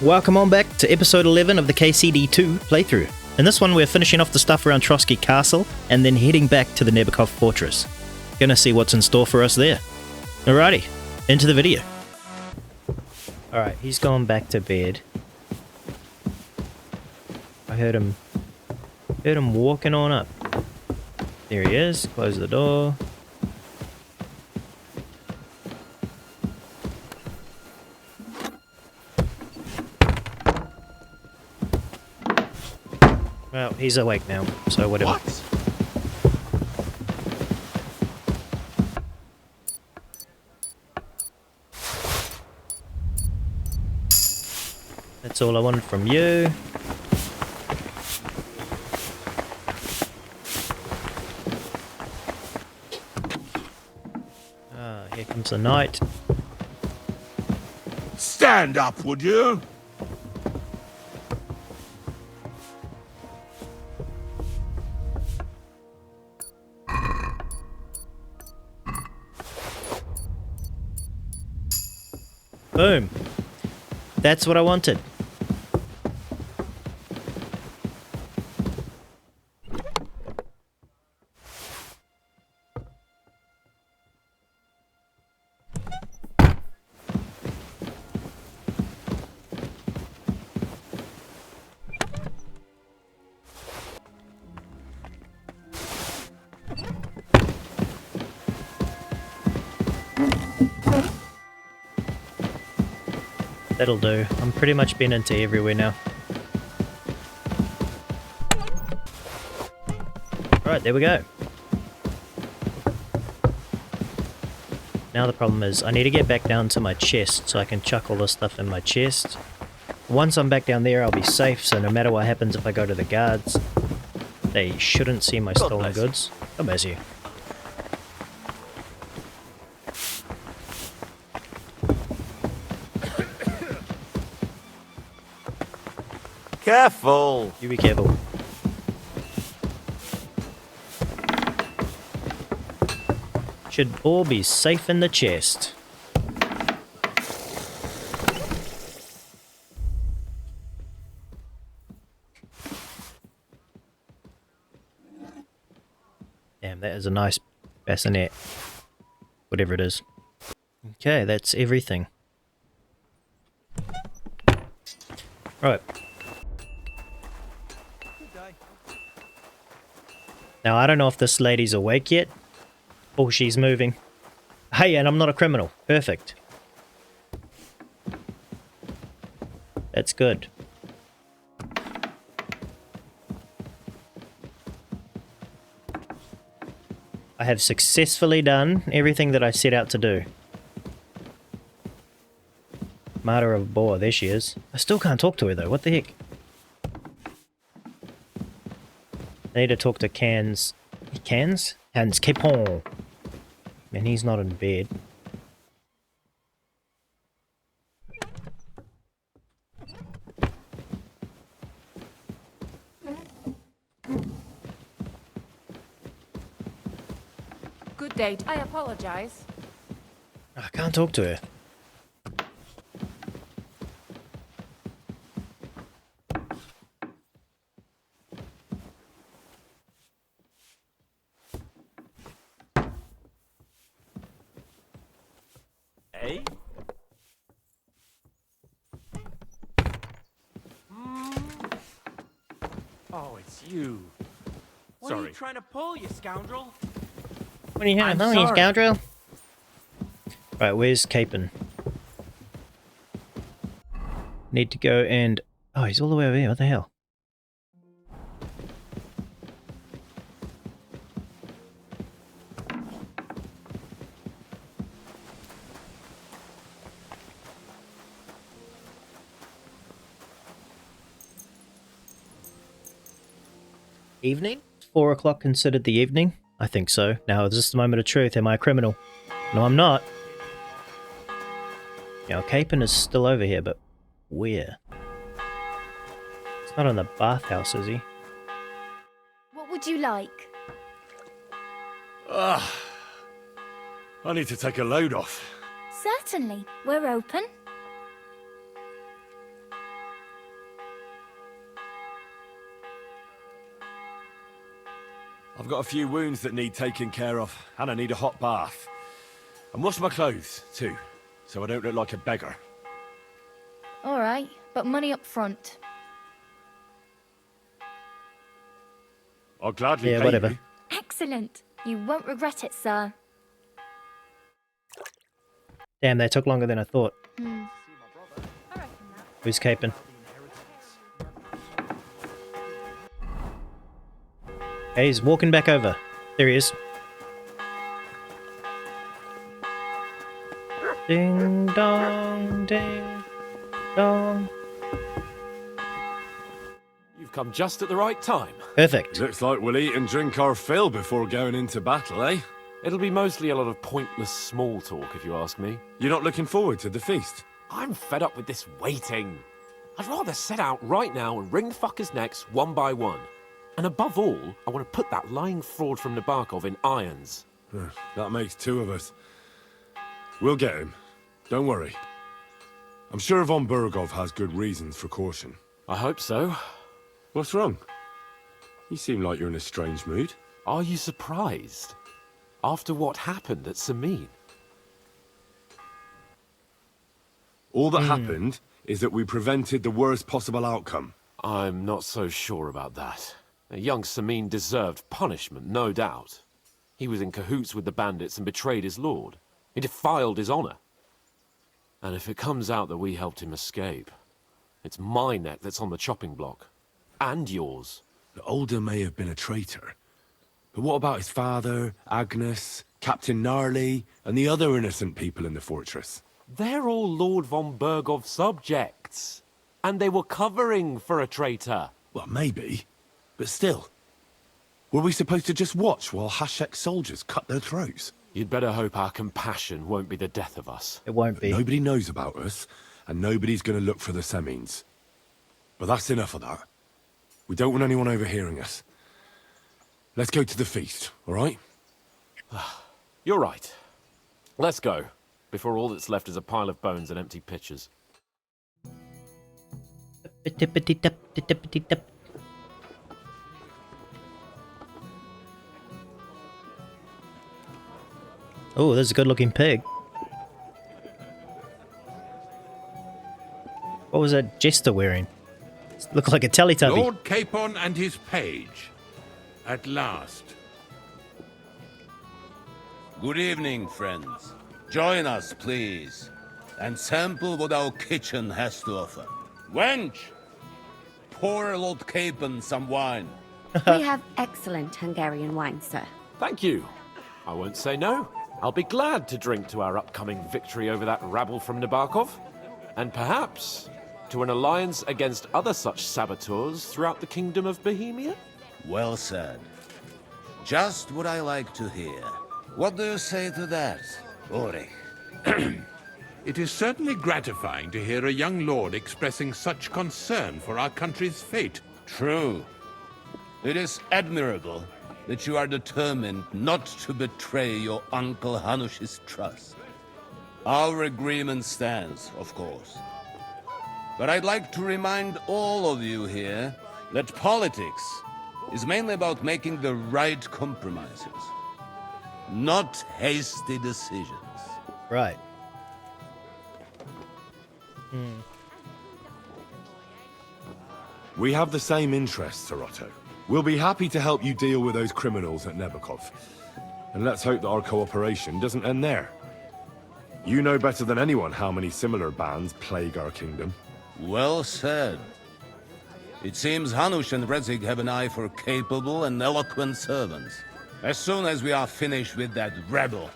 Welcome on back to episode 11 of the KCD2 playthrough. In this one we're finishing off the stuff around Trosky Castle and then heading back to the Nebakov Fortress. Gonna see what's in store for us there. Alrighty, into the video. Alright, he's gone back to bed. I heard him walking on up. There he is, close the door. Well, he's awake now, so whatever. What? That's all I wanted from you. Ah, here comes the night. Stand up, would you? Boom. That's what I wanted. That'll do. I'm pretty much been into everywhere now. Right, there we go. Now the problem is I need to get back down to my chest so I can chuck all this stuff in my chest. Once I'm back down there I'll be safe, so no matter what happens if I go to the guards, they shouldn't see my stolen goods. God bless you. Careful! You be careful. Should all be safe in the chest. Damn, that is a nice bassinet. Whatever it is. Okay, that's everything. Right. Now, I don't know if this lady's awake yet. Oh, she's moving. Hey, and I'm not a criminal. Perfect. That's good. I have successfully done everything that I set out to do. Martyr of Boar, there she is. I still can't talk to her though, what the heck? I need to talk to Cans. Cans Capon. Man, he's not in bed. Good date. I apologize. I can't talk to her. Hey? Oh, it's you. What are you trying to pull, you scoundrel? What are you having? I'm Oh, you sorry. scoundrel. Right, where's Capon? Need to go and... Oh, he's all the way over here. What the hell? Evening? 4 o'clock considered the evening? I think so. Now, is this the moment of truth? Am I a criminal? No, I'm not. Now, Capon is still over here, but where? He's not in the bathhouse, is he? What would you like? I need to take a load off. Certainly. We're open. I've got a few wounds that need taking care of, and I need a hot bath. And wash my clothes, too, so I don't look like a beggar. All right, but money up front. I'll gladly Yeah, pay whatever. you. Excellent. You won't regret it, sir. Damn, they took longer than I thought. I reckon that. Who's caping? Hey, he's walking back over. There he is. Ding dong, ding dong. You've come just at the right time. Perfect. Looks like we'll eat and drink our fill before going into battle, eh? It'll be mostly a lot of pointless small talk, if you ask me. You're not looking forward to the feast? I'm fed up with this waiting. I'd rather set out right now and wring fuckers' necks one by one. And above all, I want to put that lying fraud from Nebakov in irons. That makes two of us. We'll get him. Don't worry. I'm sure von Burgov has good reasons for caution. I hope so. What's wrong? You seem like you're in a strange mood. Are you surprised? After what happened at Samin? All that happened is that we prevented the worst possible outcome. I'm not so sure about that. Young Samin deserved punishment, no doubt. He was in cahoots with the bandits and betrayed his lord. He defiled his honor. And if it comes out that we helped him escape, it's my neck that's on the chopping block. And yours. The Older may have been a traitor. But what about his father, Agnes, Captain Gnarly, and the other innocent people in the fortress? They're all Lord von Burgov subjects. And they were covering for a traitor. Well, maybe. But still. Were we supposed to just watch while Hashek's soldiers cut their throats? You'd better hope our compassion won't be the death of us. It won't be. Nobody knows about us, and nobody's going to look for the Semines. But that's enough of that. We don't want anyone overhearing us. Let's go to the feast, all right? You're right. Let's go, before all that's left is a pile of bones and empty pitchers. Oh, there's a good-looking pig. What was that jester wearing? Looked like a Teletubby. Lord Capon and his page. At last. Good evening, friends. Join us, please, and sample what our kitchen has to offer. Wench, pour Lord Capon some wine. We have excellent Hungarian wine, sir. Thank you. I won't say no. I'll be glad to drink to our upcoming victory over that rabble from Nebakov. And perhaps to an alliance against other such saboteurs throughout the Kingdom of Bohemia? Well said. Just what I like to hear. What do you say to that, Ulrich? It is certainly gratifying to hear a young lord expressing such concern for our country's fate. True. It is admirable that you are determined not to betray your Uncle Hanush's trust. Our agreement stands, of course. But I'd like to remind all of you here that politics is mainly about making the right compromises, not hasty decisions. Right. We have the same interests, Sir Otto. We'll be happy to help you deal with those criminals at Nebakov. And let's hope that our cooperation doesn't end there. You know better than anyone how many similar bands plague our kingdom. Well said. It seems Hanush and Redzig have an eye for capable and eloquent servants. As soon as we are finished with that rebel,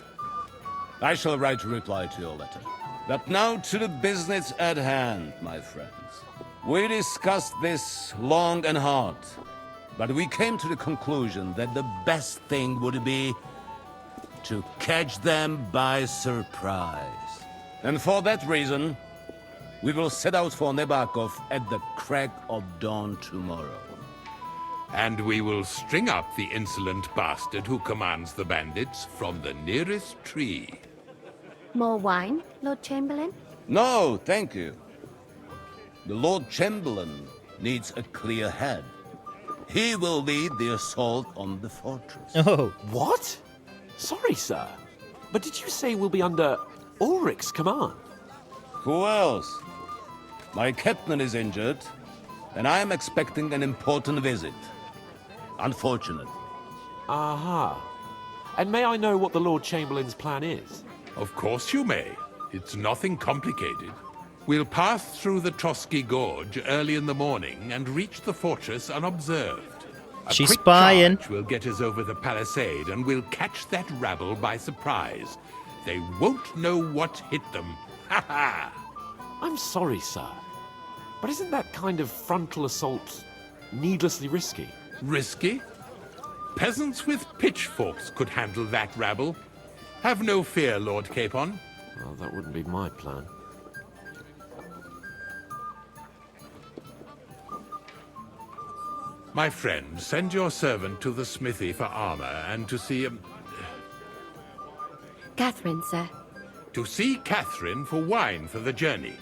I shall write a reply to your letter. But now to the business at hand, my friends. We discussed this long and hard, but we came to the conclusion that the best thing would be to catch them by surprise. And for that reason, we will set out for Nebakov at the crack of dawn tomorrow. And we will string up the insolent bastard who commands the bandits from the nearest tree. More wine, Lord Chamberlain? No, thank you. The Lord Chamberlain needs a clear head. He will lead the assault on the fortress. Oh, What? Sorry, sir. But did you say we'll be under Ulrich's command? Who else? My captain is injured, and I am expecting an important visit. Unfortunate. Aha. And may I know what the Lord Chamberlain's plan is? Of course you may. It's nothing complicated. We'll pass through the Trosky Gorge early in the morning and reach the fortress unobserved. A She's quick spying. charge will get us over the palisade, and we'll catch that rabble by surprise. They won't know what hit them. Ha ha! I'm sorry, sir. But isn't that kind of frontal assault needlessly risky? Risky? Peasants with pitchforks could handle that rabble. Have no fear, Lord Capon. Well, that wouldn't be my plan. My friend, send your servant to the smithy for armor and to see Catherine, sir. To see Catherine for wine for the journey.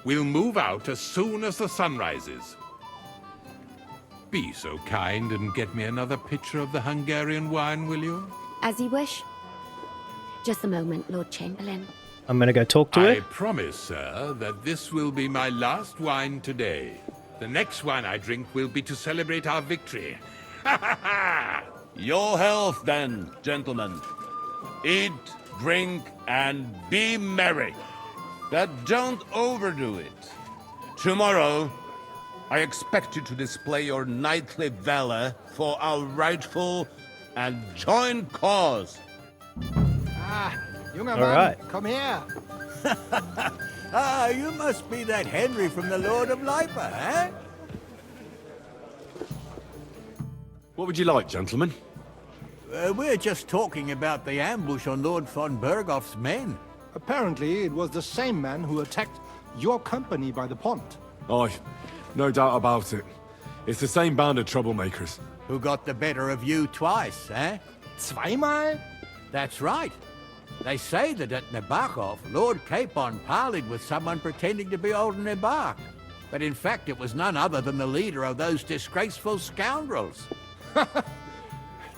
We'll move out as soon as the sun rises. Be so kind and get me another pitcher of the Hungarian wine, will you? As you wish. Just a moment, Lord Chamberlain. I'm gonna go talk to I her. promise, sir, that this will be my last wine today. The next wine I drink will be to celebrate our victory. Ha ha ha! Your health, then, gentlemen. Eat, drink, and be merry. But don't overdo it. Tomorrow, I expect you to display your knightly valor for our rightful and joint cause. Junger All Mann, right. komm her. You must be that Henry from the Lord of Lipa, eh? What would you like, gentlemen? We're just talking about the ambush on Lord von Bergoff's men. Apparently, it was the same man who attacked your company by the pond. Aye, no doubt about it. It's the same band of troublemakers. Who got the better of you twice, eh? Zweimal? That's right. They say that at Nebakov, Lord Capon parleyed with someone pretending to be old Nebak. But in fact, it was none other than the leader of those disgraceful scoundrels.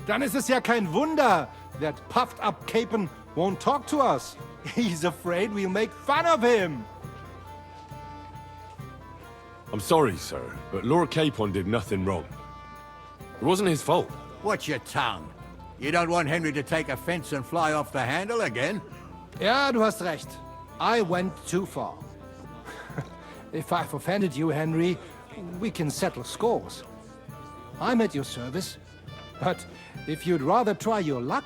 Dann ist es ja kein Wunder that puffed-up Capon won't talk to us. He's afraid we'll make fun of him. I'm sorry, sir, but Lord Capon did nothing wrong. It wasn't his fault. Watch your tongue. You don't want Henry to take offense and fly off the handle again. Ja, du hast recht. I went too far. If I've offended you, Henry, we can settle scores. I'm at your service. But if you'd rather try your luck,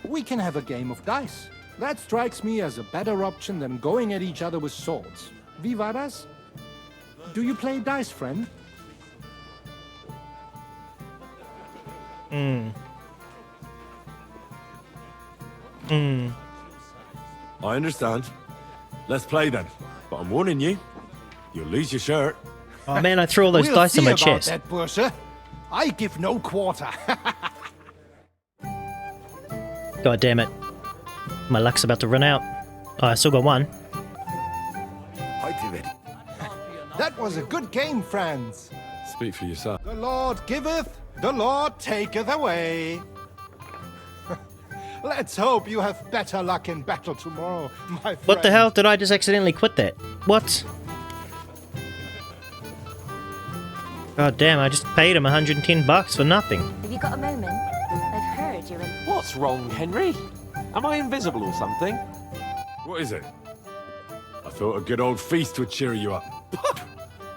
we can have a game of dice. That strikes me as a better option than going at each other with swords. Wie war das? Do you play dice, friend? I understand. Let's play then. But I'm warning you, you'll lose your shirt. Oh man, I threw all those We'll dice in see my about chest. that, Bursche. I give no quarter. God damn it. My luck's about to run out. Oh, I still got one. That was a good game, friends. Speak for yourself. The Lord giveth, the Lord taketh away. Let's hope you have better luck in battle tomorrow, my friend. What the hell? Did I just accidentally quit that? What? God damn, I just paid him 110 bucks for nothing. Have you got a moment? I've heard you're in... What's wrong, Henry? Am I invisible or something? What is it? I thought a good old feast would cheer you up.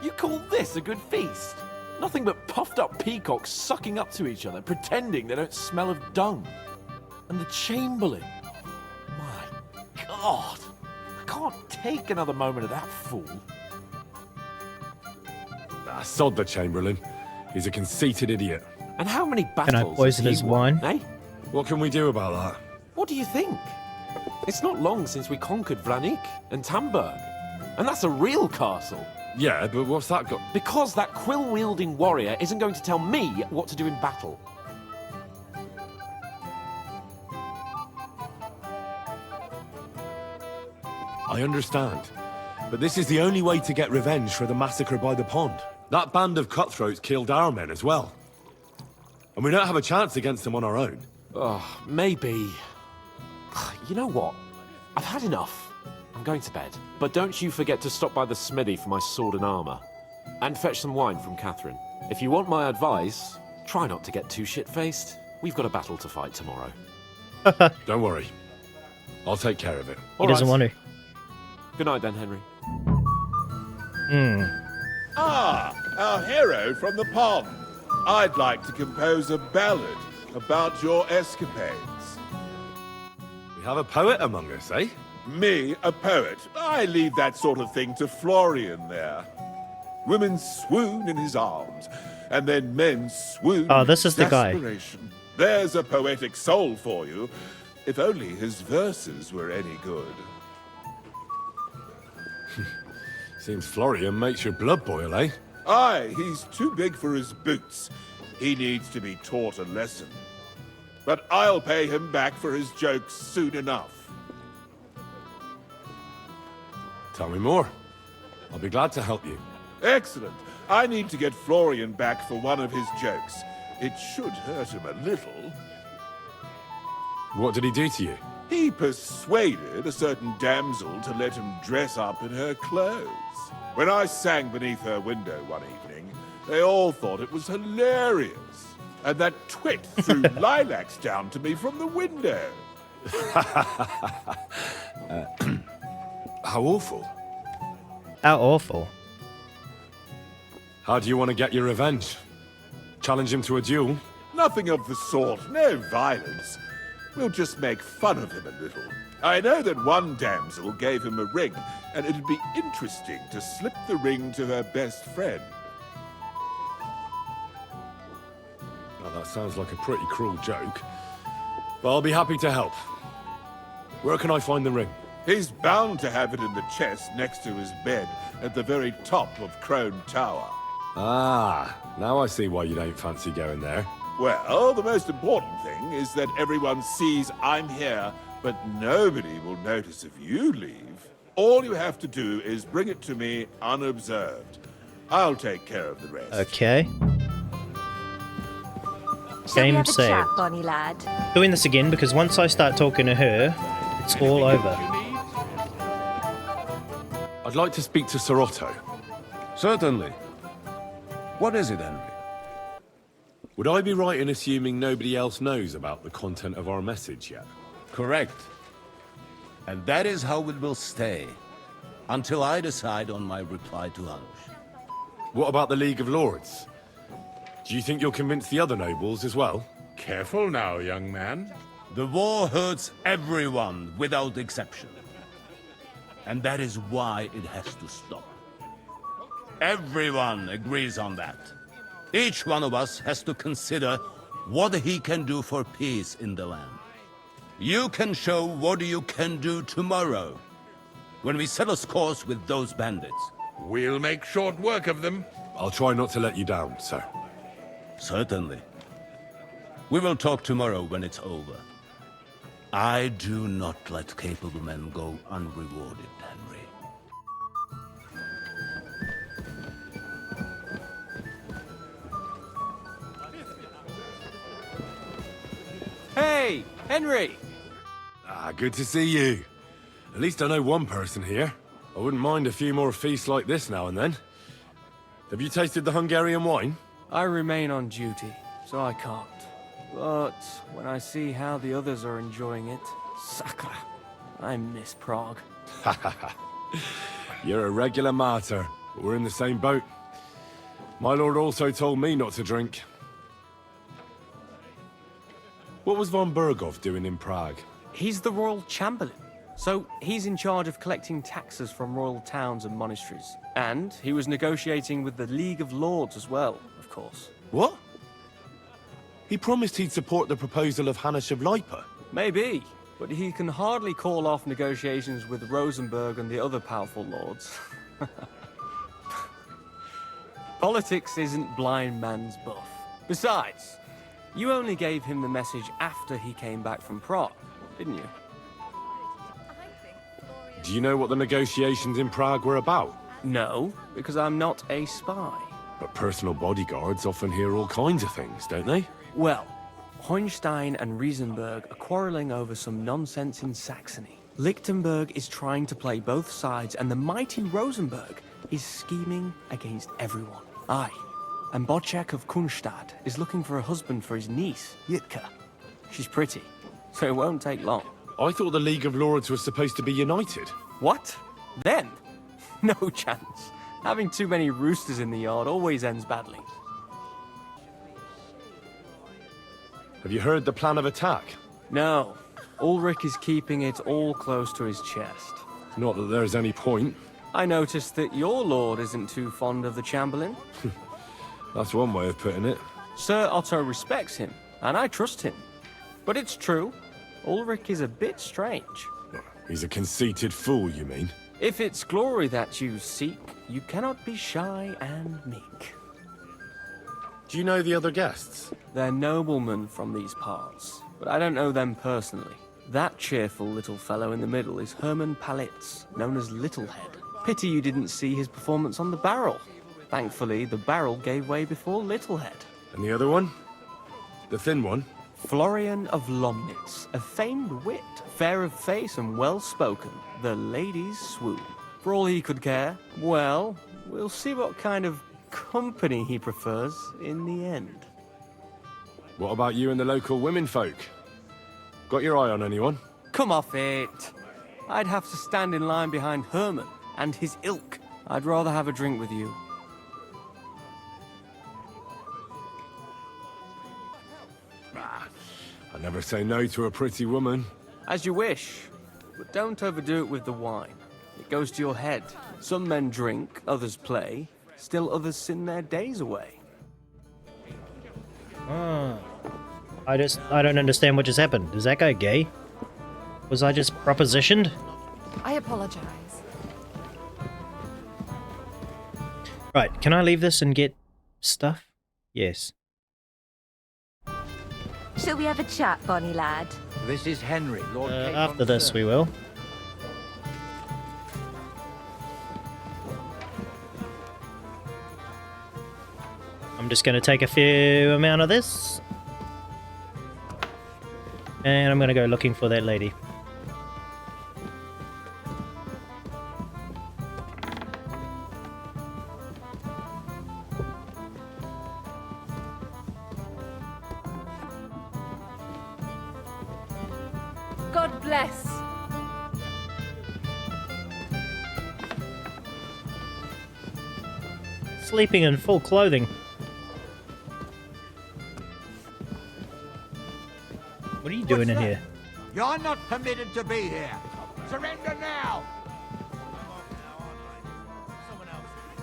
You call this a good feast? Nothing but puffed up peacocks sucking up to each other, pretending they don't smell of dung. And the Chamberlain. My God. I can't take another moment of that fool. Ah, sod the Chamberlain. He's a conceited idiot. And how many battles Can I poison has his he won, wine? Eh? What can we do about that? What do you think? It's not long since we conquered Vranik and Tamburg. And that's a real castle. Yeah, but what's that got? Because that quill-wielding warrior isn't going to tell me what to do in battle. I understand. But this is the only way to get revenge for the massacre by the pond. That band of cutthroats killed our men as well. And we don't have a chance against them on our own. Oh, maybe. You know what? I've had enough. I'm going to bed. But don't you forget to stop by the smithy for my sword and armor. And fetch some wine from Catherine. If you want my advice, try not to get too shit-faced. We've got a battle to fight tomorrow. Don't worry. I'll take care of it. He doesn't want to. Good night then, Henry. Ah, our hero from the pond. I'd like to compose a ballad about your escapades. We have a poet among us, eh? Me, a poet. I leave that sort of thing to Florian there. Women swoon in his arms, and then men swoon. Oh, this is the guy. Desperation. There's a poetic soul for you. If only his verses were any good. Seems Florian makes your blood boil, eh? Aye, he's too big for his boots. He needs to be taught a lesson. But I'll pay him back for his jokes soon enough. Tell me more. I'll be glad to help you. Excellent. I need to get Florian back for one of his jokes. It should hurt him a little. What did he do to you? He persuaded a certain damsel to let him dress up in her clothes. When I sang beneath her window one evening, they all thought it was hilarious. And that twit threw lilacs down to me from the window. How awful. How awful. How do you want to get your revenge? Challenge him to a duel? Nothing of the sort. No violence. We'll just make fun of him a little. I know that one damsel gave him a ring, and it'd be interesting to slip the ring to her best friend. Well, that sounds like a pretty cruel joke. But I'll be happy to help. Where can I find the ring? He's bound to have it in the chest next to his bed at the very top of Crone Tower. Ah, now I see why you don't fancy going there. Well, the most important thing is that everyone sees I'm here, but nobody will notice if you leave. All you have to do is bring it to me unobserved. I'll take care of the rest. Okay. Shall we Game have a saved. chat, Bonnie lad? Doing this again because once I start talking to her, it's all over. I'd like to speak to Sir Otto. Certainly. What is it, Henry? Would I be right in assuming nobody else knows about the content of our message yet? Correct. And that is how it will stay, until I decide on my reply to Hanush. What about the League of Lords? Do you think you'll convince the other nobles as well? Careful now, young man. The war hurts everyone without exception. And that is why it has to stop. Everyone agrees on that. Each one of us has to consider what he can do for peace in the land. You can show what you can do tomorrow, when we settle scores with those bandits. We'll make short work of them. I'll try not to let you down, sir. Certainly. We will talk tomorrow when it's over. I do not let capable men go unrewarded, Henry. Hey, Henry! Ah, good to see you. At least I know one person here. I wouldn't mind a few more feasts like this now and then. Have you tasted the Hungarian wine? I remain on duty, so I can't. But when I see how the others are enjoying it, sakra, I miss Prague. You're a regular martyr, but we're in the same boat. My lord also told me not to drink. What was von Bergov doing in Prague? He's the royal chamberlain, so he's in charge of collecting taxes from royal towns and monasteries. And he was negotiating with the League of Lords as well, of course. What? He promised he'd support the proposal of Hanush of Lipa. Maybe, but he can hardly call off negotiations with Rosenberg and the other powerful lords. Politics isn't blind man's buff. Besides, you only gave him the message after he came back from Prague, didn't you? Do you know what the negotiations in Prague were about? No, because I'm not a spy. But personal bodyguards often hear all kinds of things, don't they? Well, Hohenstein and Riesenberg are quarreling over some nonsense in Saxony. Lichtenberg is trying to play both sides, and the mighty Rosenberg is scheming against everyone. Aye, and Bocek of Kunstadt is looking for a husband for his niece, Yitka. She's pretty, so it won't take long. I thought the League of Lords was supposed to be united. What? Then? No chance. Having too many roosters in the yard always ends badly. Have you heard the plan of attack? No. Ulrich is keeping it all close to his chest. Not that there's any point. I noticed that your lord isn't too fond of the Chamberlain. That's one way of putting it. Sir Otto respects him, and I trust him. But it's true, Ulrich is a bit strange. He's a conceited fool, you mean? If it's glory that you seek, you cannot be shy and meek. Do you know the other guests? They're noblemen from these parts, but I don't know them personally. That cheerful little fellow in the middle is Hermann Palitz, known as Littlehead. Pity you didn't see his performance on the barrel. Thankfully, the barrel gave way before Littlehead. And the other one? The thin one? Florian of Lomnitz, a famed wit, fair of face and well-spoken. The ladies swoon. For all he could care, well, we'll see what kind of company he prefers in the end. What about you and the local women folk? Got your eye on anyone? Come off it. I'd have to stand in line behind Herman and his ilk. I'd rather have a drink with you. I never say no to a pretty woman. As you wish, but don't overdo it with the wine. It goes to your head. Some men drink, others play, still others sin their days away. I don't understand what just happened. Is that guy gay? Was I just propositioned? I apologize. Right, can I leave this and get stuff? Yes. Shall we have a chat, Bonnie lad? This is Henry, Lord Capon After this, we will. I'm just going to take a few amount of this. And I'm going to go looking for that lady. God bless. Sleeping in full clothing. What are you doing in here? You're not permitted to be here. Surrender now!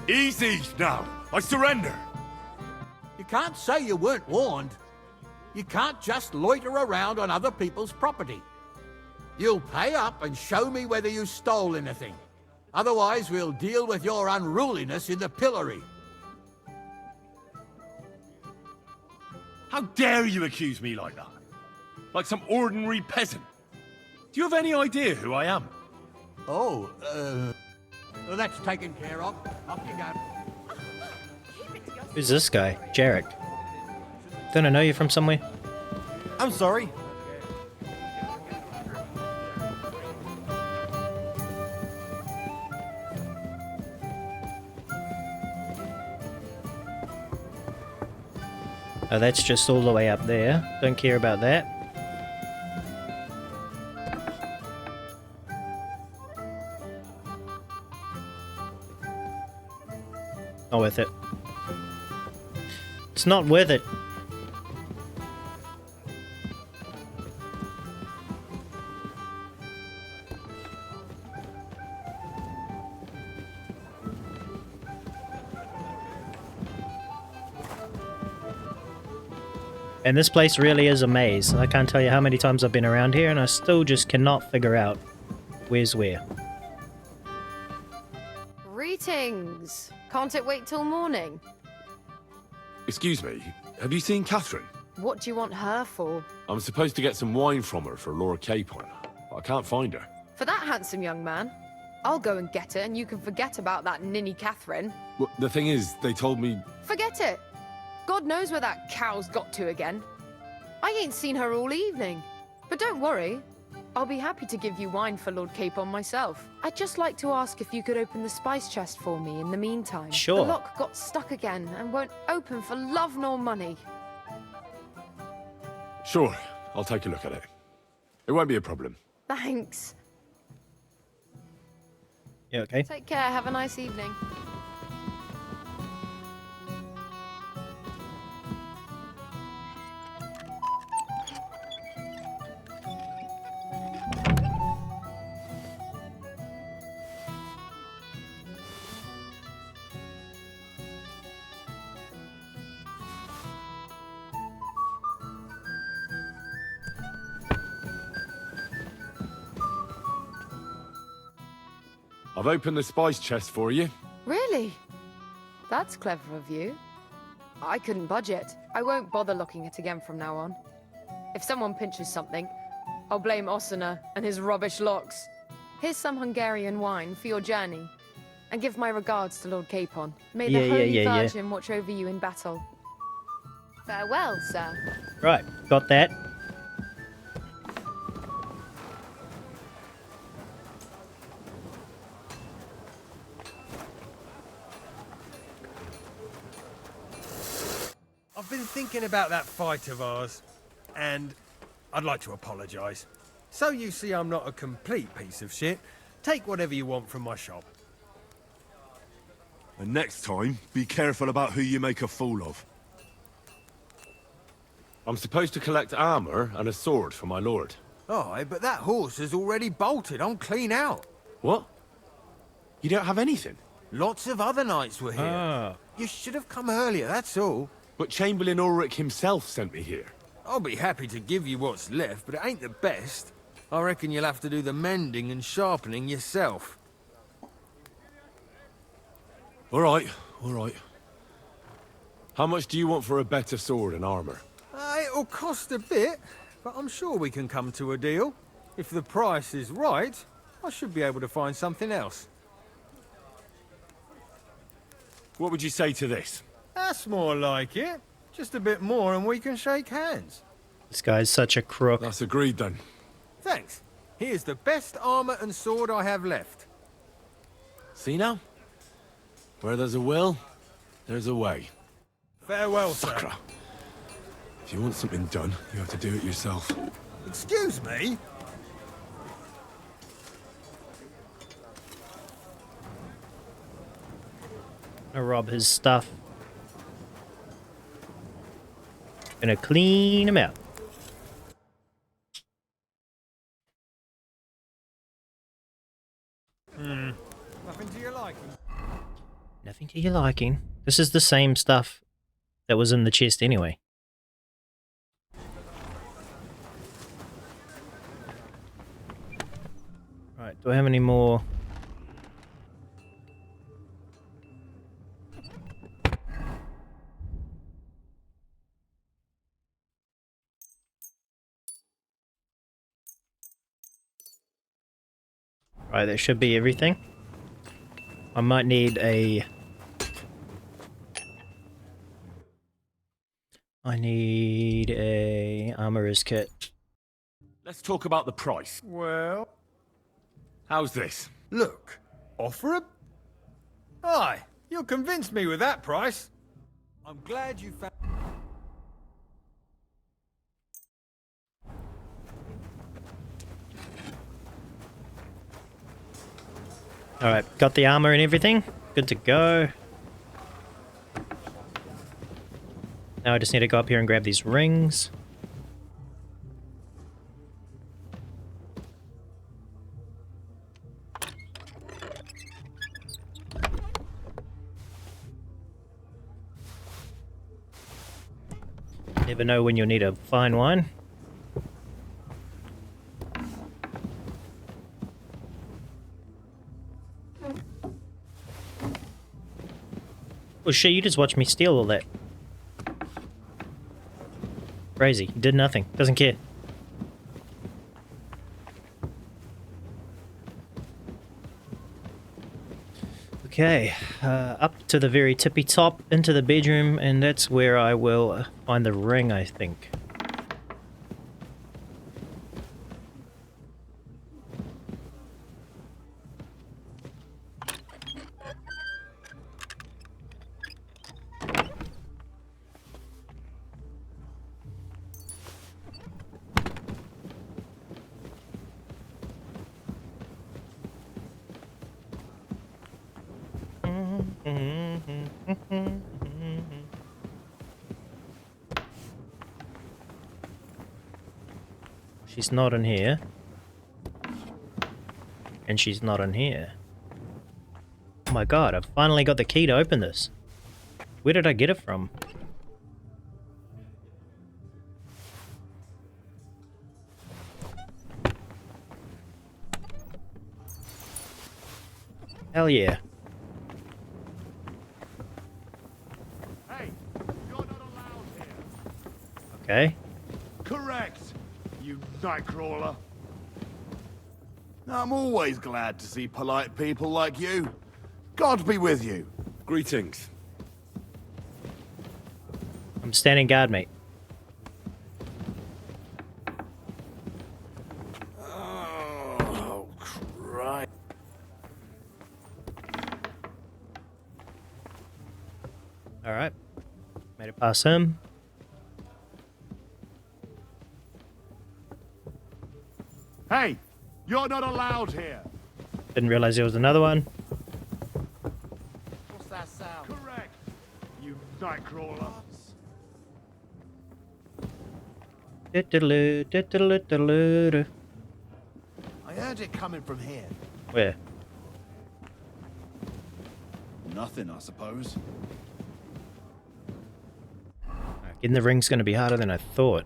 Easy now! I surrender! You can't say you weren't warned. You can't just loiter around on other people's property. You'll pay up and show me whether you stole anything. Otherwise, we'll deal with your unruliness in the pillory. How dare you accuse me like that? Like some ordinary peasant? Do you have any idea who I am? Oh, well, that's taken care of. Off you go. Who's this guy? Jarek. Don't I know you from somewhere? I'm sorry. Oh, that's just all the way up there. Don't care about that. Not worth it. It's not worth it. And this place really is a maze. I can't tell you how many times I've been around here and I still just cannot figure out where's where. Greetings. Can't it wait till morning? Excuse me, have you seen Catherine? What do you want her for? I'm supposed to get some wine from her for Lord Capon, but I can't find her. For that handsome young man? I'll go and get it and you can forget about that ninny Catherine. Well, the thing is, they told me... Forget it. God knows where that cow's got to again. I ain't seen her all evening. But don't worry. I'll be happy to give you wine for Lord Capon myself. I'd just like to ask if you could open the spice chest for me in the meantime. Sure. The lock got stuck again and won't open for love nor money. Sure, I'll take a look at it. It won't be a problem. Thanks. Yeah, okay. Take care. Have a nice evening. I've opened the spice chest for you. Really? That's clever of you. I couldn't budget. I won't bother locking it again from now on. If someone pinches something, I'll blame Osuna and his rubbish locks. Here's some Hungarian wine for your journey. And give my regards to Lord Capon. May the Holy Virgin watch over you in battle. Farewell, sir. Right, got that. I've been thinking about that fight of ours, and I'd like to apologise. So you see I'm not a complete piece of shit. Take whatever you want from my shop. And next time, be careful about who you make a fool of. I'm supposed to collect armor and a sword for my lord. Aye, but that horse has already bolted. I'm clean out. What? You don't have anything? Lots of other knights were here. Ah. You should have come earlier, that's all. But Chamberlain Ulrich himself sent me here. I'll be happy to give you what's left, but it ain't the best. I reckon you'll have to do the mending and sharpening yourself. All right. How much do you want for a better sword and armor? It'll cost a bit, but I'm sure we can come to a deal. If the price is right, I should be able to find something else. What would you say to this? That's more like it. Just a bit more and we can shake hands. This guy's such a crook. That's agreed then. Thanks. Here's the best armor and sword I have left. See now? Where there's a will, there's a way. Farewell, sir. Fucker. If you want something done, you have to do it yourself. Excuse me? Gonna rob his stuff. Gonna clean him out. Nothing to your liking. Nothing to your liking. This is the same stuff that was in the chest anyway. Right, do I have any more? Right, that should be everything. I might need a... I need a armorer's kit. Let's talk about the price. Well... How's this? Look, offer a... Aye, you'll convince me with that price. I'm glad you found... Alright, got the armor and everything. Good to go. Now I just need to go up here and grab these rings. Never know when you'll need a fine wine. Well, shit, you just watched me steal all that. Crazy. He did nothing. Doesn't care. Okay, up to the very tippy top, into the bedroom, and that's where I will find the ring, I think. She's not in here. And she's not in here. Oh my god, I've finally got the key to open this. Where did I get it from? Hell yeah. Hey, you're not allowed here. Okay. Correct, you nightcrawler. I'm always glad to see polite people like you. God be with you. Greetings. I'm standing guard, mate. Oh, Christ. Alright. Made it past him. Hey, you're not allowed here. Didn't realize there was another one. What's that sound? Correct, you nightcrawler. Diddle-oo, diddle-oo, diddle-oo. I heard it coming from here. Where? Nothing, I suppose. Getting the ring's gonna be harder than I thought.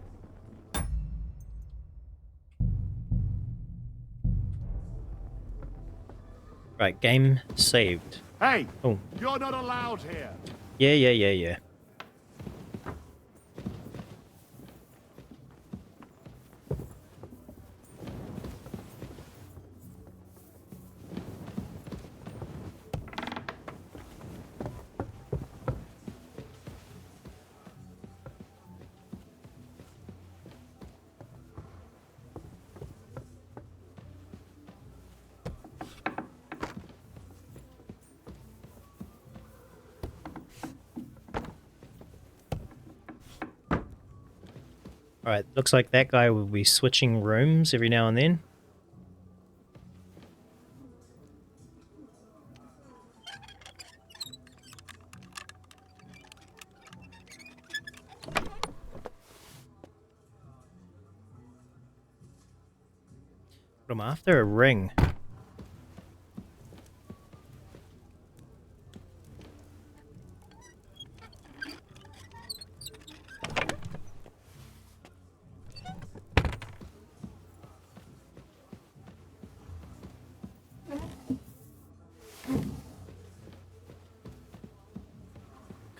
Right, game saved. Hey, oh. You're not allowed here. Yeah. Alright, looks like that guy will be switching rooms every now and then. But I'm after a ring.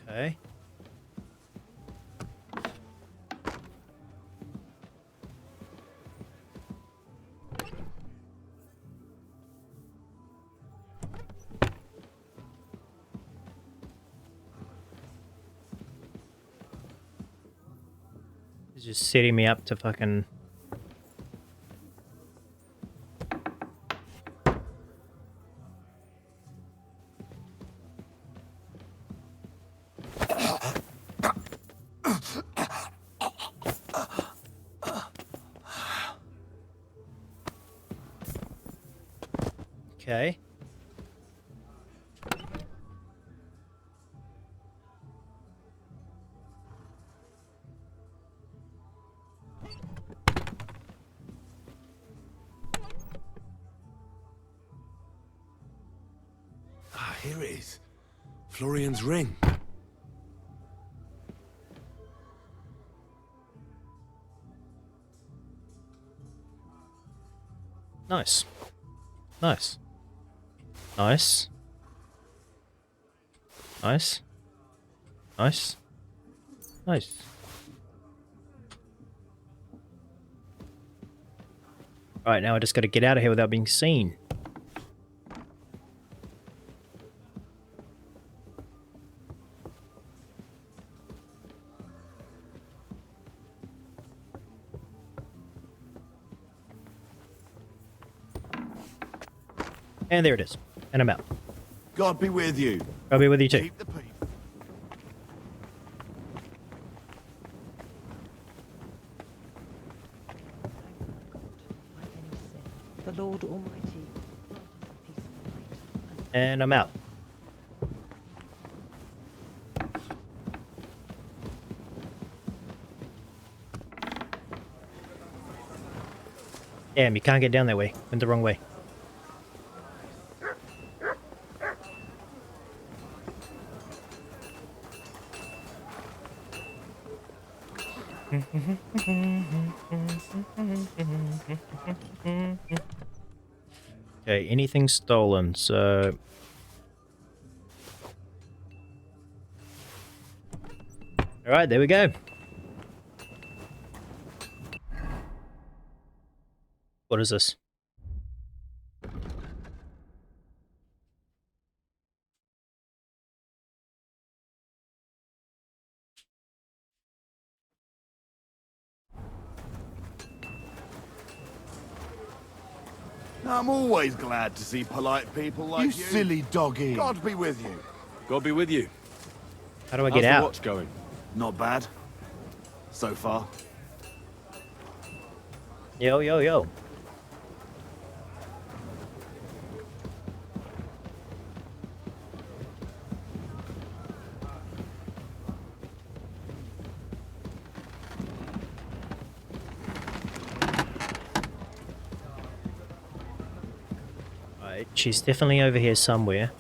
Okay. He's just setting me up to fucking... Okay. Ah, here it is. Florian's ring. Nice. Nice. Nice. Nice. Nice. Nice. Right, now I just gotta get out of here without being seen. And there it is. And I'm out. God be with you. I'll be with you too. Keep the peace. The Lord Almighty. And I'm out. Damn, you can't get down that way. Went the wrong way. Okay, anything stolen, so... Alright, there we go. What is this? I'm always glad to see polite people like you. You silly doggy. God be with you. God be with you. How do I get out? How's the watch going? Not bad. So far. Yo, yo, yo. Right, she's definitely over here somewhere.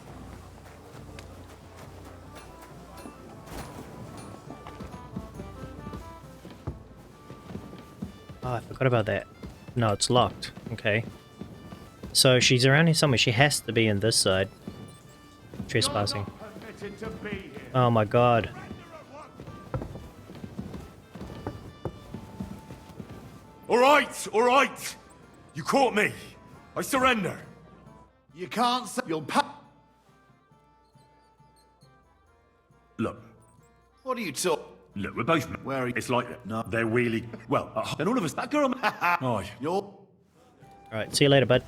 Oh, I forgot about that. No, it's locked. Okay. So she's around here somewhere. She has to be in this side. Trespassing. Oh my god. Alright, alright! You caught me! I surrender! You can't say you'll Look. What are you talking? Look, we're both... Where are you? It's like... No. They're really... Well, then all of us... That girl... Oh. You're... Alright, see you later, bud.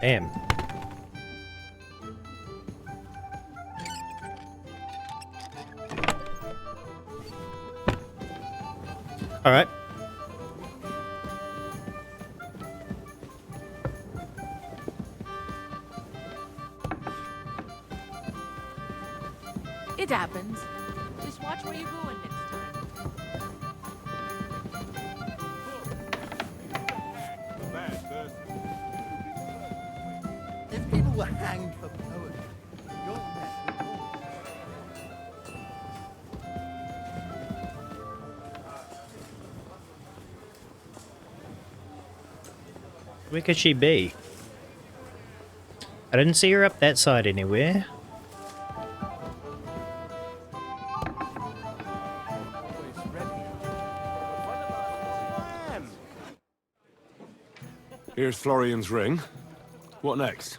Damn. All right. It happens. Just watch where you're going next time. If people were hanged for poetry, your mess would go. Where could she be? I didn't see her up that side anywhere. Here's Florian's ring. What next?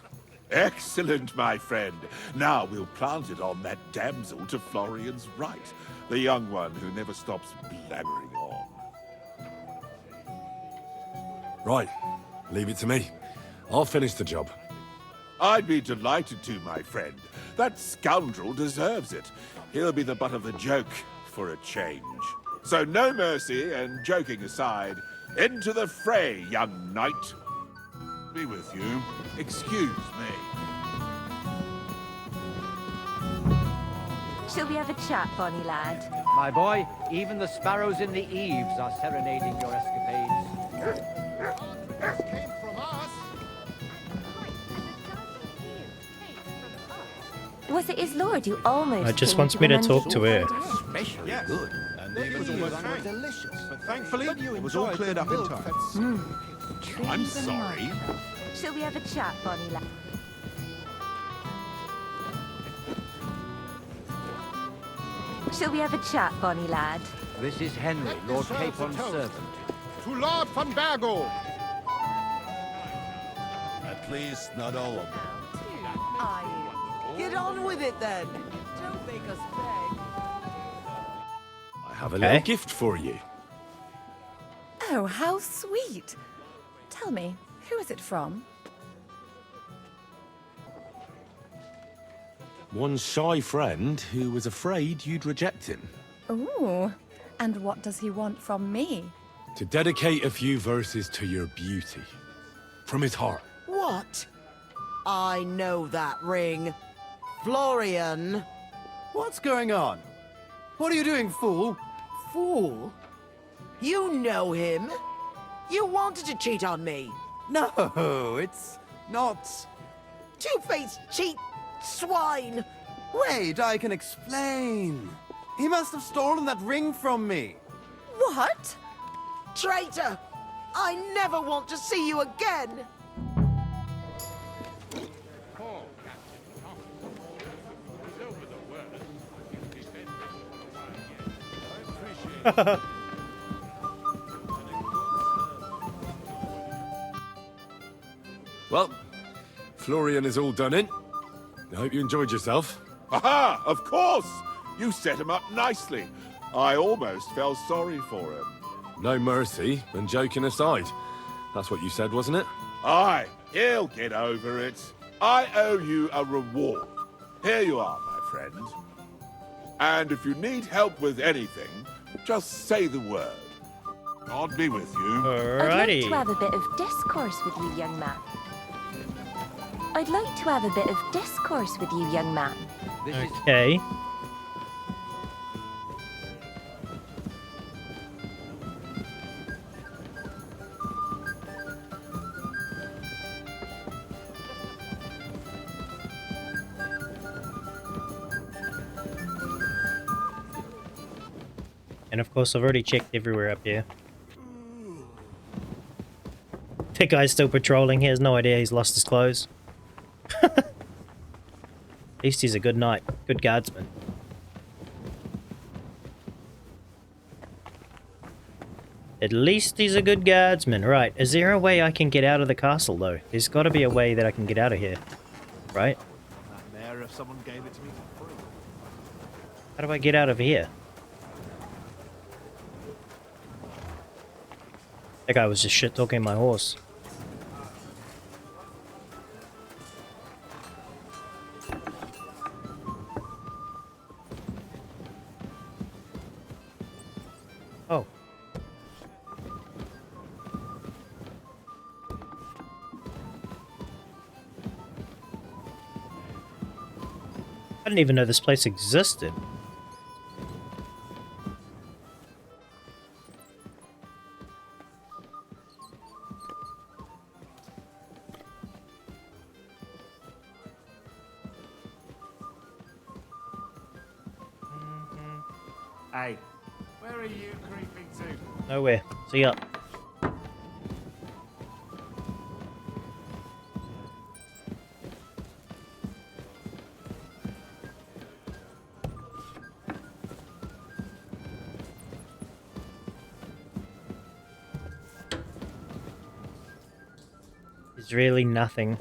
Excellent, my friend. Now we'll plant it on that damsel to Florian's right. The young one who never stops blabbering on. Right. Leave it to me. I'll finish the job. I'd be delighted to, my friend. That scoundrel deserves it. He'll be the butt of the joke for a change. So no mercy, and joking aside, into the fray, young knight. Be with you. Excuse me. Shall we have a chat, bonny lad? My boy, even the sparrows in the eaves are serenading your escapades. Came from us. Was it his lord who almost It just came wants me to an talk to her. Especially Yes. good. And it was almost delicious. But thankfully, it was all cleared up in time. I'm sorry. Shall we have a chat, bonny lad? Shall we have a chat, bonny lad? This is Henry, Lord Capon's servant. To Lord von Bergo! At least not all of them. Get on with it then. Don't make us beg. I have a little gift for you. Oh, how sweet. Tell me, who is it from? One shy friend who was afraid you'd reject him. Ooh, and what does he want from me? To dedicate a few verses to your beauty. From his heart. What? I know that ring. Florian. What's going on? What are you doing, fool? Fool? You know him. You wanted to cheat on me. No, it's not... Two-faced cheat swine. Wait, I can explain. He must have stolen that ring from me. What? Traitor! I never want to see you again! Well, Florian is all done in. I hope you enjoyed yourself. Aha! Of course! You set him up nicely. I almost felt sorry for him. No mercy, and joking aside. That's what you said, wasn't it? Aye, he'll get over it. I owe you a reward. Here you are, my friend. And if you need help with anything, just say the word. God be with you. I'd like to have a bit of discourse with you, young man. I'd like to have a bit of discourse with you, young man. Okay. And of course, I've already checked everywhere up here. That guy's still patrolling. He has no idea he's lost his clothes. At least he's a good knight. Good guardsman. At least he's a good guardsman. Right, is there a way I can get out of the castle, though? There's got to be a way that I can get out of here. Right? There, if someone gave it to me for free. How do I get out of here? That guy was just shit-talking my horse. Oh. I didn't even know this place existed. Hey, where are you creeping to? Nowhere. See ya. There's really nothing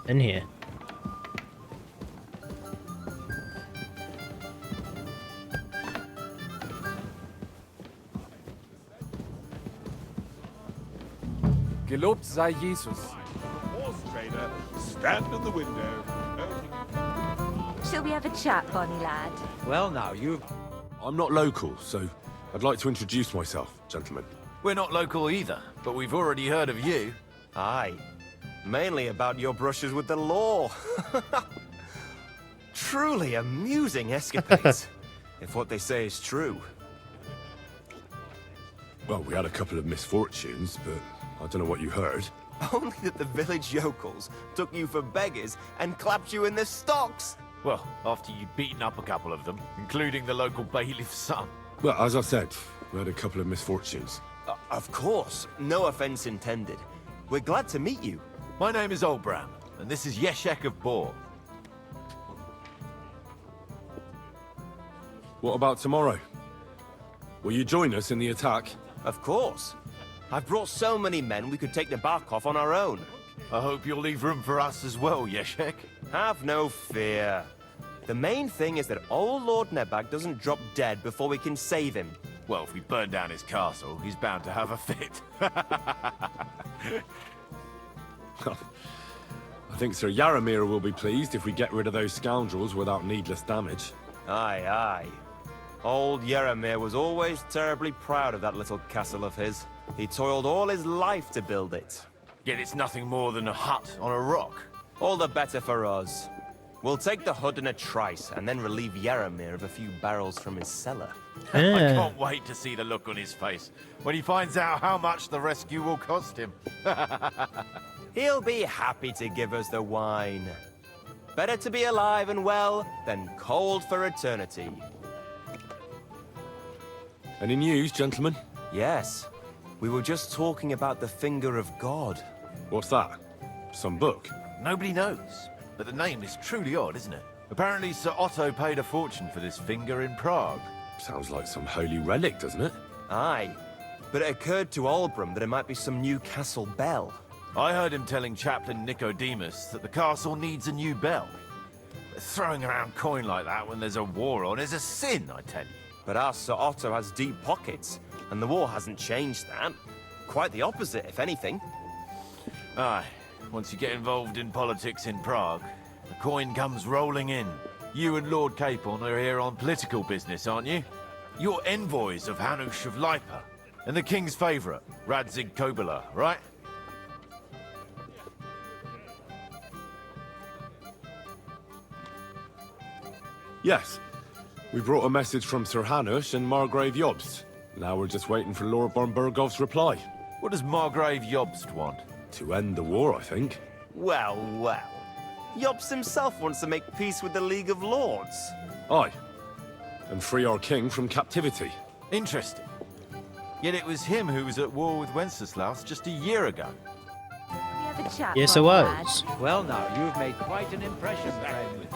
in here. Gelobt sei Jesus. Horse trader, stand in the window. Shall we have a chat, bonny lad? Well now, I'm not local, so I'd like to introduce myself, gentlemen. We're not local either, but we've already heard of you. Aye. Mainly about your brushes with the law. Truly amusing escapades, if what they say is true. Well, we had a couple of misfortunes, but I don't know what you heard. Only that the village yokels took you for beggars and clapped you in the stocks. Well, after you'd beaten up a couple of them, including the local bailiff's son. Well, as I said, we had a couple of misfortunes. Of course, no offense intended. We're glad to meet you. My name is Olbram, and this is Yeshek of Bor. What about tomorrow? Will you join us in the attack? Of course. I've brought so many men we could take Nebakov on our own. I hope you'll leave room for us as well, Yeshek. Have no fear. The main thing is that old Lord Nebak doesn't drop dead before we can save him. Well, if we burn down his castle, he's bound to have a fit. I think Sir Yaramir will be pleased if we get rid of those scoundrels without needless damage. Aye, aye. Old Yaramir was always terribly proud of that little castle of his. He toiled all his life to build it. Yet it's nothing more than a hut on a rock. All the better for us. We'll take the hut in a trice, and then relieve Yaramir of a few barrels from his cellar. I can't wait to see the look on his face when he finds out how much the rescue will cost him. He'll be happy to give us the wine. Better to be alive and well than cold for eternity. Any news, gentlemen? Yes. We were just talking about the Finger of God. What's that? Some book? Nobody knows, but the name is truly odd, isn't it? Apparently Sir Otto paid a fortune for this finger in Prague. Sounds like some holy relic, doesn't it? Aye. But it occurred to Albram that it might be some new castle bell. I heard him telling Chaplain Nicodemus that the castle needs a new bell. Throwing around coin like that when there's a war on is a sin, I tell you. But our Sir Otto has deep pockets, and the war hasn't changed that. Quite the opposite, if anything. Aye. Once you get involved in politics in Prague, the coin comes rolling in. You and Lord Capon are here on political business, aren't you? You're envoys of Hanush of Lipa, and the king's favourite, Radzig Kobyla, right? Yes. We brought a message from Sir Hanush and Margrave Jobst. Now we're just waiting for Lord Bornbergov's reply. What does Margrave Jobst want? To end the war, I think. Well, well. Jobst himself wants to make peace with the League of Lords. Aye. And free our king from captivity. Interesting. Yet it was him who was at war with Wenceslaus just a year ago. We have a chat. Yes, it was. Well, now, you've made quite an impression, friend.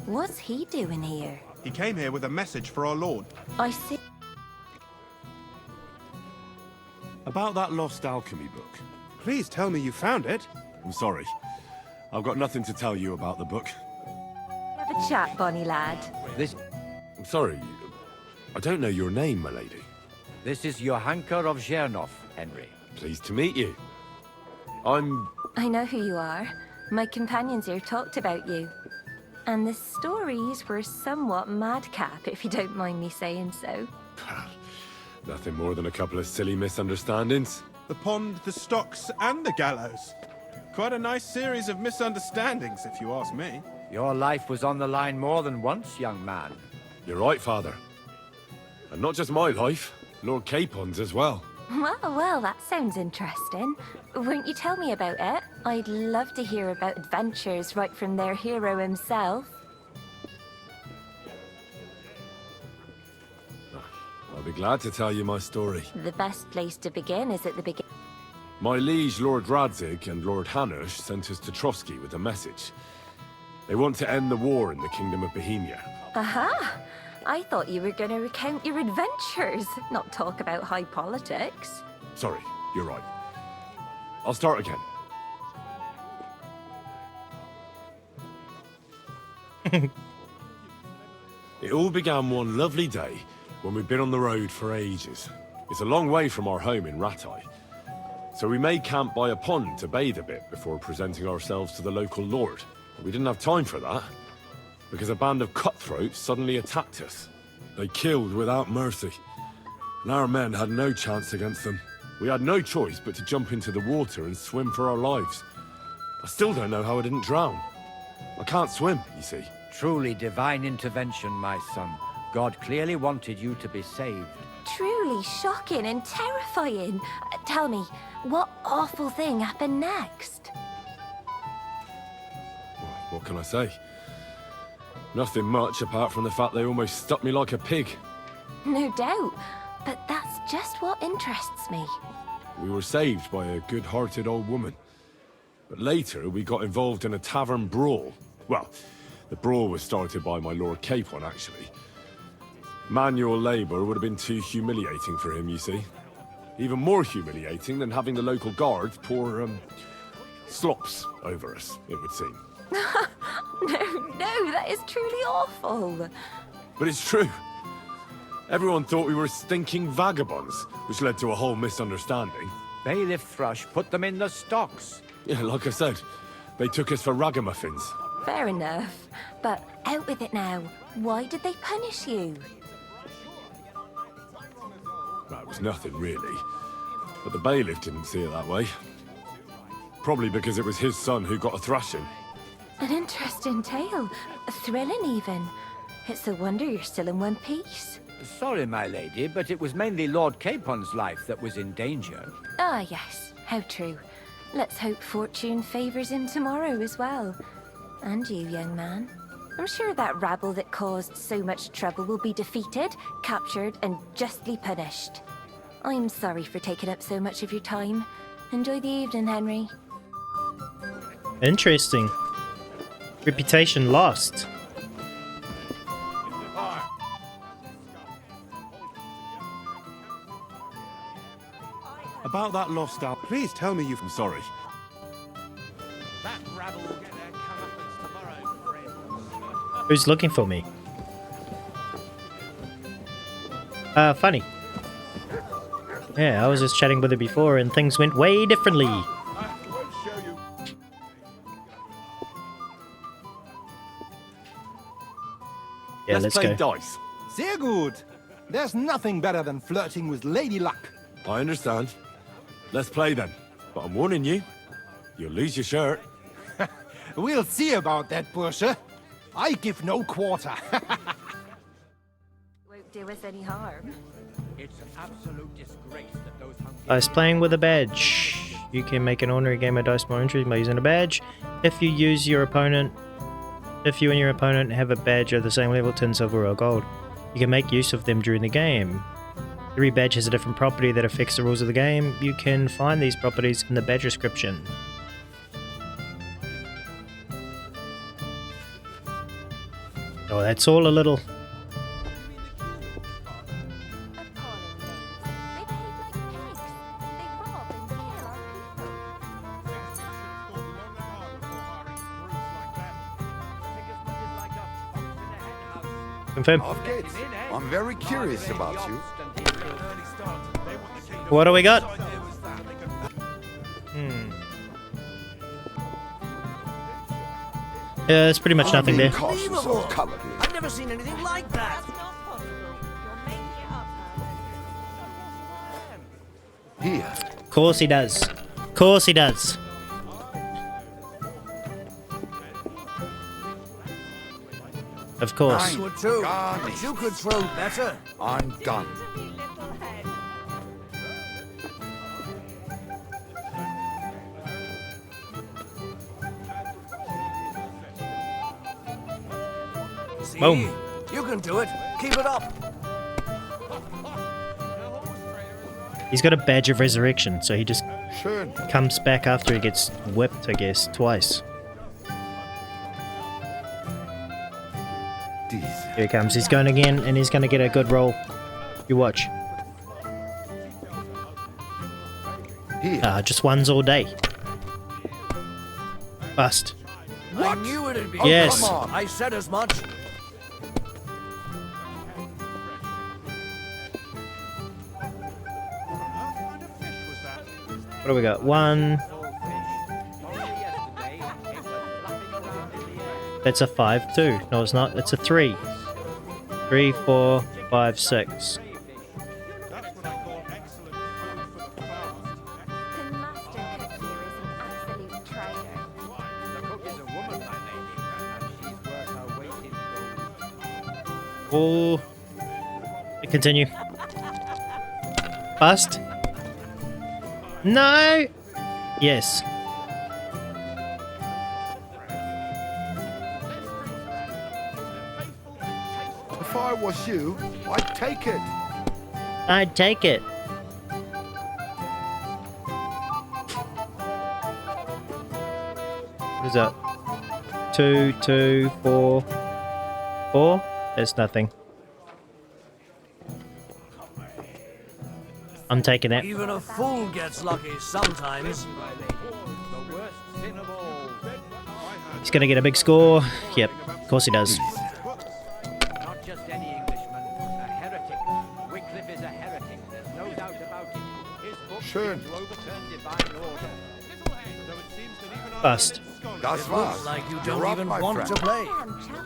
What's he doing here? He came here with a message for our lord. I see. About that lost alchemy book. Please tell me you found it. I'm sorry. I've got nothing to tell you about the book. Have a chat, Bonnie lad. I'm sorry. I don't know your name, my lady. This is Johanka of Zhernov, Henry. Pleased to meet you. I know who you are. My companions here talked about you. And the stories were somewhat madcap, if you don't mind me saying so. Nothing more than a couple of silly misunderstandings. The pond, the stocks, and the gallows. Quite a nice series of misunderstandings, if you ask me. Your life was on the line more than once, young man. You're right, Father. And not just my life, Lord Capon's as well. Well, that sounds interesting. Won't you tell me about it? I'd love to hear about adventures right from their hero himself. I'll be glad to tell you my story. The best place to begin is at the beginning. My liege Lord Radzig and Lord Hanush sent us to Trosky with a message. They want to end the war in the Kingdom of Bohemia. Aha! I thought you were going to recount your adventures, not talk about high politics. Sorry, you're right. I'll start again. It all began one lovely day when we'd been on the road for ages. It's a long way from our home in Ratai. So we made camp by a pond to bathe a bit before presenting ourselves to the local lord. We didn't have time for that, because a band of cutthroats suddenly attacked us. They killed without mercy, and our men had no chance against them. We had no choice but to jump into the water and swim for our lives. I still don't know how I didn't drown. I can't swim, you see. Truly divine intervention, my son. God clearly wanted you to be saved. Truly shocking and terrifying. Tell me, what awful thing happened next? What can I say? Nothing much apart from the fact they almost stuck me like a pig. No doubt, but that's just what interests me. We were saved by a good-hearted old woman. But later, we got involved in a tavern brawl. Well, the brawl was started by my Lord Capon, actually. Manual labor would have been too humiliating for him, you see. Even more humiliating than having the local guards pour, slops over us, it would seem. No, that is truly awful. But it's true. Everyone thought we were stinking vagabonds, which led to a whole misunderstanding. Bailiff Thrush put them in the stocks. Yeah, like I said, they took us for ragamuffins. Fair enough. But out with it now. Why did they punish you? That was nothing, really. But the bailiff didn't see it that way. Probably because it was his son who got a thrashing. An interesting tale. Thrilling, even. It's a wonder you're still in one piece. Sorry, my lady, but it was mainly Lord Capon's life that was in danger. Ah, yes. How true. Let's hope fortune favours him tomorrow as well. And you, young man. I'm sure that rabble that caused so much trouble will be defeated, captured, and justly punished. I'm sorry for taking up so much of your time. Enjoy the evening, Henry. Interesting. Reputation lost. About that lost out, please tell me I'm sorry. That rabble will get their comeuppance tomorrow, friend. Who's looking for me? Funny. Yeah, I was just chatting with her before and things went way differently. Yeah, let's play go. Dice. Sehr gut. There's nothing better than flirting with Lady Luck. I understand. Let's play then. But I'm warning you, you'll lose your shirt. We'll see about that, Bursche. I give no quarter. Won't do us any harm. It's an absolute disgrace that those Dice playing with a badge. You can make an ordinary game of dice more interesting by using a badge. If you and your opponent have a badge of the same level, tin, silver, or gold, you can make use of them during the game. Every badge has a different property that affects the rules of the game. You can find these properties in the badge description. Oh, that's all a little... Confirm. I'm very curious about you. What do we got? Yeah, there's pretty much nothing there. I've never seen anything like that. Here. Of course he does. Of course he does. Of course. I would too, but you could throw better. I'm done. See? Boom. You can do it. Keep it up. He's got a badge of resurrection, so he just comes back after he gets whipped, I guess, twice. Here he comes. He's going again, and he's going to get a good roll. You watch. Just ones all day. Bust. I knew it'd be. Yes. Oh, come on. I said as much. What do we got? One. That's a 5 too. No, it's not. It's a 3. 3, 4, 5, 6. Oh, continue. Bust. No. Yes. If I was you, I'd take it. I'd take it. Who's that? 2, 2, 4, 4? There's nothing. I'm taking it. Even a fool gets lucky sometimes. He's gonna get a big score. Yep, of course he does. Not just any Englishman, a heretic. Wycliffe is a heretic, there's no doubt about it. His book is to overturn divine order. Bust. It looks like you don't even want to play.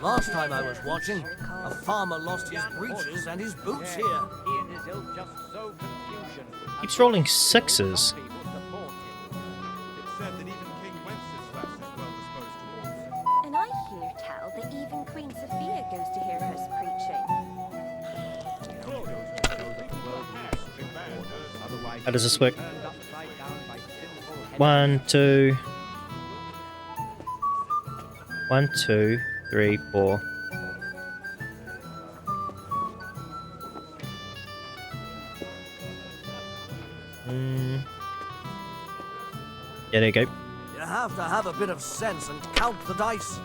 Last time I was watching, a farmer lost his breeches and his boots here. He and his ilk just sow confusion. Keeps rolling sixes. And I hear tell that even Queen Sophia goes to hear us preaching. How does this work? 1, 2. 1, 2, 3, 4. Yeah, there you go. You have to have a bit of sense and count the dice.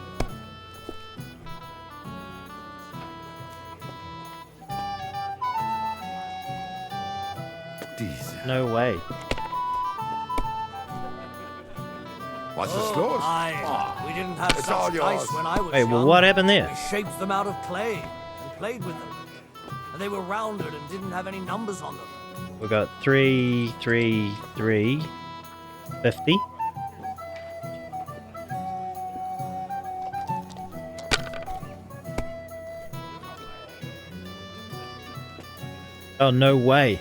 No way. What's the scores? We didn't have It's all such yours. dice when I was Wait, young. well, what happened there? We shaped them out of clay and played with them. And they were rounded and didn't have any numbers on them. We got 3, 3, 3, 50. Oh, no way.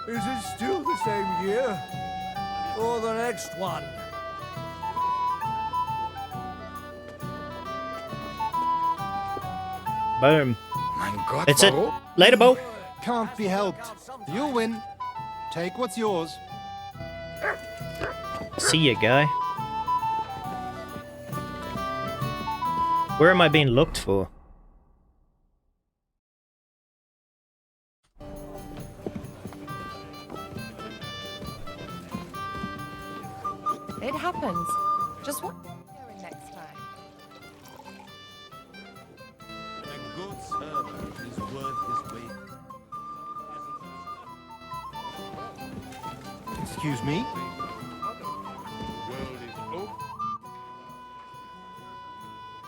Is it still the same year? Or the next one? Boom. Mein Gott, That's it. warum? Later, Bo. Can't be helped. You win. Take what's yours. See ya, guy. Where am I being looked for? It happens. Just what going next time? A good servant is worth his weight. Excuse me?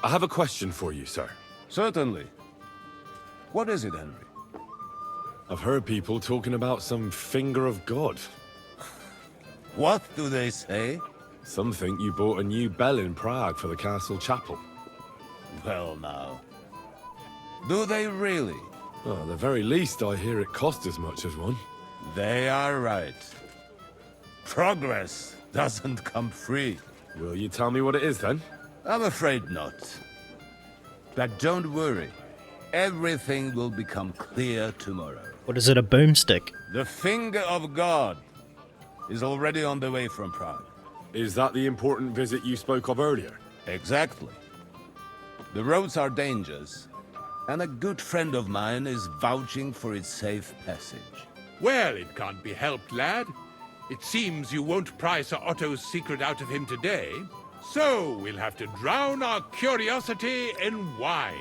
I have a question for you, sir. Certainly. What is it, Henry? I've heard people talking about some finger of God. What do they say? Some think you bought a new bell in Prague for the castle chapel. Well, now. Do they really? Well, at the very least, I hear it cost as much as one. They are right. Progress doesn't come free. Will you tell me what it is, then? I'm afraid not. But don't worry. Everything will become clear tomorrow. What is it, a boomstick? The finger of God is already on the way from Prague. Is that the important visit you spoke of earlier? Exactly. The roads are dangerous, and a good friend of mine is vouching for its safe passage. Well, it can't be helped, lad. It seems you won't pry Sir Otto's secret out of him today, so we'll have to drown our curiosity in wine.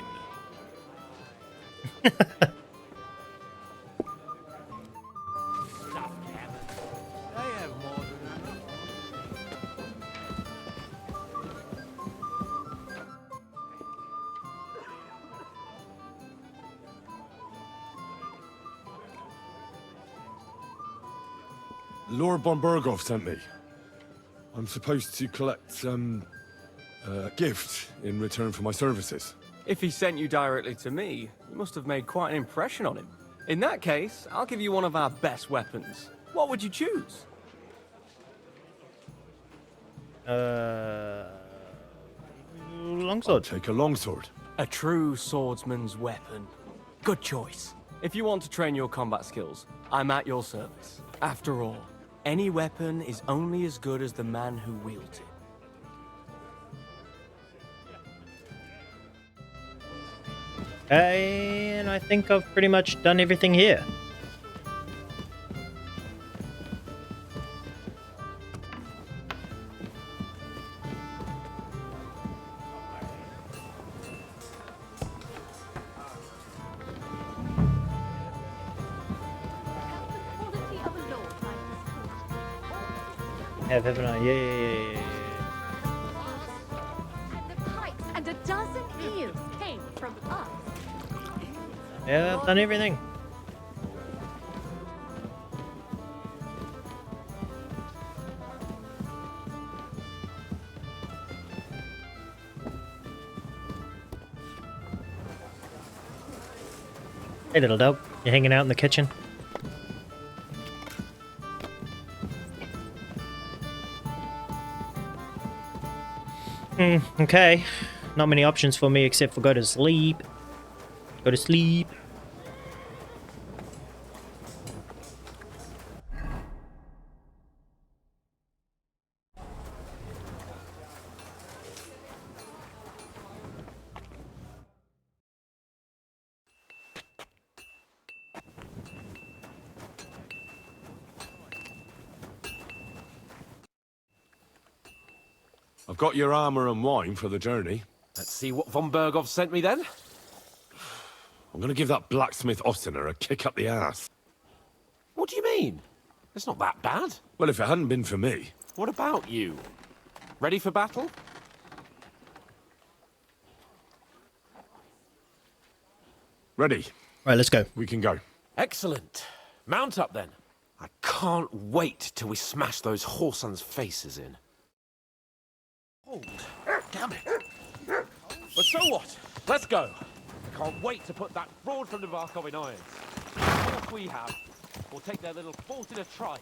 Lord Bombergov sent me. I'm supposed to collect, a gift in return for my services. If he sent you directly to me, you must have made quite an impression on him. In that case, I'll give you one of our best weapons. What would you choose? Longsword. I'll take a longsword. A true swordsman's weapon. Good choice. If you want to train your combat skills, I'm at your service. After all, any weapon is only as good as the man who wields it. And I think I've pretty much done everything here. Haven't I? Yeah. And a dozen eels came from us. Yeah, I've done everything. Hey little dog, you hanging out in the kitchen? Okay. Not many options for me except for go to sleep. Go to sleep. I've got your armor and wine for the journey. Let's see what von Bergov sent me then. I'm gonna give that blacksmith Ossiner a kick up the ass. What do you mean? It's not that bad. Well, if it hadn't been for me. What about you? Ready for battle? Ready. Right, let's go. We can go. Excellent. Mount up then. I can't wait till we smash those whoresons' faces in. Oh, damn it. But so what? Let's go. I can't wait to put that fraud from Nebakov in irons. What we have, we'll take their little fort in a trice.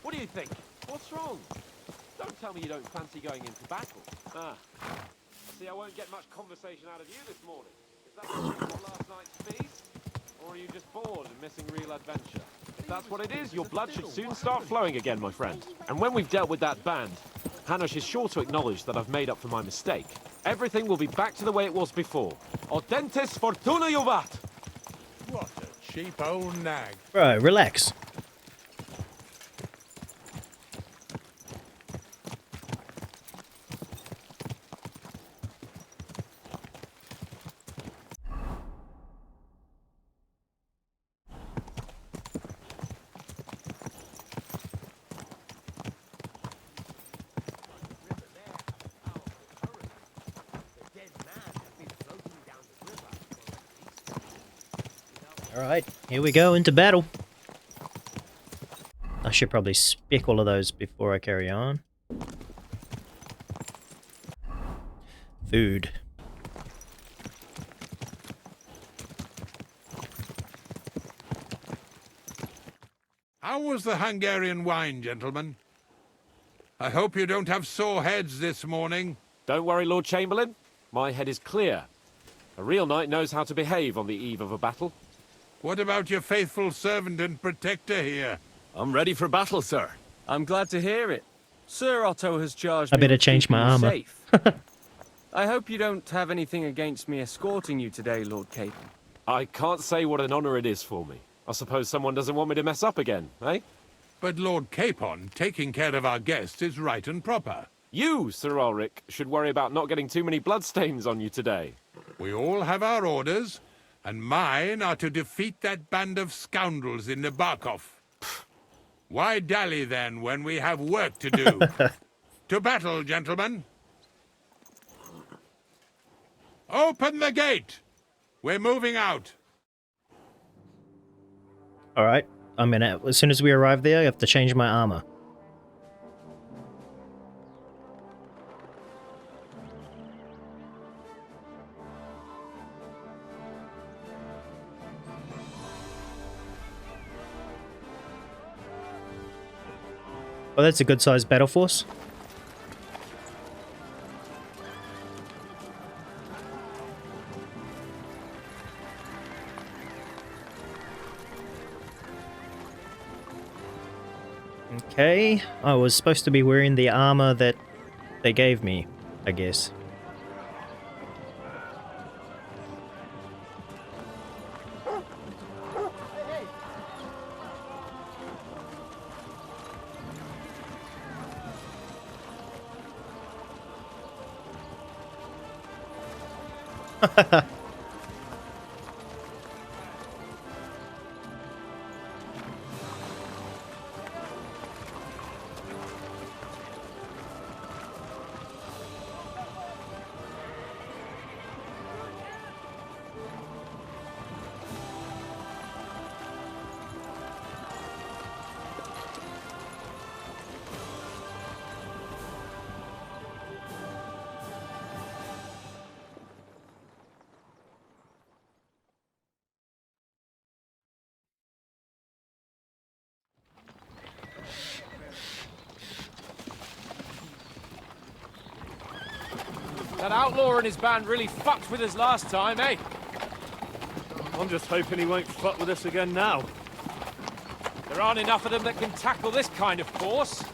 What do you think? What's wrong? Don't tell me you don't fancy going into battle. Ah. See, I won't get much conversation out of you this morning. Is that from last night's feast? Or are you just bored and missing real adventure? If that's what it is, your blood should soon start flowing again, my friend. And when we've dealt with that band, Hanush is sure to acknowledge that I've made up for my mistake. Everything will be back to the way it was before. Audentis fortuna juvat! What a cheap old nag. Bro, relax. Alright, here we go into battle. I should probably spec all of those before I carry on. Food. How was the Hungarian wine, gentlemen? I hope you don't have sore heads this morning. Don't worry, Lord Chamberlain. My head is clear. A real knight knows how to behave on the eve of a battle. What about your faithful servant and protector here? I'm ready for battle, sir. I'm glad to hear it. Sir Otto has charged I me better with change my keeping you armor. safe. I hope you don't have anything against me escorting you today, Lord Capon. I can't say what an honor it is for me. I suppose someone doesn't want me to mess up again, eh? But Lord Capon, taking care of our guests is right and proper. You, Sir Ulrich, should worry about not getting too many bloodstains on you today. We all have our orders, and mine are to defeat that band of scoundrels in Nebakov. Why dally then when we have work to do? To battle, gentlemen. Open the gate! We're moving out. Alright, I'm gonna, as soon as we arrive there, I have to change my armor. Well, that's a good-sized battle force. Okay, I was supposed to be wearing the armor that they gave me, I guess. That outlaw and his band really fucked with us last time, eh? I'm just hoping he won't fuck with us again now. There aren't enough of them that can tackle this kind of force.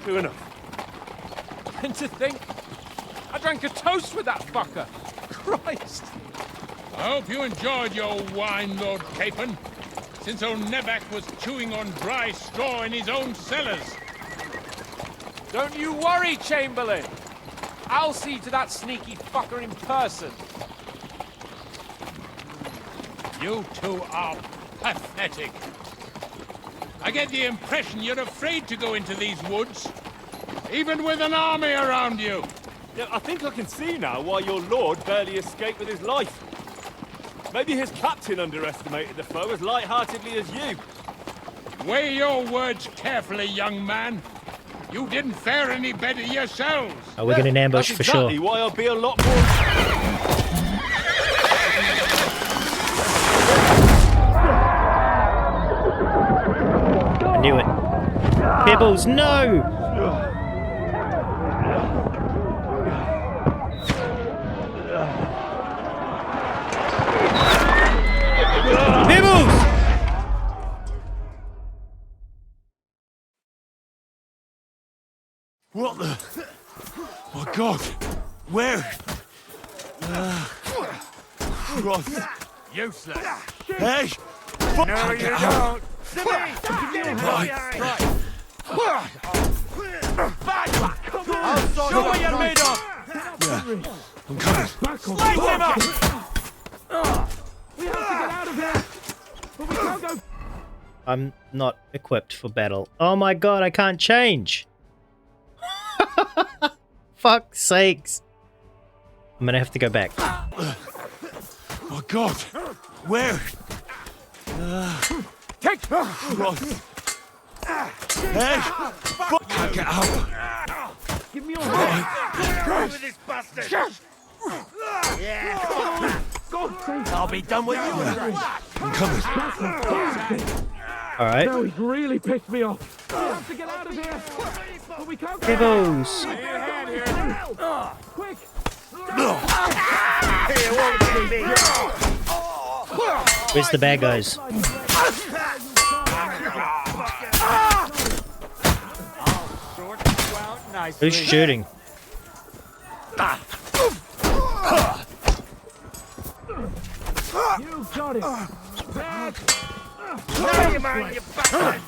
True enough. And to think, I drank a toast with that fucker. Christ. I hope you enjoyed your wine, Lord Capon, since old Nebak was chewing on dry straw in his own cellars. Don't you worry, Chamberlain. I'll see to that sneaky fucker in person. You two are pathetic. I get the impression you're afraid to go into these woods, even with an army around you. Yeah, I think I can see now why your lord barely escaped with his life. Maybe his captain underestimated the foe as light-heartedly as you. Weigh your words carefully, young man. You didn't fare any better yourselves. Oh, we're getting ambushed for sure. That's exactly why I'll be a lot more... I knew it. Pebbles, no! Pebbles! What the? My God! Where? Cross. Useless. Hey! No, you don't. Right. I'll show what you're made of. Yeah. I'm coming. Slice him up. We have to get out of here. But we can't go. I'm not equipped for battle. Oh my god, I can't change! Fuck's sakes. I'm gonna have to go back. My God! Where? Take Cross. Hey! Fuck! Get out! Give me your hand. Go with this bastard. Yeah. Go. I'll be done with you. I'm coming. Alright. No, he's really pissed me off. We have to get out of here. But we can't go. Pebbles! Quick. Where's the bad guys? Who's shooting? You got it. Now you mind your bastard.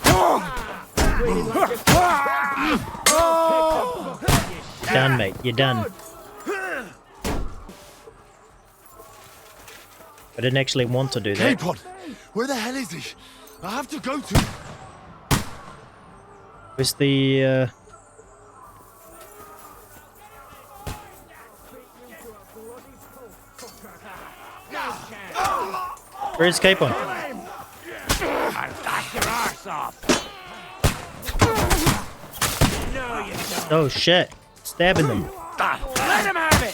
Done, mate. You're done. I didn't actually want to do that. Capon! Where the hell is he? I have to go to... Where's the, Where's Capon? I'll dash your arse off. No, you don't. Oh shit. Stabbing them. Let him have it.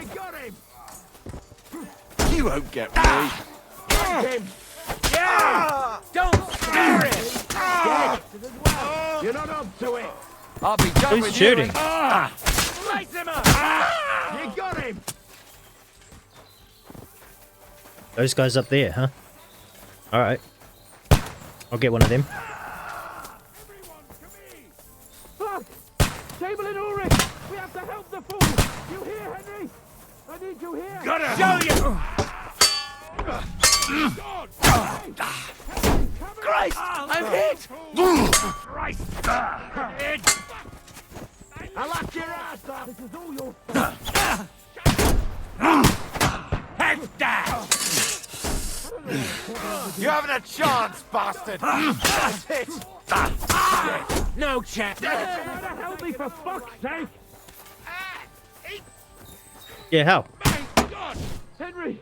You got him. You won't get me. Got him. Yeah. Don't scare him. You're not up to it. I'll be done Who's with shooting? you. Slice him up. You got him. Those guys up there, huh? Alright. I'll get one of them. Fuck! Chamberlain Ulrich! We have to help the fool! You hear, Henry? I need you here! Gotta show you! Christ! I'm hit! Christ! I'll lock your ass off. This is all your Head down! You haven't a chance, bastard! That's it! No chance. Help me for fuck's sake! Yeah, how? God! Henry!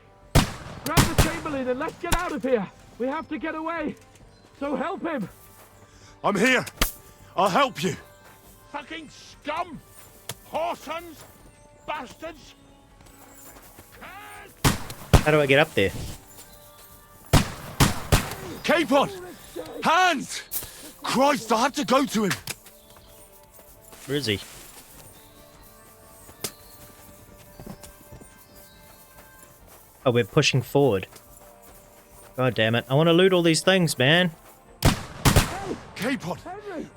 Grab the Chamberlain and let's get out of here! We have to get away! So help him! I'm here! I'll help you! Fucking scum! Whoresons! Bastards! How do I get up there? Capon! Hands! Christ, I have to go to him! Where is he? Oh, we're pushing forward. God damn it. I want to loot all these things, man. Capon!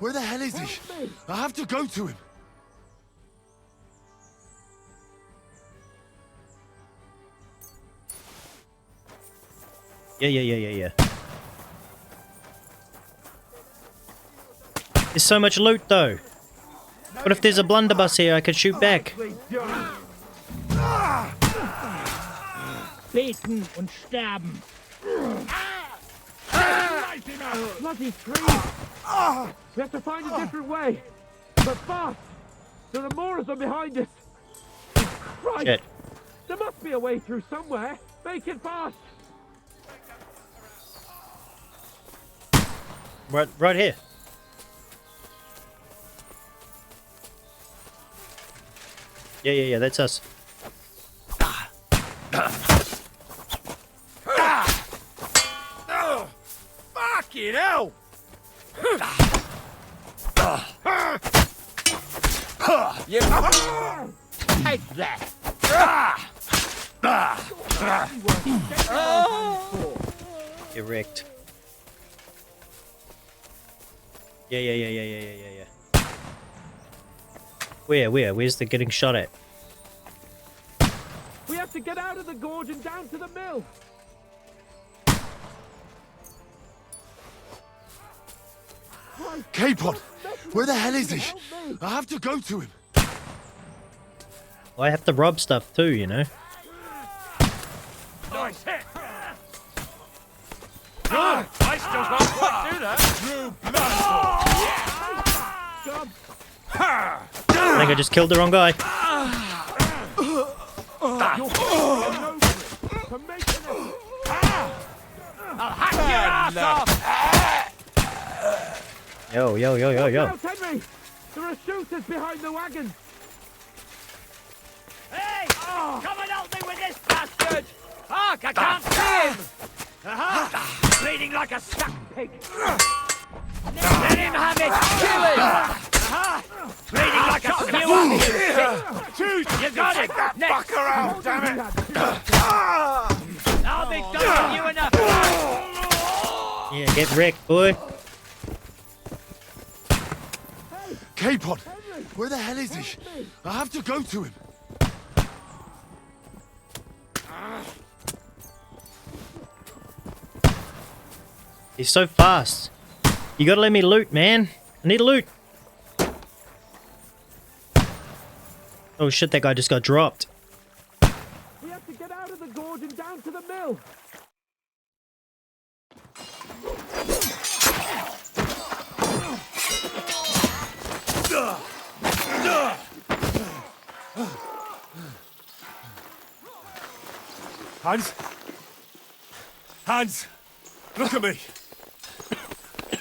Where the hell is he? I have to go to him! Yeah. There's so much loot, though. What if there's a blunderbuss here I could shoot back? Beten und sterben. Bloody trees! We have to find a different way. But fast! There are more of them behind us. Christ! Shit. There must be a way through somewhere. Make it fast! Right here. Yeah, that's us. Fucking hell! You take that! Get wrecked. Yeah. Where's the getting shot at? We have to get out of the gorge and down to the mill. Capon! Where the hell is he? I have to go to him! Well, I have to rob stuff too, you know. Nice hit! Good! I still can't quite do that! I think I just killed the wrong guy. I'll hack your ass off! Yo. Now, Henry! There are shooters behind the wagon! Hey! Come and help me with this bastard! Hark, I can't see him! Aha! Bleeding like a stuck pig! Let him have it! Kill him! Aha! Bleeding like a skewer! You got it! Next! Fucker out, damn it! I'll be done with you enough! Yeah, get wrecked, boy. Capon! Where the hell is he? I have to go to him! He's so fast. You gotta let me loot, man. I need loot. Oh shit, that guy just got dropped. We have to get out of the gorge and down to the mill! Hans! Look at me!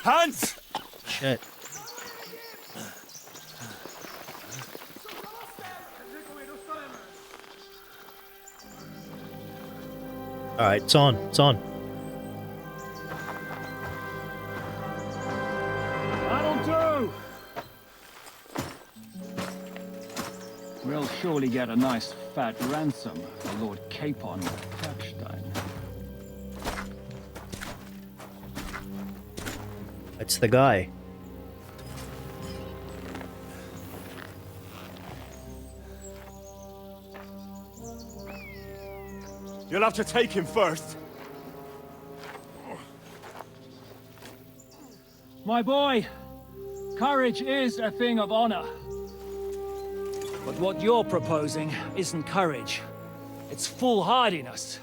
Hans! Shit. Alright, it's on. That'll do! We'll surely get a nice fat ransom for Lord Capon of Kirkstein. It's the guy. You'll have to take him first. My boy, courage is a thing of honor. But what you're proposing isn't courage. It's foolhardiness.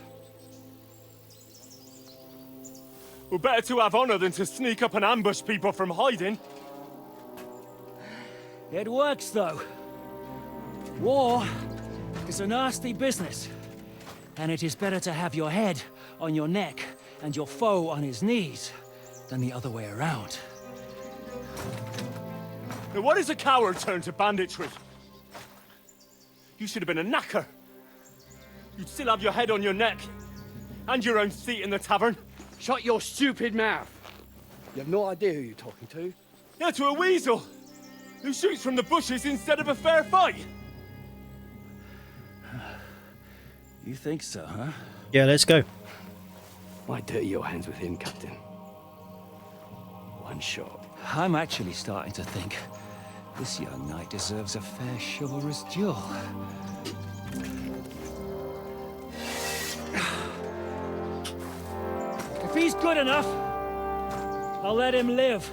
Well, better to have honor than to sneak up and ambush people from hiding. It works, though. War is a nasty business. And it is better to have your head on your neck and your foe on his knees than the other way around. Now, what is a coward turned to banditry? You should have been a knacker. You'd still have your head on your neck. And your own seat in the tavern. Shut your stupid mouth. You have no idea who you're talking to. Yeah, to a weasel. Who shoots from the bushes instead of a fair fight. You think so, huh? Yeah, let's go. Why dirty your hands with him, Captain? One shot. I'm actually starting to think this young knight deserves a fair chivalrous duel. If he's good enough, I'll let him live.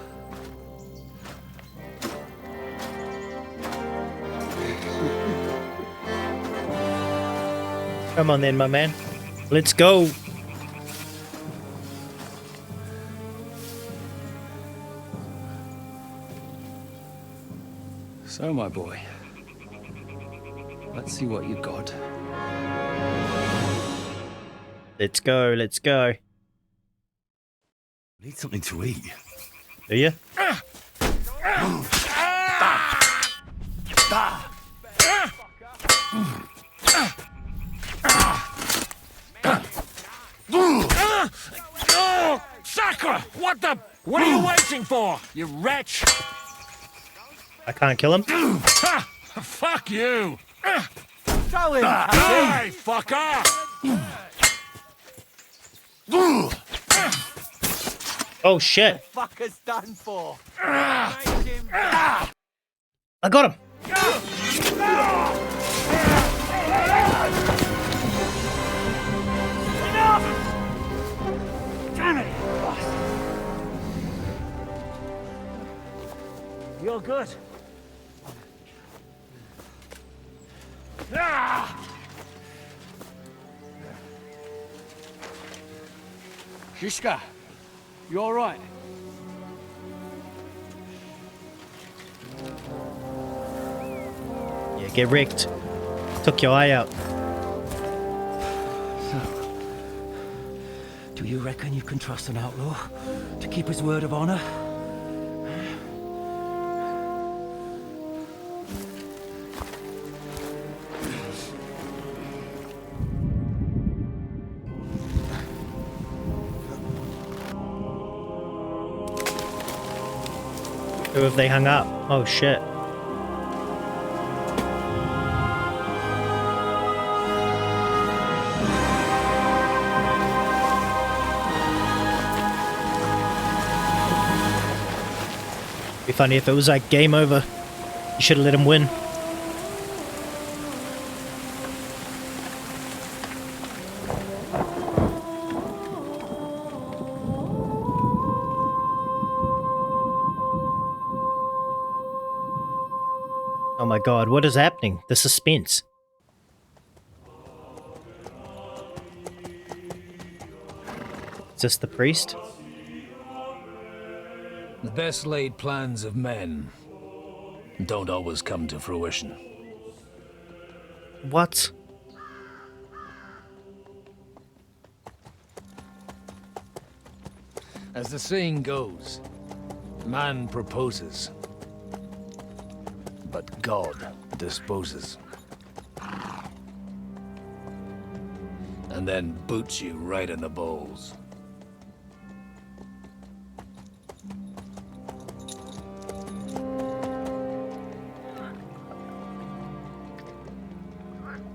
Come on then, my man. Let's go. So, my boy, let's see what you got. Let's go, let's go. Need something to eat. Do you? Sacre! What the? What are you waiting for, you wretch? I can't kill him. Fuck you! Show him, Hey, fucker! Oh shit! fucker's done for. I got him! Damn it! You're good. Shishka, you all right? Yeah, get wrecked. Took your eye out. So, do you reckon you can trust an outlaw to keep his word of honor? Who have they hung up? Oh shit. Be funny if it was like game over. You should have let him win. Oh my god, what is happening? The suspense. Is this the priest? The best laid plans of men don't always come to fruition. What? As the saying goes, man proposes, but God disposes. And then boots you right in the balls.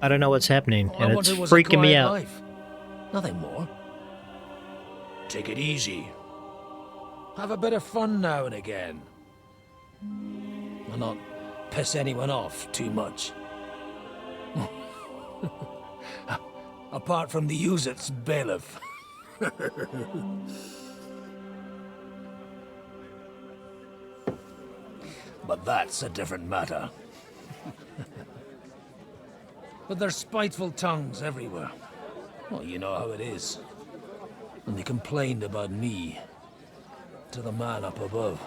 I don't know what's happening, All I and it's wanted was a freaking me quiet out. life. Nothing more. Take it easy. Have a bit of fun now and again. And not piss anyone off too much. Apart from the Uzit's bailiff. But that's a different matter. But there's spiteful tongues everywhere. Well, you know how it is. And they complained about me to the man up above.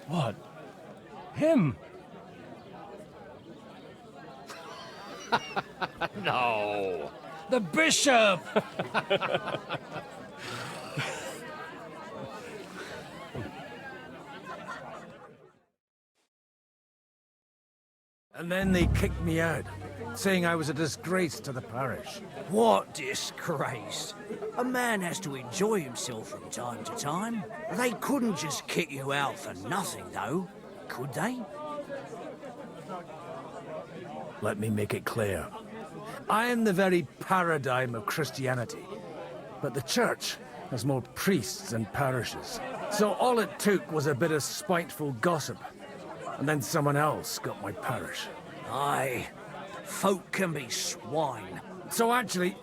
What? Him? No! The bishop! And then they kicked me out, saying I was a disgrace to the parish. What disgrace? A man has to enjoy himself from time to time. They couldn't just kick you out for nothing, though, could they? Let me make it clear. I am the very paradigm of Christianity. But the church has more priests than parishes. So all it took was a bit of spiteful gossip. And then someone else got my parish. Aye, folk can be swine. So actually,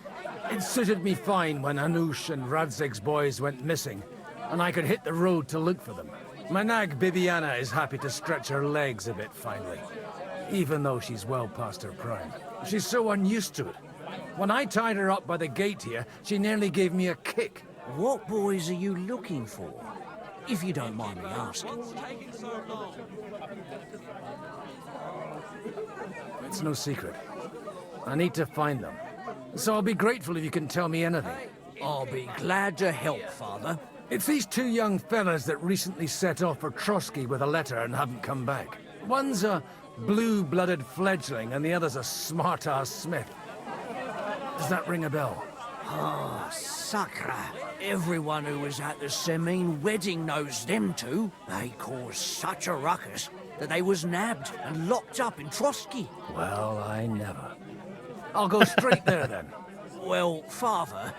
it suited me fine when Hanush and Radzig's boys went missing, and I could hit the road to look for them. My nag Bibiana is happy to stretch her legs a bit finally, even though she's well past her prime. She's so unused to it. When I tied her up by the gate here, she nearly gave me a kick. What boys are you looking for? If you don't mind me asking. It's no secret. I need to find them. So I'll be grateful if you can tell me anything. I'll be glad to help, Father. It's these two young fellas that recently set off for Trosky with a letter and haven't come back. One's a blue-blooded fledgling and the other's a smart-ass smith. Does that ring a bell? Ah, Sakra. Everyone who was at the Semine wedding knows them two. They caused such a ruckus that they was nabbed and locked up in Trosky. Well, I never. I'll go straight there then. Well, Father,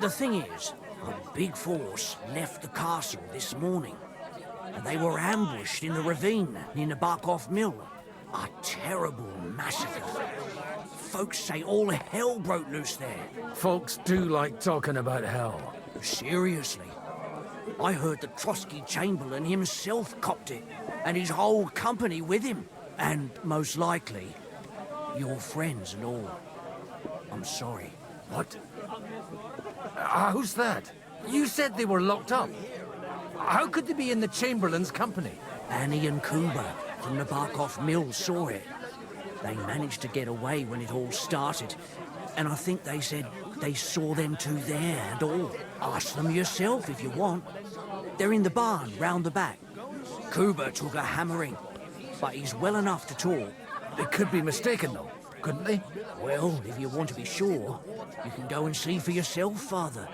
the thing is, a big force left the castle this morning, and they were ambushed in the ravine near Nebakov Mill. A terrible massacre. Folks say all hell broke loose there. Folks do like talking about hell. Seriously. I heard the Trosky Chamberlain himself copped it, and his whole company with him. And most likely, your friends and all. I'm sorry. What? Who's that? You said they were locked up. How could they be in the Chamberlain's company? Annie and Kuba from the Nebakov Mill saw it. They managed to get away when it all started, and I think they said they saw them two there and all. Ask them yourself if you want. They're in the barn round the back. Kuba took a hammering, but he's well enough to talk. They could be mistaken though, couldn't they? Well, if you want to be sure, you can go and see for yourself, Father.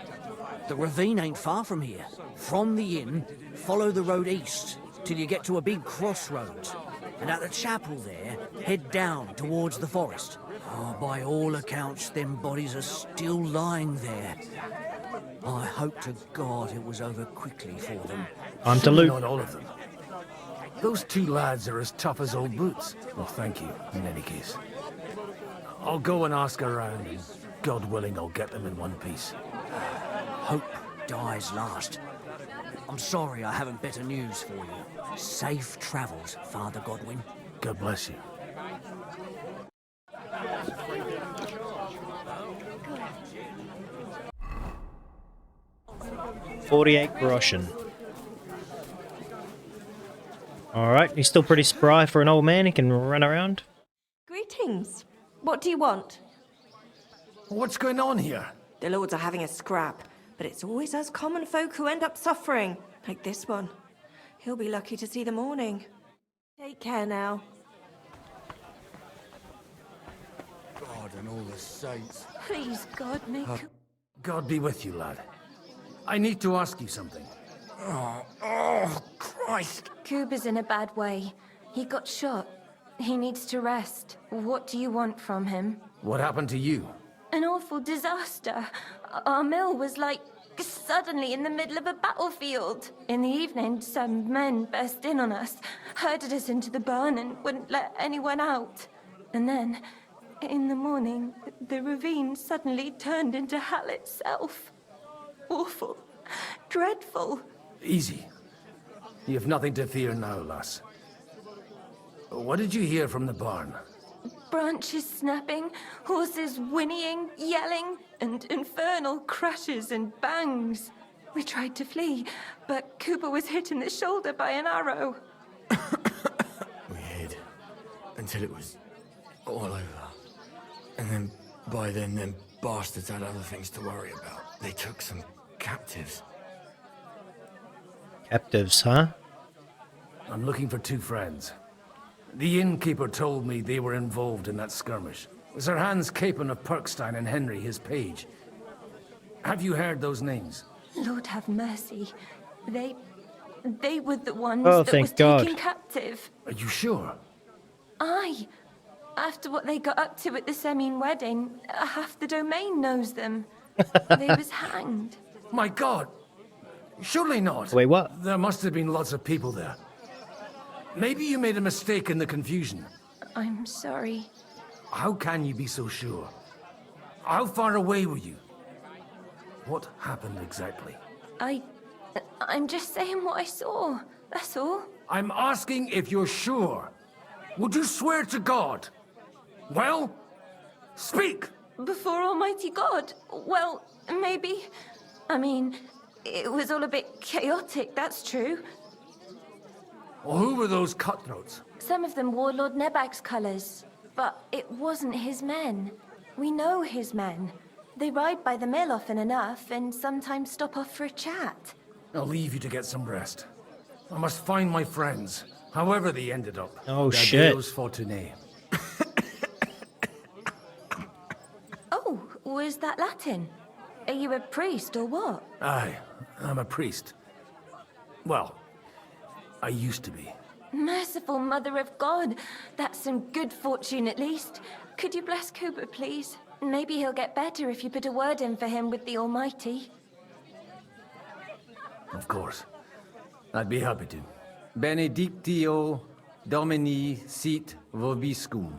The ravine ain't far from here. From the inn, follow the road east till you get to a big crossroads. And at the chapel there, head down towards the forest. Oh, by all accounts, them bodies are still lying there. I hope to God it was over quickly for them. I'm to loot. Not all of them. Those two lads are as tough as old boots. Well, thank you, in any case. I'll go and ask around, and God willing, I'll get them in one piece. Hope dies last. I'm sorry I haven't better news for you. Safe travels, Father Godwin. God bless you. $48 groschen. Alright, he's still pretty spry for an old man. He can run around. Greetings. What do you want? What's going on here? The lords are having a scrap, but it's always us common folk who end up suffering, like this one. He'll be lucky to see the morning. Take care now. God and all the saints. Please, God, make... God be with you, lad. I need to ask you something. Oh, Christ! Kuba's in a bad way. He got shot. He needs to rest. What do you want from him? What happened to you? An awful disaster. Our mill was like suddenly in the middle of a battlefield. In the evening, some men burst in on us, herded us into the barn and wouldn't let anyone out. And then, in the morning, the ravine suddenly turned into hell itself. Awful. Dreadful. Easy. You have nothing to fear now, lass. What did you hear from the barn? Branches snapping, horses whinnying, yelling, and infernal crashes and bangs. We tried to flee, but Cooper was hit in the shoulder by an arrow. We hid until it was all over. And then, by then, them bastards had other things to worry about. They took some captives. Captives, huh? I'm looking for 2 friends. The innkeeper told me they were involved in that skirmish. Sir Hans Capon of Perkstein and Henry, his page. Have you heard those names? Lord have mercy. They were the ones Oh, that thank was God. taken captive. Are you sure? Aye. After what they got up to at the Semine wedding, half the domain knows them. They was hanged. My God! Surely not. Wait, what? There must have been lots of people there. Maybe you made a mistake in the confusion. I'm sorry. How can you be so sure? How far away were you? What happened exactly? I'm just saying what I saw. That's all. I'm asking if you're sure. Would you swear to God? Well, speak! Before Almighty God? Well, maybe. I mean, it was all a bit chaotic, that's true. Well, who were those cutthroats? Some of them wore Lord Nebak's colours, but it wasn't his men. We know his men. They ride by the mill often enough, and sometimes stop off for a chat. I'll leave you to get some rest. I must find my friends, however they ended up. Oh, shit. Adios Fortuné. Oh, was that Latin? Are you a priest or what? Aye, I'm a priest. Well, I used to be. Merciful Mother of God. That's some good fortune at least. Could you bless Cooper, please? Maybe he'll get better if you put a word in for him with the Almighty. Of course. I'd be happy to. Benedictio Domini sit vobiscum.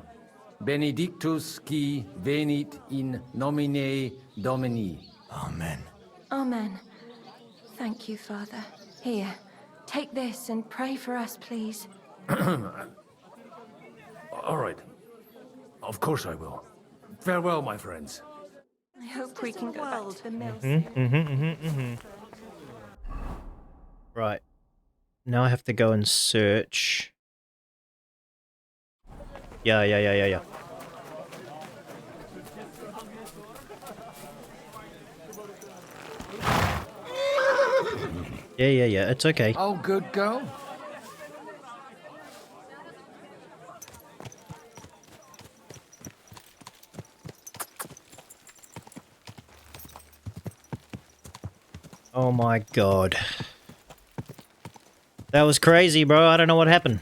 Benedictus qui venit in nomine Domini. Amen. Amen. Thank you, Father. Here, take this and pray for us, please. All right. Of course I will. Farewell, my friends. I hope we can go back to the mill. Right. Now I have to go and search. Yeah. Yeah, it's okay. Oh, good girl. Oh my god. That was crazy, bro. I don't know what happened.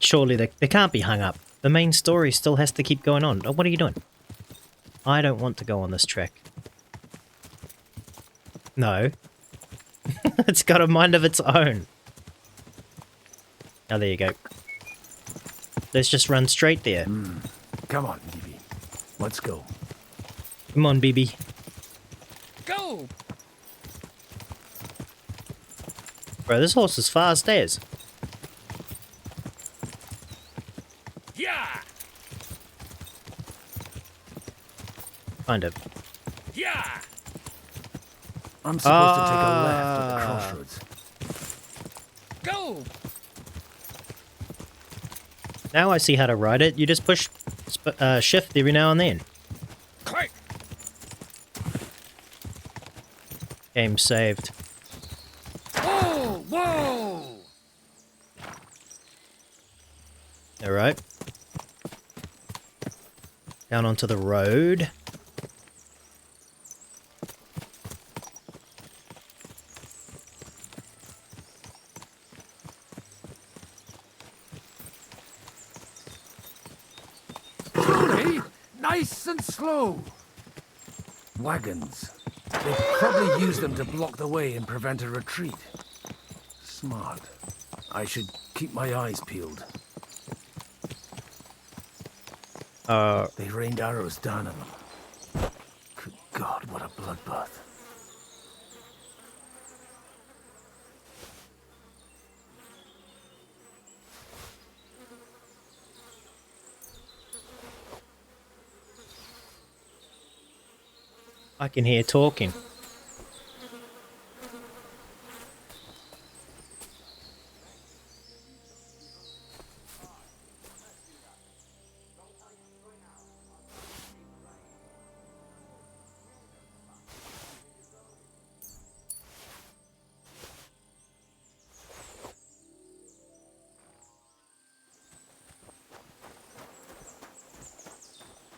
Surely they can't be hung up. The main story still has to keep going on. Oh, what are you doing? I don't want to go on this track. No. It's got a mind of its own. Oh, there you go. Let's just run straight there. Come on, BB. Let's go. Come on, BB. Go! Bro, this horse is fast as. Yeah! Kind of. Yeah! I'm supposed to take a left at the crossroads. Go! Now I see how to ride it. You just push shift every now and then. Quick! Game saved. Oh, whoa! Alright. Down onto the road. Slowly, nice and slow. Wagons. They probably use them to block the way and prevent a retreat. Smart. I should keep my eyes peeled. They rained arrows down on them. Good God, what a bloodbath. I can hear talking.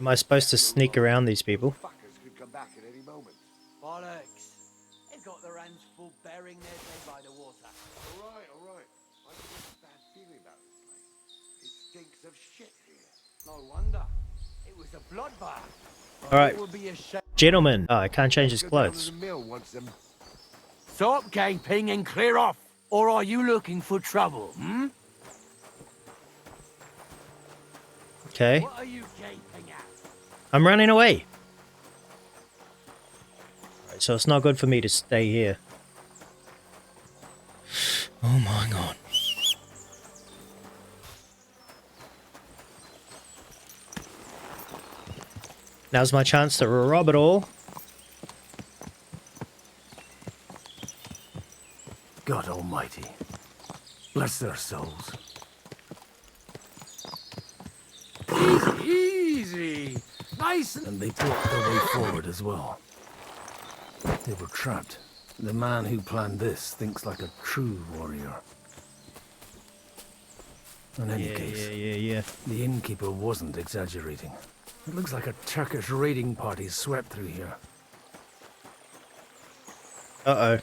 Am I supposed to sneak around these people? Could come back at any moment. Bollocks. They've got their hands full burying their dead by the water. All right. I've got a bad feeling about this place. It stinks of shit here. No wonder. It was a bloodbath. Alright. It would be a shame. Gentlemen. Oh, I can't change his clothes. Stop gaping and clear off. Or are you looking for trouble, hmm? Okay. What are you gaping at? I'm running away. Right, so it's not good for me to stay here. Oh my god. Now's my chance to rob it all. God Almighty, bless their souls. Easy. Nice And they blocked their way forward as well. They were trapped. The man who planned this thinks like a true warrior. In any case, the innkeeper wasn't exaggerating. It looks like a Turkish raiding party swept through here. Uh-oh.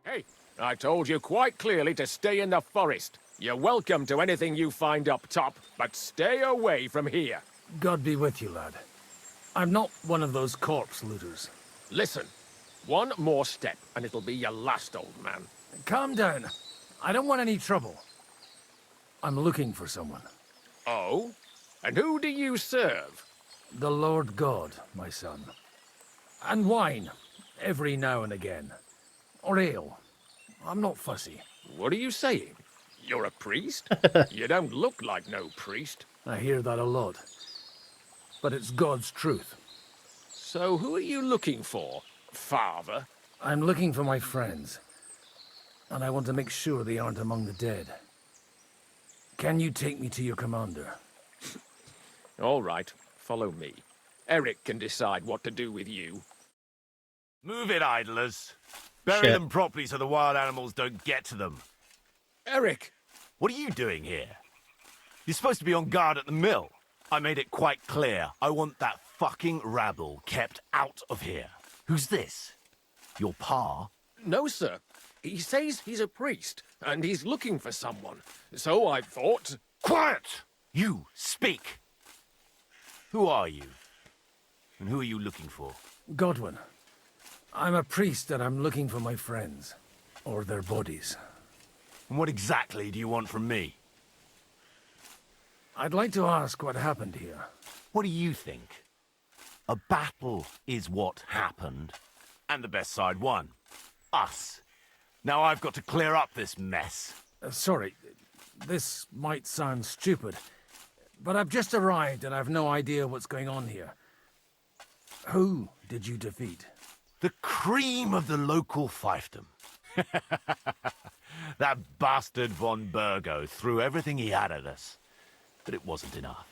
Hey, I told you quite clearly to stay in the forest. You're welcome to anything you find up top, but stay away from here. God be with you, lad. I'm not one of those corpse looters. Listen, one more step, and it'll be your last, old man. Calm down. I don't want any trouble. I'm looking for someone. Oh? And who do you serve? The Lord God, my son. And wine, every now and again. Or ale. I'm not fussy. What are you saying? You're a priest? You don't look like no priest. I hear that a lot. But it's God's truth. So who are you looking for, father? I'm looking for my friends. And I want to make sure they aren't among the dead. Can you take me to your commander? All right, follow me. Eric can decide what to do with you. Move it, idlers. Bury them properly so the wild animals don't get to them. Eric! What are you doing here? You're supposed to be on guard at the mill. I made it quite clear. I want that fucking rabble kept out of here. Who's this? Your pa? No, sir. He says he's a priest, and he's looking for someone. So I thought... Quiet! You, speak! Who are you? And who are you looking for? Godwin. I'm a priest and I'm looking for my friends. Or their bodies. And what exactly do you want from me? I'd like to ask what happened here. What do you think? A battle is what happened. And the best side won. Us. Now I've got to clear up this mess. Sorry, this might sound stupid, but I've just arrived and I've no idea what's going on here. Who did you defeat? The cream of the local fiefdom. That bastard von Burgo threw everything he had at us, but it wasn't enough.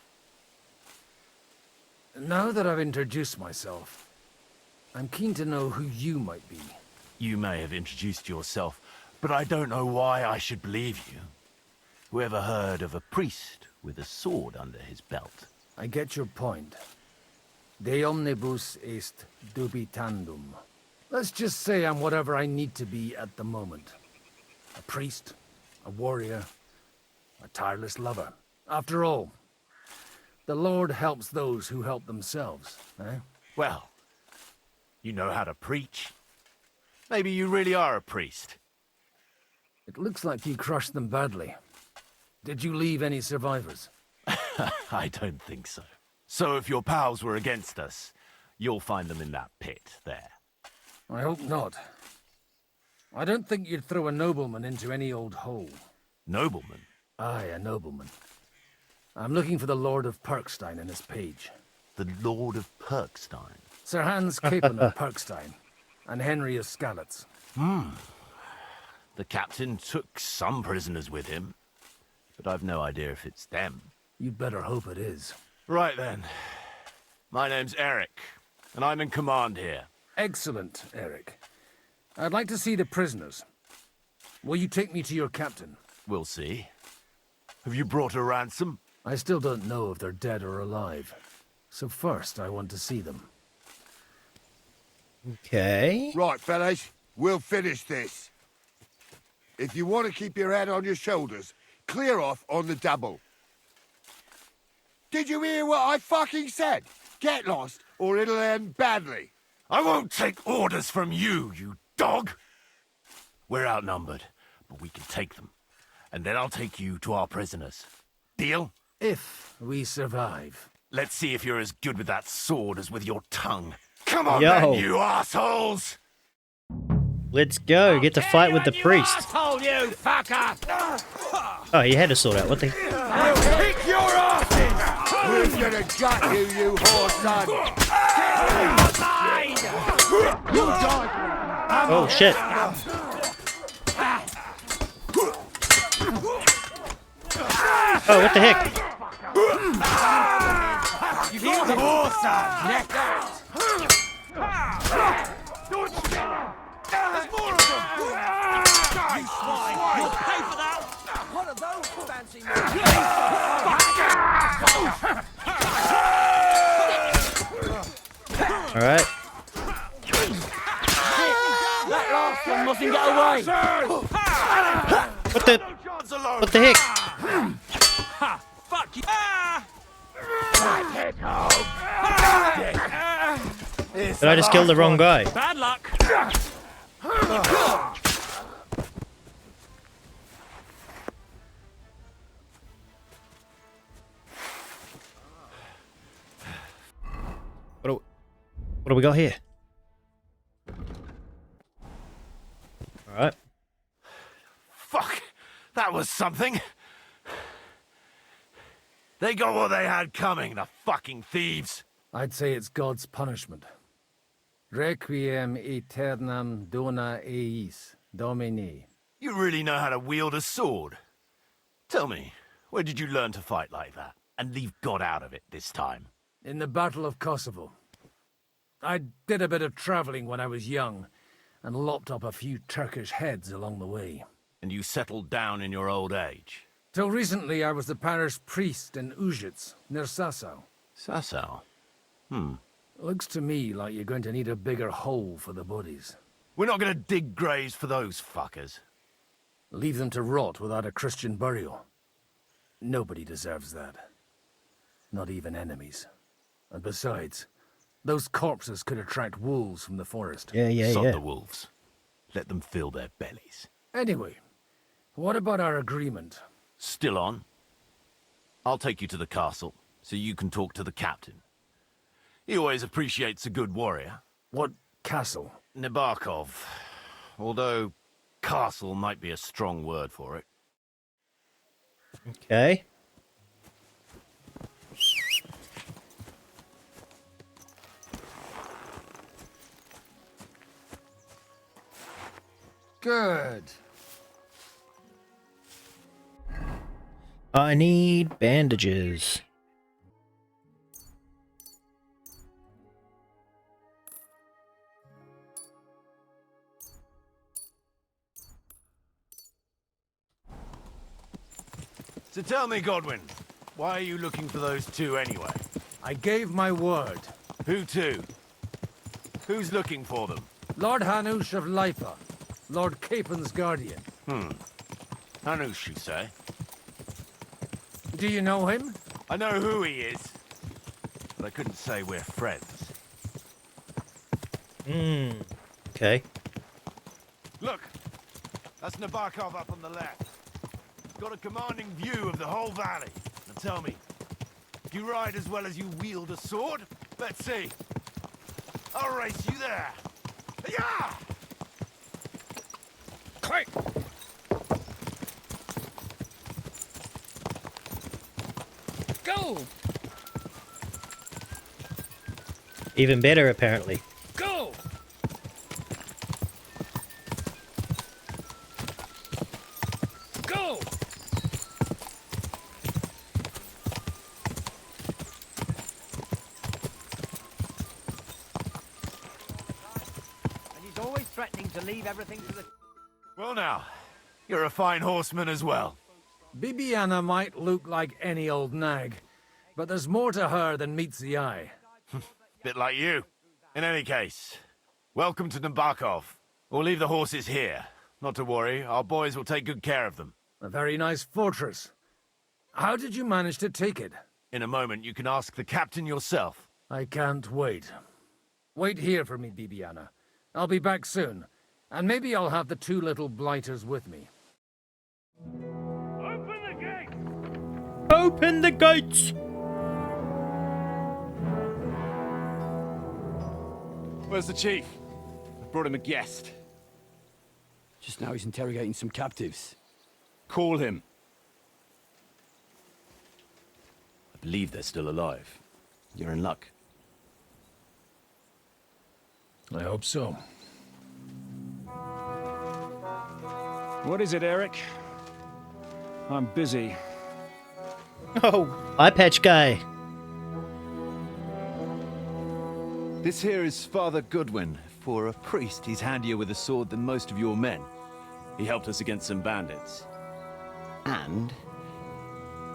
Now that I've introduced myself, I'm keen to know who you might be. You may have introduced yourself, but I don't know why I should believe you. Whoever heard of a priest with a sword under his belt? I get your point. De omnibus est dubitandum. Let's just say I'm whatever I need to be at the moment. A priest, a warrior, a tireless lover. After all, the Lord helps those who help themselves, eh? Well, you know how to preach. Maybe you really are a priest. It looks like you crushed them badly. Did you leave any survivors? I don't think so. So if your pals were against us, you'll find them in that pit there. I hope not. I don't think you'd throw a nobleman into any old hole. Nobleman? Aye, a nobleman. I'm looking for the Lord of Perkstein in his page. The Lord of Perkstein? Sir Hans Capon of Perkstein, and Henry of Skalitz. The captain took some prisoners with him, but I've no idea if it's them. You'd better hope it is. Right then. My name's Eric, and I'm in command here. Excellent, Eric. I'd like to see the prisoners. Will you take me to your captain? We'll see. Have you brought a ransom? I still don't know if they're dead or alive. So first, I want to see them. Okay. Right, fellas, we'll finish this. If you want to keep your head on your shoulders, clear off on the double. Did you hear what I fucking said? Get lost, or it'll end badly. I won't take orders from you, you dog! We're outnumbered, but we can take them. And then I'll take you to our prisoners. Deal? If we survive. Let's see if you're as good with that sword as with your tongue. Come on, Yo. then, you assholes! Let's go. Get to fight with the priest. Asshole, you fucker! Oh, he had a sword out. What the? I'll kick your asses! We're gonna gut you, you whore son! You die! Oh shit! Oh, what the heck? You got the war, son! Neck out! There's more of them! You swine! You'll pay for that! What are those fancy Alright. That last one mustn't get away! What the heck? Fuck you! Did I just kill the wrong guy? Bad luck! What do we got here? Alright. Fuck! That was something! They got what they had coming, the fucking thieves! I'd say it's God's punishment. Requiem aeternam dona eis, Domini. You really know how to wield a sword? Tell me, where did you learn to fight like that? And leave God out of it this time? In the Battle of Kosovo. I did a bit of traveling when I was young, and lopped up a few Turkish heads along the way. And you settled down in your old age? Till recently I was the parish priest in Ujits, near Sasau. Sasau? Looks to me like you're going to need a bigger hole for the bodies. We're not gonna dig graves for those fuckers. Leave them to rot without a Christian burial. Nobody deserves that. Not even enemies. And besides, those corpses could attract wolves from the forest. Sod the wolves. Let them fill their bellies. Anyway, what about our agreement? Still on? I'll take you to the castle, so you can talk to the captain. He always appreciates a good warrior. What castle? Nebakov. Although, castle might be a strong word for it. Okay. Good. I need bandages. So tell me, Godwin, why are you looking for those two anyway? I gave my word. Who to? Who's looking for them? Lord Hanush of Lipa, Lord Capon's guardian. Hanush, you say? Do you know him? I know who he is, but I couldn't say we're friends. Okay. Look, that's Nebakov up on the left. Got a commanding view of the whole valley. Now tell me, do you ride as well as you wield a sword? Let's see. I'll race you there. Yeah! Quick! Go! Even better, apparently. Go! Go! And he's always threatening to leave everything to the... Well now, you're a fine horseman as well. Bibiana might look like any old nag, but there's more to her than meets the eye. Bit like you. In any case, welcome to Nebakov. We'll leave the horses here. Not to worry, our boys will take good care of them. A very nice fortress. How did you manage to take it? In a moment, you can ask the captain yourself. I can't wait. Wait here for me, Bibiana. I'll be back soon, and maybe I'll have the two little blighters with me. Open the gate! Open the gates! Where's the chief? I brought him a guest. Just now he's interrogating some captives. Call him. I believe they're still alive. You're in luck. I hope so. What is it, Eric? I'm busy. Oh, eye patch guy. This here is Father Goodwin. For a priest, he's handier with a sword than most of your men. He helped us against some bandits. And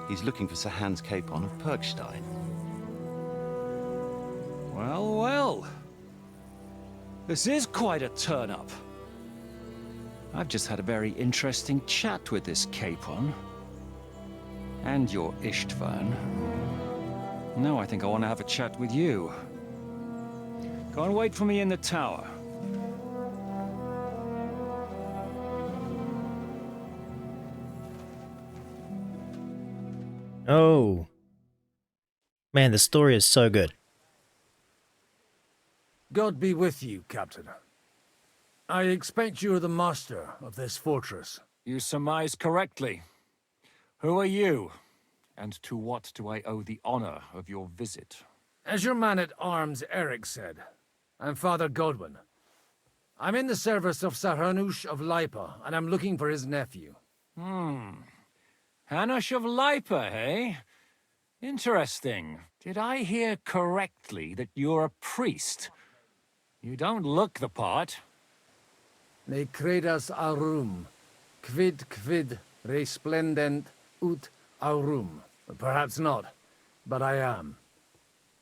he's looking for Sir Hans Capon of Perkstein. Well, well. This is quite a turn-up. I've just had a very interesting chat with this Capon. And your Istvan. Now I think I want to have a chat with you. Go and wait for me in the tower. Oh. Man, the story is so good. God be with you, Captain. I expect you're the master of this fortress. You surmise correctly. Who are you? And to what do I owe the honor of your visit? As your man-at-arms Eric said, I'm Father Godwin. I'm in the service of Sir Hanush of Lipa, and I'm looking for his nephew. Hanush of Lipa, eh? Interesting. Did I hear correctly that you're a priest? You don't look the part. Ne credas aurum, quid resplendent ut aurum. Perhaps not, but I am.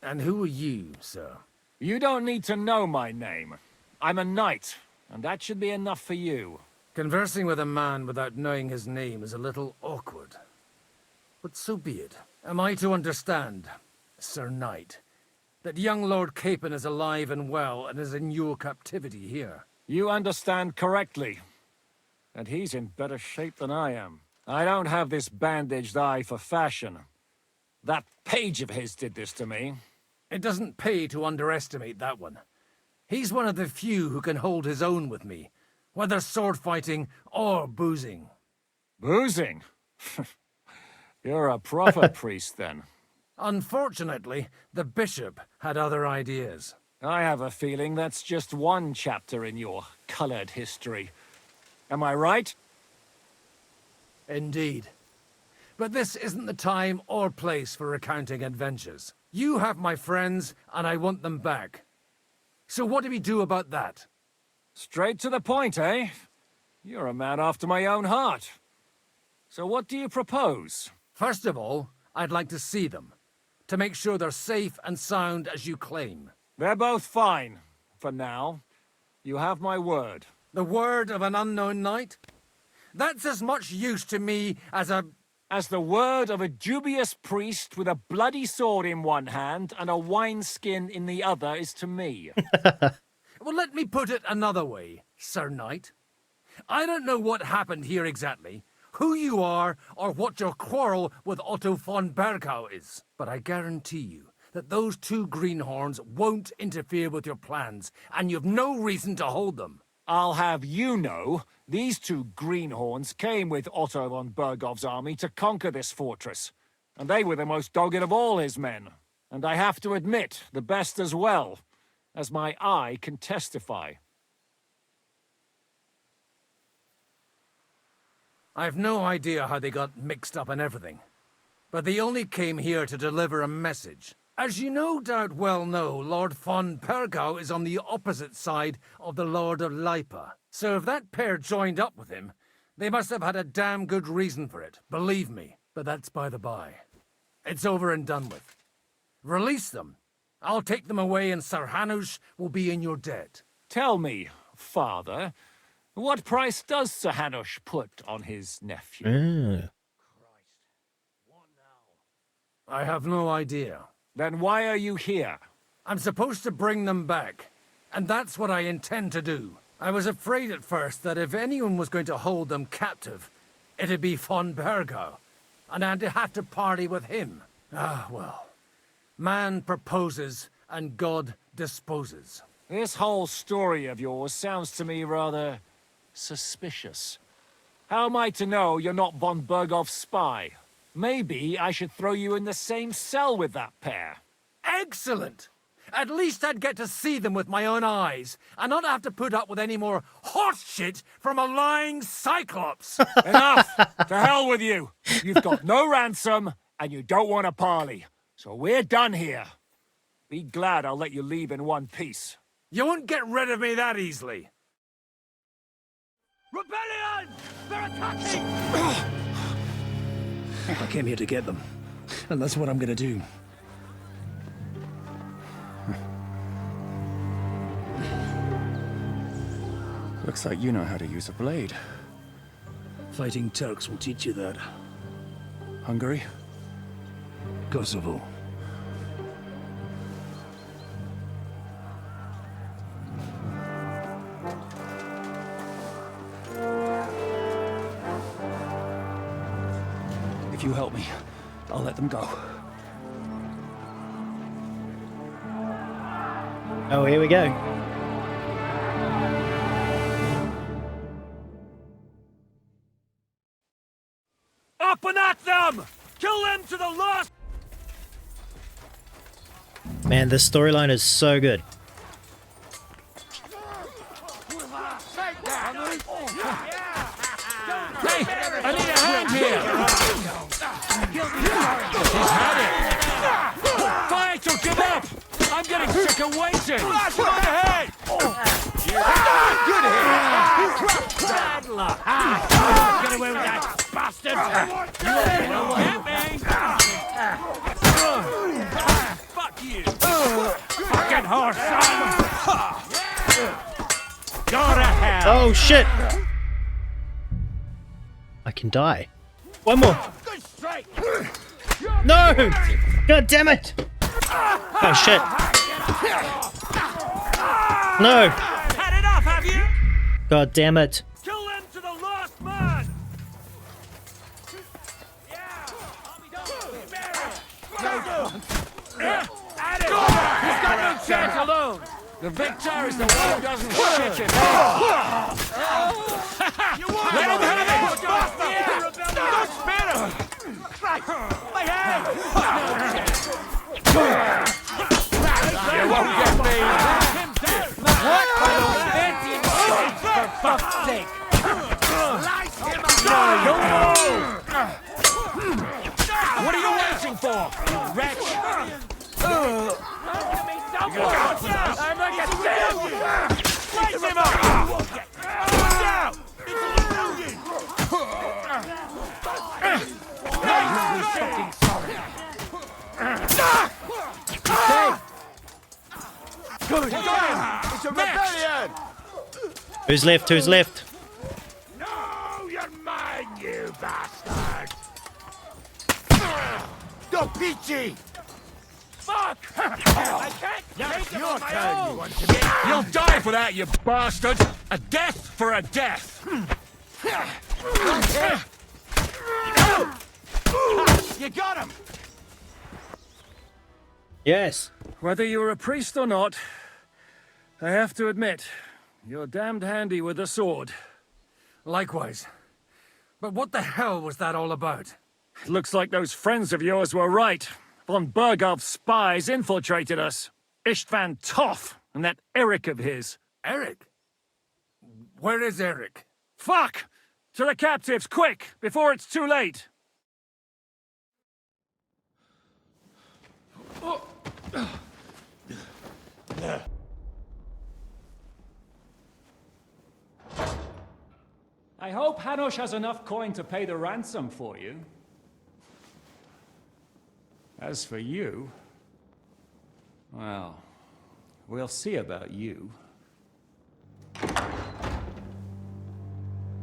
And who are you, sir? You don't need to know my name. I'm a knight, and that should be enough for you. Conversing with a man without knowing his name is a little awkward. But so be it. Am I to understand, Sir Knight, that young Lord Capon is alive and well and is in your captivity here? You understand correctly. And he's in better shape than I am. I don't have this bandaged eye for fashion. That page of his did this to me. It doesn't pay to underestimate that one. He's one of the few who can hold his own with me, whether sword fighting or boozing. Boozing? You're a proper priest, then. Unfortunately, the bishop had other ideas. I have a feeling that's just one chapter in your colored history. Am I right? Indeed. But this isn't the time or place for recounting adventures. You have my friends, and I want them back. So what do we do about that? Straight to the point, eh? You're a man after my own heart. So what do you propose? First of all, I'd like to see them, to make sure they're safe and sound as you claim. They're both fine, for now. You have my word. The word of an unknown knight? That's as much use to me as the word of a dubious priest with a bloody sword in one hand and a wineskin in the other is to me. Well, let me put it another way, Sir Knight. I don't know what happened here exactly, who you are, or what your quarrel with Otto von Bergau is. But I guarantee you that those two greenhorns won't interfere with your plans, and you've no reason to hold them. I'll have you know, these two greenhorns came with Otto von Bergov's army to conquer this fortress, and they were the most dogged of all his men. And I have to admit, the best as well. as my eye can testify. I've no idea how they got mixed up in everything, but they only came here to deliver a message. As you no doubt well know, Lord von Pergau is on the opposite side of the Lord of Lipa. So if that pair joined up with him, they must have had a damn good reason for it, believe me. But that's by the by. It's over and done with. Release them. I'll take them away and Sir Hanush will be in your debt. Tell me, Father, what price does Sir Hanush put on his nephew? I have no idea. Then why are you here? I'm supposed to bring them back, and that's what I intend to do. I was afraid at first that if anyone was going to hold them captive, it'd be von Pergau, and I'd have to parley with him. Ah, well. Man proposes, and God disposes. This whole story of yours sounds to me rather suspicious. How am I to know you're not von Bergov's spy? Maybe I should throw you in the same cell with that pair. Excellent! At least I'd get to see them with my own eyes, and not have to put up with any more horse shit from a lying cyclops. Enough! To hell with you! You've got no ransom, and you don't want to parley. So we're done here. Be glad I'll let you leave in one piece. You won't get rid of me that easily. Rebellion! They're attacking! I came here to get them, and that's what I'm gonna do. Looks like you know how to use a blade. Fighting Turks will teach you that. Hungary? Kosovo. If you help me, I'll let them go. Oh, here we go. Up and at them! Kill them to the last! Man, this storyline is so good. Hey, I need a hand here! He's had it! Fight or give up! I'm getting sick of waiting! Flash my head! Good hit! Bad luck! Get away with that, bastard! You won't get me! Fuck you! Fucking horse, son! Go to hell! Oh shit! I can die. One more. No! God damn it! Oh shit! No! Had enough, have you? God damn it! Kill them to the last man! At it! He's got no chance alone! The victor is the one who doesn't shit it. Let him have it! Don't spit him! My hand! You won't get me! What? For fuck's sake! What are you waiting for, you wretch? I'm not gonna stand you! Slice him up! Down! Good! It's a rebellion! Who's left? Who's left? No, you're mine, you bastard! Go, Peachy! Fuck! I can't take it on my own! You'll die for that, you bastard! A death for a death! You got him! Yes. Whether you're a priest or not, I have to admit, you're damned handy with a sword. Likewise. But what the hell was that all about? It looks like those friends of yours were right. Von Bergov's spies infiltrated us. Istvan Toth And that Eric of his. Eric? Where is Eric? Fuck! To the captives, quick, before it's too late! I hope Hanush has enough coin to pay the ransom for you. As for you, well, we'll see about you.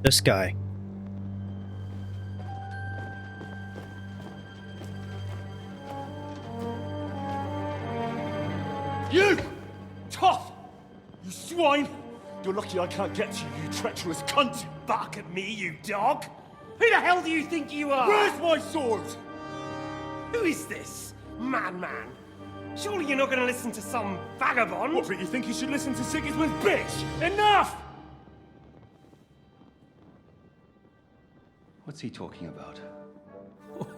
This guy. You! Tough! You swine! You're lucky I can't get to you, you treacherous cunt! Bark at me, you dog! Who the hell do you think you are? Where's my sword? Who is this? Man. Surely you're not gonna listen to some vagabond? What, but you think you should listen to Sigismund's bitch? Enough! What's he talking about?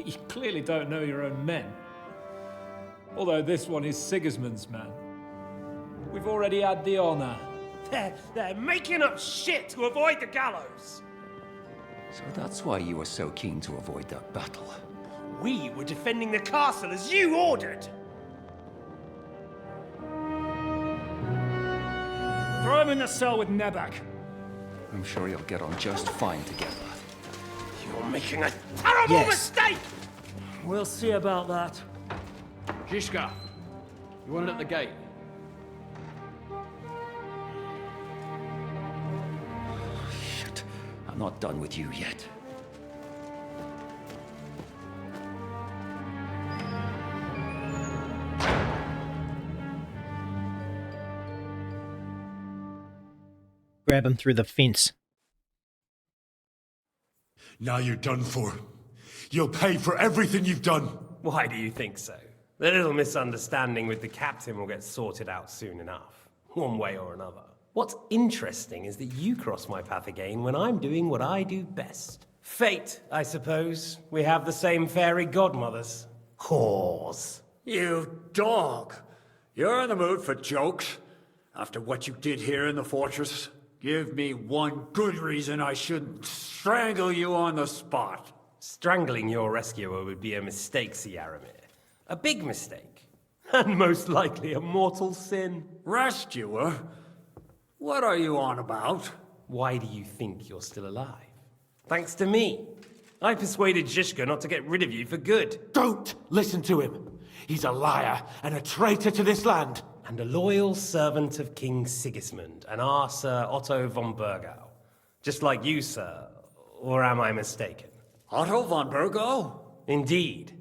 You clearly don't know your own men. Although this one is Sigismund's man. We've already had the honor. They're making up shit to avoid the gallows! So that's why you were so keen to avoid that battle. We were defending the castle as you ordered! Throw him in the cell with Nebak. I'm sure you'll get on just fine together. You're making a terrible mistake! We'll see about that. Zhishka, you want it at the gate? Shit, I'm not done with you yet. Grab him through the fence. Now you're done for. You'll pay for everything you've done. Why do you think so? The little misunderstanding with the captain will get sorted out soon enough, one way or another. What's interesting is that you cross my path again when I'm doing what I do best. Fate, I suppose. We have the same fairy godmothers. Whores. You dog! You're in the mood for jokes? After what you did here in the fortress? Give me one good reason I shouldn't strangle you on the spot. Strangling your rescuer would be a mistake, Siaramir. A big mistake. And most likely a mortal sin. Rescuer? What are you on about? Why do you think you're still alive? Thanks to me. I persuaded Zhishka not to get rid of you for good. Don't listen to him. He's a liar and a traitor to this land. And a loyal servant of King Sigismund and our Sir Otto von Burgau. Just like you, sir. Or am I mistaken? Otto von Burgau? Indeed.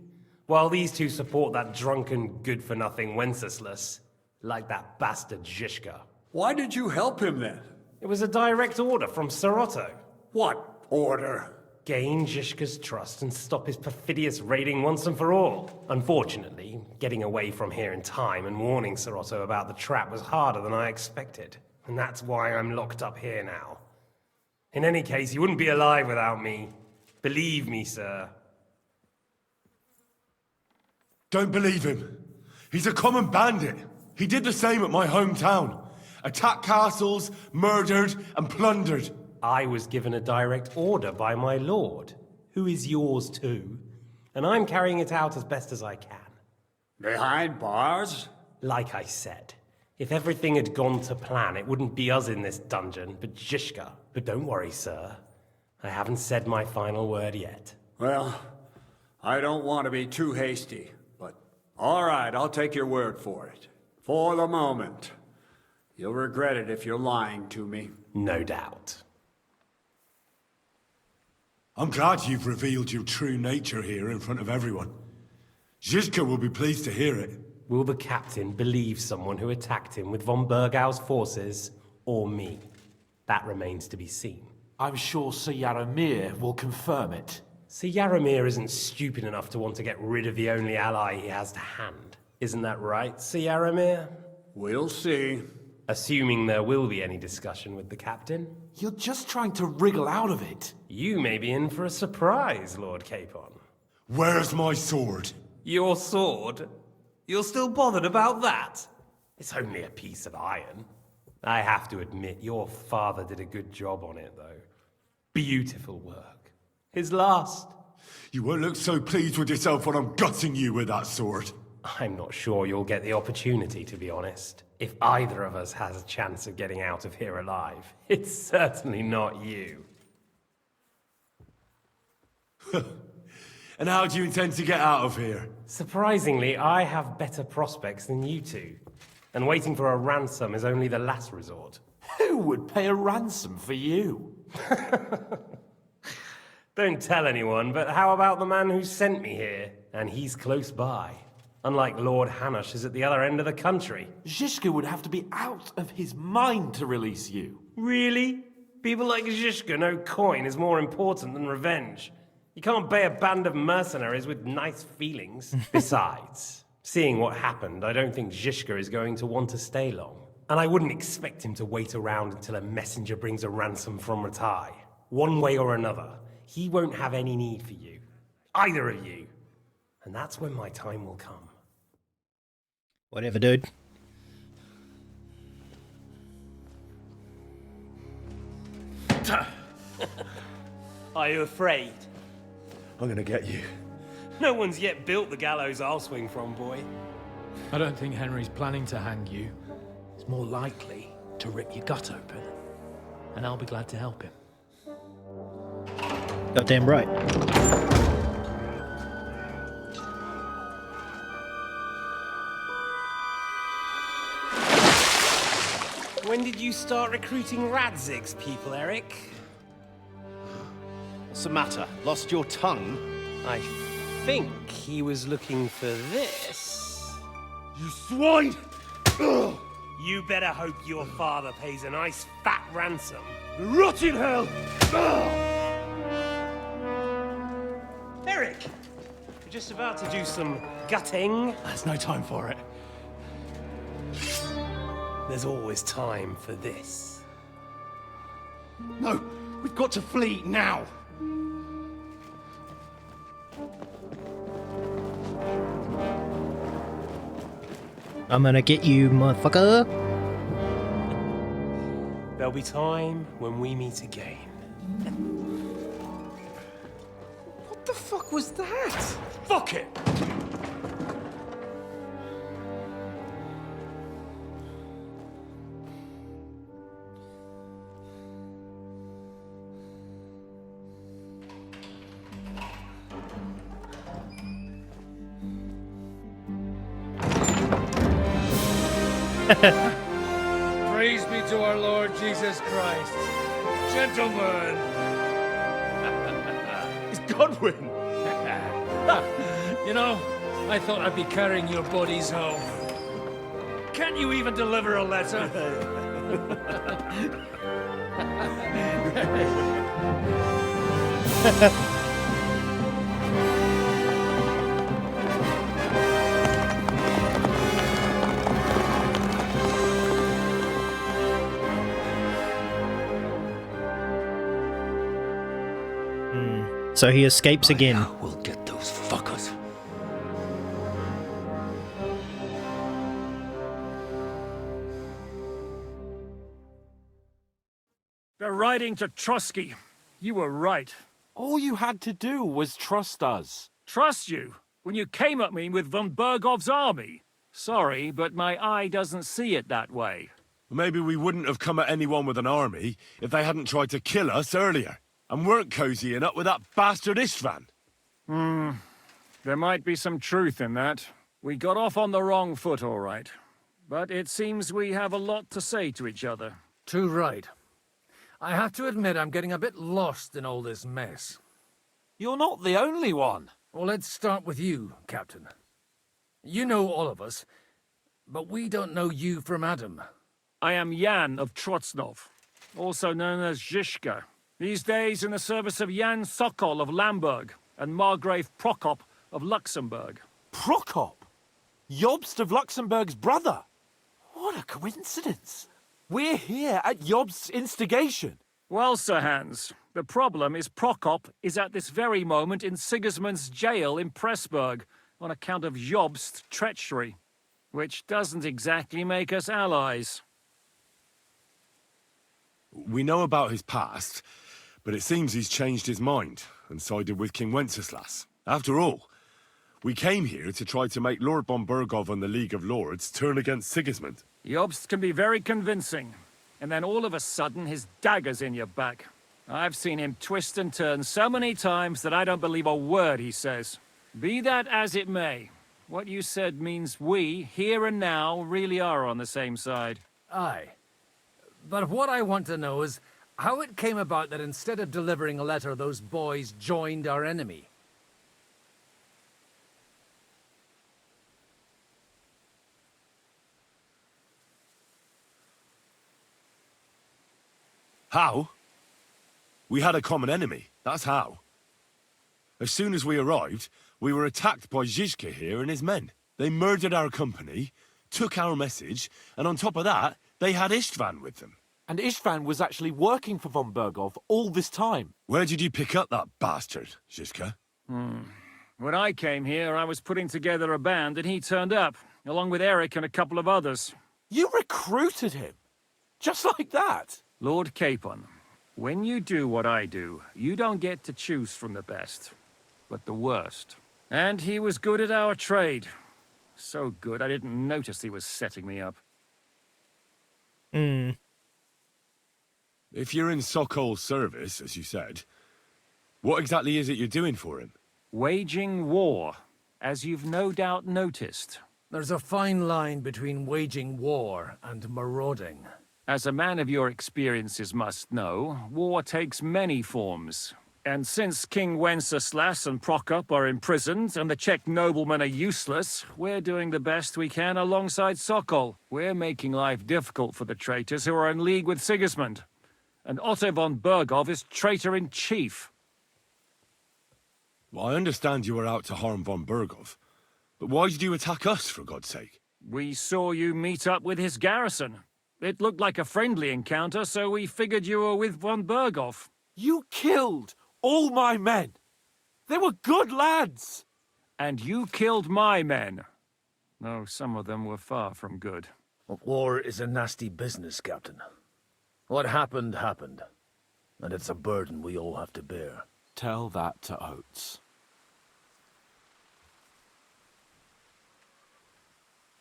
While these two support that drunken, good-for-nothing Wenceslas, like that bastard Zhishka. Why did you help him then? It was a direct order from Sir Otto. What order? Gain Zhishka's trust and stop his perfidious raiding once and for all. Unfortunately, getting away from here in time and warning Sir Otto about the trap was harder than I expected. And that's why I'm locked up here now. In any case, you wouldn't be alive without me. Believe me, sir. Don't believe him. He's a common bandit. He did the same at my hometown. Attacked castles, murdered, and plundered. I was given a direct order by my lord, who is yours too, and I'm carrying it out as best as I can. Behind bars? Like I said, if everything had gone to plan, it wouldn't be us in this dungeon, but Zhishka. But don't worry, sir. I haven't said my final word yet. Well, I don't want to be too hasty, but all right, I'll take your word for it. For the moment. You'll regret it if you're lying to me. No doubt. I'm glad you've revealed your true nature here in front of everyone. Zhishka will be pleased to hear it. Will the captain believe someone who attacked him with von Burgau's forces, or me? That remains to be seen. I'm sure Sir Yaramir will confirm it. Sir Yaramir isn't stupid enough to want to get rid of the only ally he has to hand. Isn't that right, Sir Yaramir? We'll see. Assuming there will be any discussion with the captain. You're just trying to wriggle out of it. You may be in for a surprise, Lord Capon. Where's my sword? Your sword? You're still bothered about that? It's only a piece of iron. I have to admit, your father did a good job on it, though. Beautiful work. His last. You won't look so pleased with yourself when I'm gutting you with that sword. I'm not sure you'll get the opportunity, to be honest. If either of us has a chance of getting out of here alive, it's certainly not you. And how do you intend to get out of here? Surprisingly, I have better prospects than you two. And waiting for a ransom is only the last resort. Who would pay a ransom for you? Don't tell anyone, but how about the man who sent me here? And he's close by. Unlike Lord Hanush is at the other end of the country. Zhishka would have to be out of his mind to release you. Really? People like Zhishka know coin is more important than revenge. You can't pay a band of mercenaries with nice feelings. Besides, seeing what happened, I don't think Zhishka is going to want to stay long. And I wouldn't expect him to wait around until a messenger brings a ransom from Ratai. One way or another, he won't have any need for you. Either of you. And that's when my time will come. Whatever, dude. Are you afraid? I'm gonna get you. No one's yet built the gallows I'll swing from, boy. I don't think Henry's planning to hang you. He's more likely to rip your gut open. And I'll be glad to help him. Goddamn right. When did you start recruiting Radzig's people, Eric? What's the matter? Lost your tongue? I think he was looking for this. You swine! Ugh. You better hope your father pays a nice fat ransom. Rot in hell! Eric! We're just about to do some gutting. There's no time for it. There's always time for this. No, we've got to flee now. I'm gonna get you, motherfucker. There'll be time when we meet again. What the fuck was that? Fuck it! Praise be to our Lord Jesus Christ. Gentlemen! It's Godwin! You know, I thought I'd be carrying your bodies home. Can't you even deliver a letter? So he escapes again. We'll get those fuckers. They're riding to Trosky. You were right. All you had to do was trust us. Trust you? When you came at me with von Bergov's army? Sorry, but my eye doesn't see it that way. Maybe we wouldn't have come at anyone with an army if they hadn't tried to kill us earlier. And weren't cozying up with that bastard Istvan. There might be some truth in that. We got off on the wrong foot, all right. But it seems we have a lot to say to each other. Too right. I have to admit I'm getting a bit lost in all this mess. You're not the only one. Well, let's start with you, Captain. You know all of us, but we don't know you from Adam. I am Jan of Trotsnov, also known as Zhishka. These days in the service of Jan Sokol of Lamberg and Margrave Prokop of Luxembourg. Prokop? Jobst of Luxembourg's brother? What a coincidence. We're here at Jobst's instigation. Well, Sir Hans, the problem is Prokop is at this very moment in Sigismund's jail in Pressburg on account of Jobst's treachery. which doesn't exactly make us allies. We know about his past, but it seems he's changed his mind and sided with King Wenceslas. After all, we came here to try to make Lord von Burgov and the League of Lords turn against Sigismund. Jobst can be very convincing, and then all of a sudden his dagger's in your back. I've seen him twist and turn so many times that I don't believe a word he says. Be that as it may, what you said means we, here and now, really are on the same side. Aye. But what I want to know is how it came about that instead of delivering a letter, those boys joined our enemy. How? We had a common enemy, that's how. As soon as we arrived, we were attacked by Zizka here and his men. They murdered our company, took our message, and on top of that, they had Istvan with them. And Istvan was actually working for von Burgov all this time. Where did you pick up that bastard, Zizka? When I came here, I was putting together a band and he turned up, along with Eric and a couple of others. You recruited him? Just like that? Lord Capon, when you do what I do, you don't get to choose from the best, but the worst. And he was good at our trade. So good, I didn't notice he was setting me up. If you're in Sokol's service, as you said, what exactly is it you're doing for him? Waging war, as you've no doubt noticed. There's a fine line between waging war and marauding. As a man of your experiences must know, war takes many forms. And since King Wenceslas and Prokop are imprisoned and the Czech noblemen are useless, we're doing the best we can alongside Sokol. We're making life difficult for the traitors who are in league with Sigismund. And Otto von Burgov is traitor-in-chief. Well, I understand you were out to harm von Burgov, but why did you attack us, for God's sake? We saw you meet up with his garrison. It looked like a friendly encounter, so we figured you were with von Burgov. You killed all my men. They were good lads. And you killed my men. Though some of them were far from good. War is a nasty business, Captain. What happened, happened. And it's a burden we all have to bear. Tell that to Oates.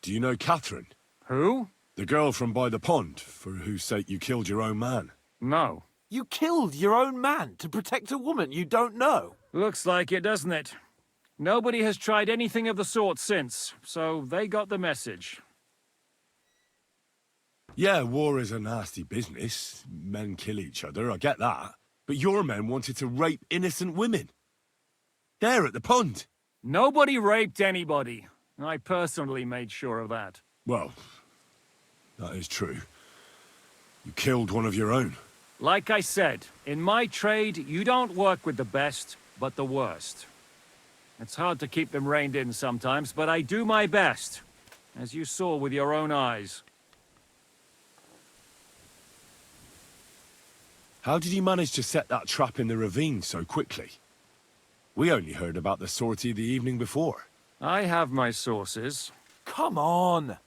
Do you know Catherine? Who? The girl from by the pond, for whose sake you killed your own man. No. You killed your own man to protect a woman you don't know. Looks like it, doesn't it? Nobody has tried anything of the sort since, so they got the message. Yeah, war is a nasty business. Men kill each other, I get that. But your men wanted to rape innocent women. There at the pond. Nobody raped anybody. I personally made sure of that. Well, that is true. You killed one of your own. Like I said, in my trade, you don't work with the best, but the worst. It's hard to keep them reined in sometimes, but I do my best, as you saw with your own eyes. How did you manage to set that trap in the ravine so quickly? We only heard about the sortie the evening before. I have my sources. Come on.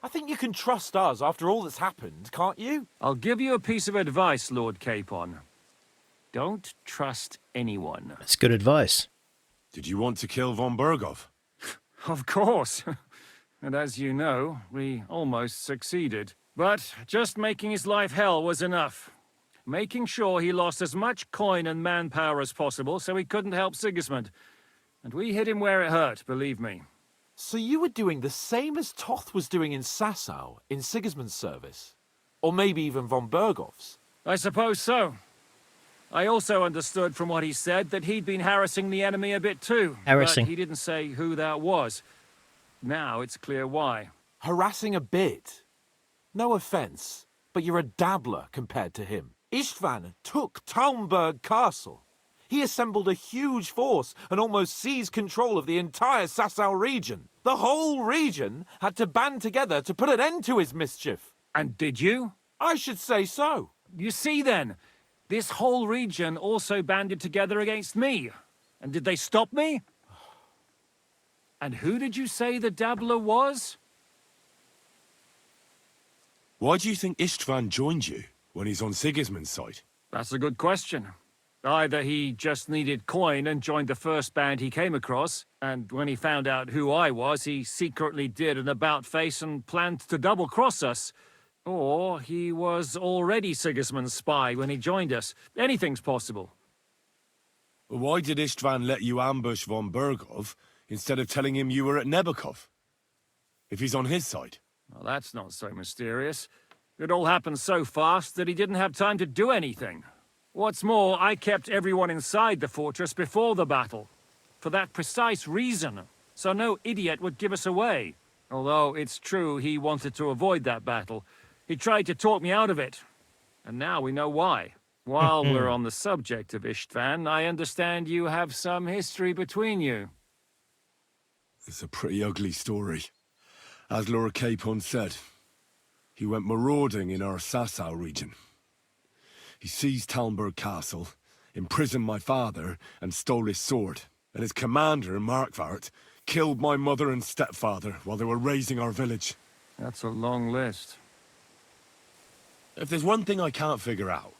I think you can trust us after all that's happened, can't you? I'll give you a piece of advice, Lord Capon. Don't trust anyone. That's good advice. Did you want to kill von Burgov? Of course. And as you know, we almost succeeded. But just making his life hell was enough. Making sure he lost as much coin and manpower as possible so he couldn't help Sigismund. And we hit him where it hurt, believe me. So you were doing the same as Toth was doing in Sasau, in Sigismund's service? Or maybe even von Burgov's? I suppose so. I also understood from what he said that he'd been harassing the enemy a bit too. Harassing. But he didn't say who that was. Now it's clear why. Harassing a bit? No offense, but you're a dabbler compared to him. Istvan took Talmberg Castle. He assembled a huge force and almost seized control of the entire Sasau region. The whole region had to band together to put an end to his mischief. And did you? I should say so. You see then, this whole region also banded together against me. And did they stop me? And who did you say the dabbler was? Why do you think Istvan joined you when he's on Sigismund's side? That's a good question. Either he just needed coin and joined the first band he came across, and when he found out who I was, he secretly did an about-face and planned to double-cross us. Or he was already Sigismund's spy when he joined us. Anything's possible. Why did Istvan let you ambush von Bergov instead of telling him you were at Nebakov? If he's on his side. Well, that's not so mysterious. It all happened so fast that he didn't have time to do anything. What's more, I kept everyone inside the fortress before the battle. For that precise reason. So no idiot would give us away. Although it's true he wanted to avoid that battle. He tried to talk me out of it. And now we know why. While we're on the subject of Istvan, I understand you have some history between you. It's a pretty ugly story. As Lord Capon said, he went marauding in our Sasau region. He seized Talmberg Castle, imprisoned my father, and stole his sword. And his commander, Markvart, killed my mother and stepfather while they were raising our village. That's a long list. If there's one thing I can't figure out,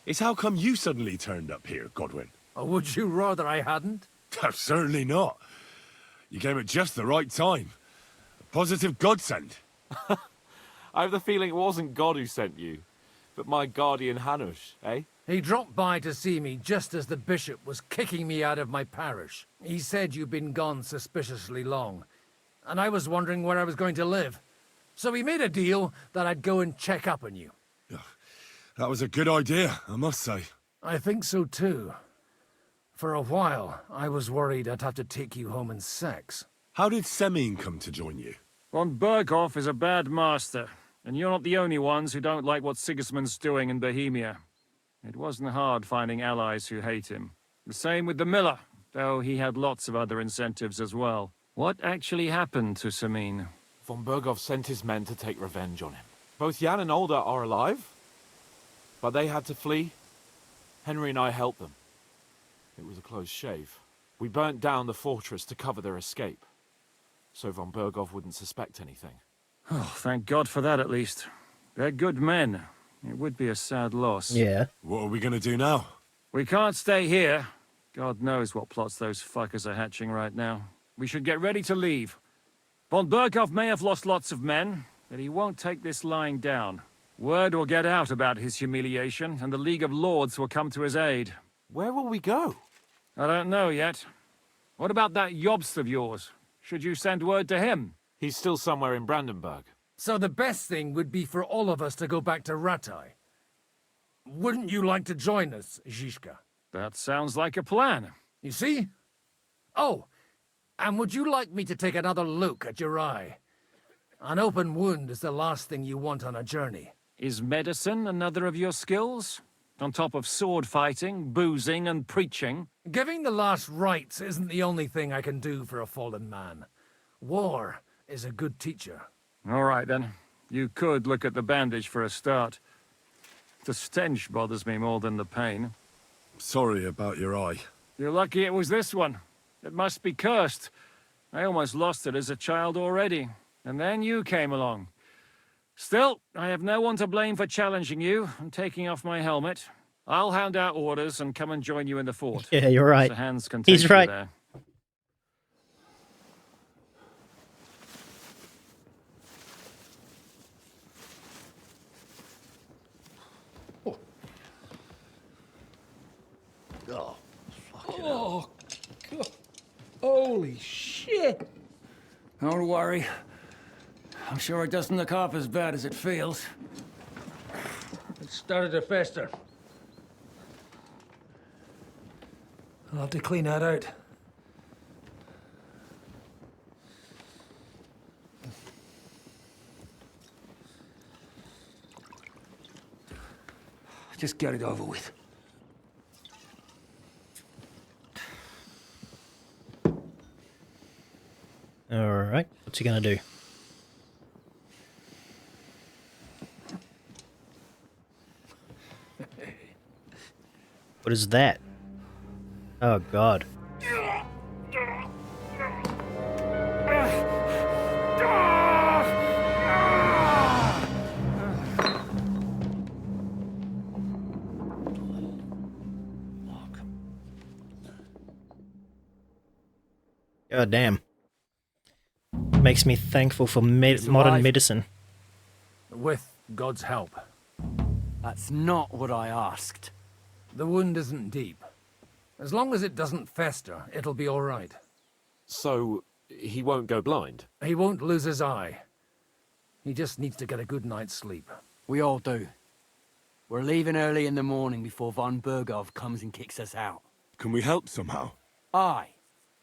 it's how come you suddenly turned up here, Godwin? Or would you rather I hadn't? Certainly not. You came at just the right time. A positive godsend. I have the feeling it wasn't God who sent you, but my guardian Hanush, eh? He dropped by to see me just as the bishop was kicking me out of my parish. He said you'd been gone suspiciously long, and I was wondering where I was going to live. So we made a deal that I'd go and check up on you. That was a good idea, I must say. I think so too. For a while, I was worried I'd have to take you home in sex. How did Semyon come to join you? Von Berghoff is a bad master, and you're not the only ones who don't like what Sigismund's doing in Bohemia. It wasn't hard finding allies who hate him. The same with the miller, though he had lots of other incentives as well. What actually happened to Semyon? Von Berghoff sent his men to take revenge on him. Both Jan and Olda are alive, but they had to flee. Henry and I helped them. It was a close shave. We burnt down the fortress to cover their escape, so von Berghoff wouldn't suspect anything. Oh, thank God for that at least. They're good men. It would be a sad loss. Yeah. What are we gonna do now? We can't stay here. God knows what plots those fuckers are hatching right now. We should get ready to leave. Von Berghoff may have lost lots of men, but he won't take this lying down. Word will get out about his humiliation, and the League of Lords will come to his aid. Where will we go? I don't know yet. What about that Jobst of yours? Should you send word to him? He's still somewhere in Brandenburg. So the best thing would be for all of us to go back to Ratai. Wouldn't you like to join us, Zizka? That sounds like a plan. You see? Oh, and would you like me to take another look at your eye? An open wound is the last thing you want on a journey. Is medicine another of your skills? On top of sword fighting, boozing, and preaching? Giving the last rites isn't the only thing I can do for a fallen man. War is a good teacher. All right, then. You could look at the bandage for a start. The stench bothers me more than the pain. Sorry about your eye. You're lucky it was this one. It must be cursed. I almost lost it as a child already. And then you came along. Still, I have no one to blame for challenging you and taking off my helmet. I'll hand out orders and come and join you in the fort. Yeah, you're right. So hands can take He's you right. there. Oh, fucking hell. God. Holy shit! Don't worry. I'm sure it doesn't look half as bad as it feels. It started to fester. I'll have to clean that out. Just get it over with. Alright, what's he gonna do? What is that? Oh god. God damn. Makes me thankful for modern alive. medicine. With God's help. That's not what I asked. The wound isn't deep. As long as it doesn't fester, it'll be all right. So, he won't go blind? He won't lose his eye. He just needs to get a good night's sleep. We all do. We're leaving early in the morning before von Burgov comes and kicks us out. Can we help somehow? Aye.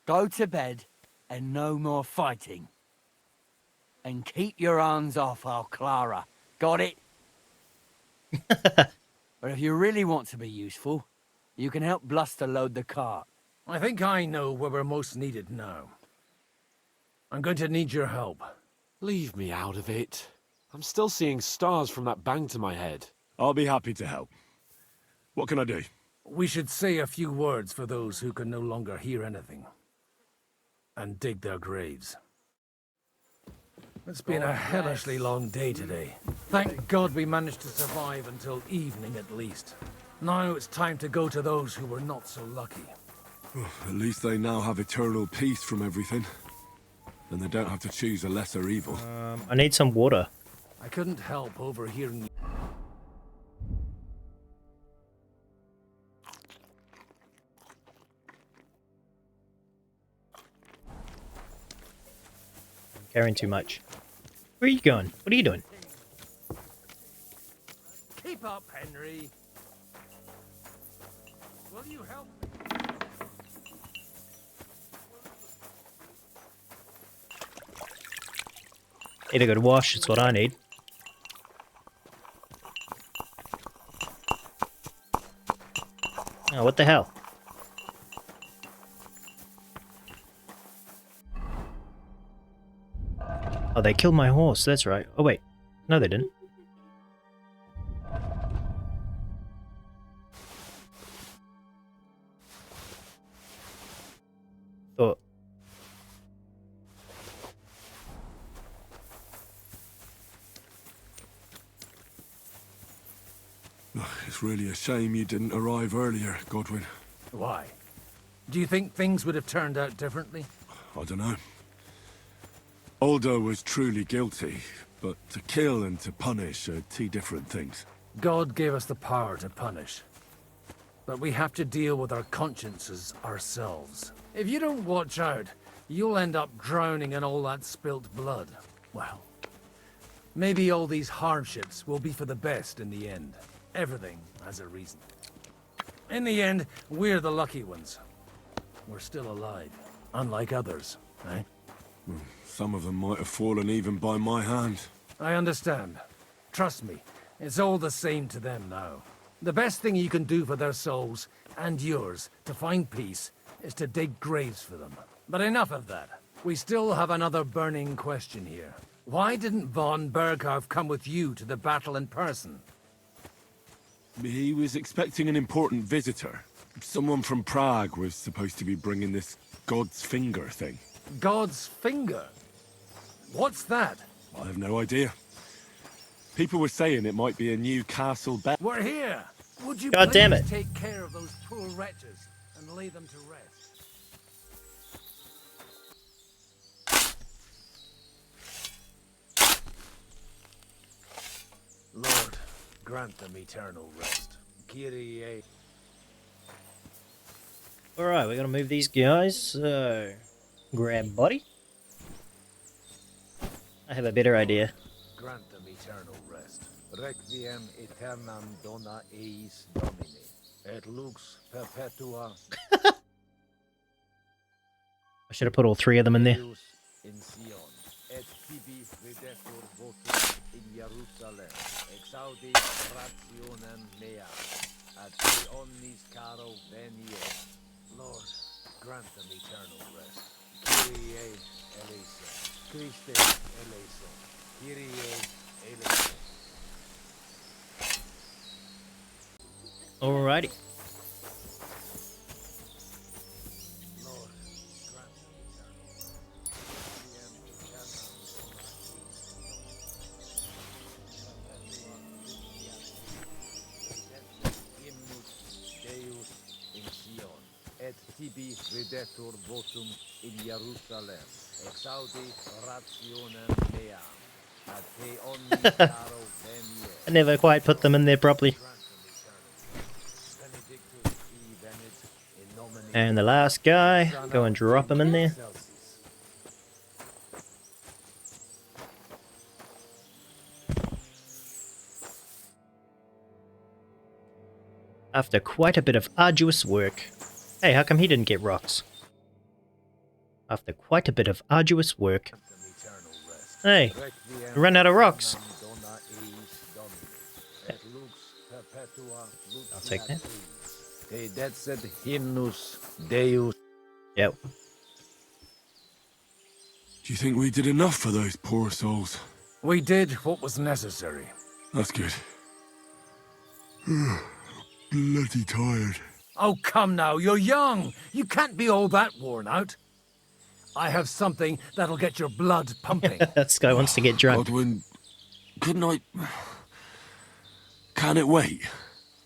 Go to bed and no more fighting. And keep your hands off our Clara. Got it? But if you really want to be useful, you can help Bluster load the cart. I think I know where we're most needed now. I'm going to need your help. Leave me out of it. I'm still seeing stars from that bang to my head. I'll be happy to help. What can I do? We should say a few words for those who can no longer hear anything. And dig their graves. It's been a hellishly long day today. Thank God we managed to survive until evening at least. Now it's time to go to those who were not so lucky. At least they now have eternal peace from everything. And they don't have to choose a lesser evil. I need some water. I couldn't help overhearing you. I'm carrying too much. Where are you going? What are you doing? Keep up, Henry. Will you help me? Need a good wash, it's what I need. Oh, what the hell? Oh, they killed my horse, that's right. Oh wait, no they didn't. Thought. It's really a shame you didn't arrive earlier, Godwin. Why? Do you think things would have turned out differently? I don't know. Aldo was truly guilty, but to kill and to punish are two different things. God gave us the power to punish. But we have to deal with our consciences ourselves. If you don't watch out, you'll end up drowning in all that spilt blood. Well, maybe all these hardships will be for the best in the end. Everything has a reason. In the end, we're the lucky ones. We're still alive, unlike others, eh? Some of them might have fallen even by my hand. I understand. Trust me, it's all the same to them now. The best thing you can do for their souls, and yours, to find peace, is to dig graves for them. But enough of that. We still have another burning question here. Why didn't von Burgov come with you to the battle in person? He was expecting an important visitor. Someone from Prague was supposed to be bringing this God's Finger thing. God's Finger? What's that? I have no idea. People were saying it might be a new castle bell. We're here! Would you God please damn it. take care of those poor wretches and lay them to rest? Lord, grant them eternal rest. Kyrie. Alright, we're gonna move these guys. So, grab body. I have a better idea. Grant them eternal rest. Requiem aeternam dona eis Domini, et lux perpetua. I should have put all three of them in there. In Sion, et tibi videtur votus in Jerusalem, exaudi rationem mea, ad te omnis caro venie. Lord, grant them eternal rest. Kyrie eleison, Christe eleison, Kyrie eleison. Alrighty. Et tibi Tibi videtur votum in Jerusalem, exaudi rationem meam, ad te omni caro venie. I never quite put them in there properly. And the last guy, go and drop him in there. After quite a bit of arduous work. Hey, how come he didn't get rocks? After quite a bit of arduous work. Hey, we ran out of rocks. I'll take that. Yep. Do you think we did enough for those poor souls? We did what was necessary. That's good. Bloody tired. Oh, come now, you're young. You can't be all that worn out. I have something that'll get your blood pumping. This guy wants to get drunk. Godwin, couldn't I... Can it wait?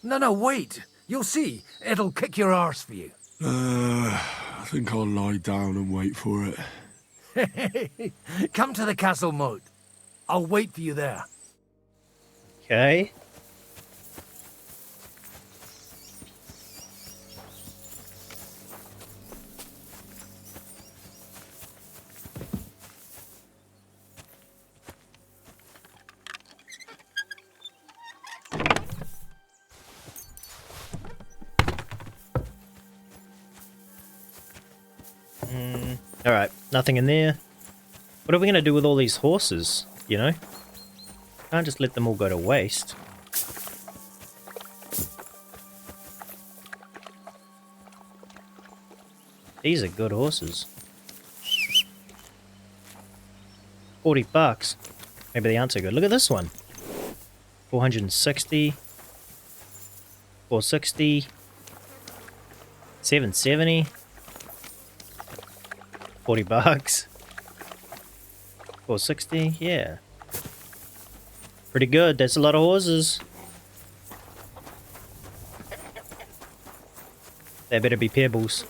No, wait. You'll see. It'll kick your arse for you. I think I'll lie down and wait for it. Come to the castle moat. I'll wait for you there. Okay. Alright, nothing in there. What are we going to do with all these horses, you know? Can't just let them all go to waste. These are good horses. 40 bucks. Maybe they aren't so good. Look at this one. 460. 460. 770. 40 bucks. 460, yeah. Pretty good, that's a lot of horses. They better be pebbles.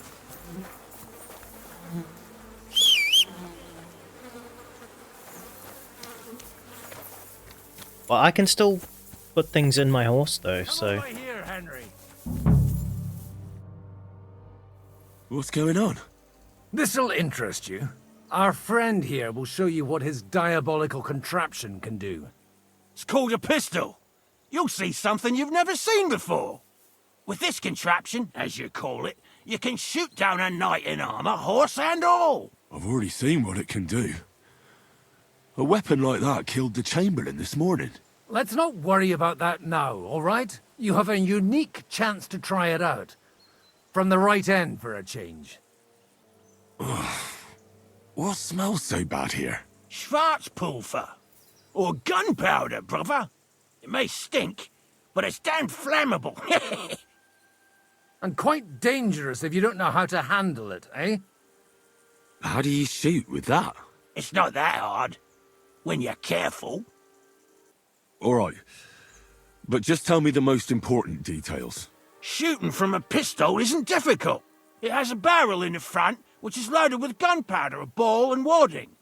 Well, I can still put things in my horse though, so... Come over here, Henry. What's going on? This'll interest you. Our friend here will show you what his diabolical contraption can do. It's called a pistol. You'll see something you've never seen before. With this contraption, as you call it, you can shoot down a knight in armor, horse and all. I've already seen what it can do. A weapon like that killed the Chamberlain this morning. Let's not worry about that now, all right? You have a unique chance to try it out. From the right end for a change. What smells so bad here? Schwarzpulver. Or gunpowder, brother. It may stink, but it's damn flammable. And quite dangerous if you don't know how to handle it, eh? How do you shoot with that? It's not that hard, when you're careful. Alright, but just tell me the most important details. Shooting from a pistol isn't difficult. It has a barrel in the front, which is loaded with gunpowder, a ball and wadding.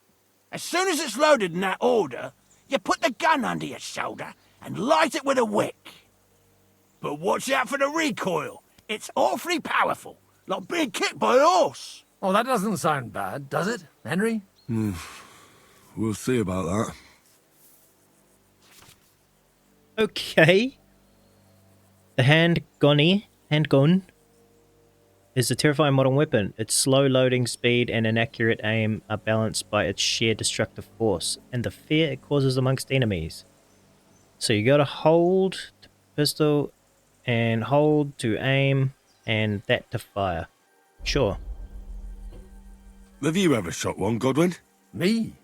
As soon as it's loaded in that order, you put the gun under your shoulder and light it with a wick. But watch out for the recoil. It's awfully powerful, like being kicked by a horse. Oh, that doesn't sound bad, does it, Henry? We'll see about that. Okay. The handgun, is a terrifying modern weapon. Its slow loading speed and inaccurate aim are balanced by its sheer destructive force and the fear it causes amongst enemies. So you gotta hold to pistol and hold to aim and that to fire. Sure. Have you ever shot one, Godwin? Me?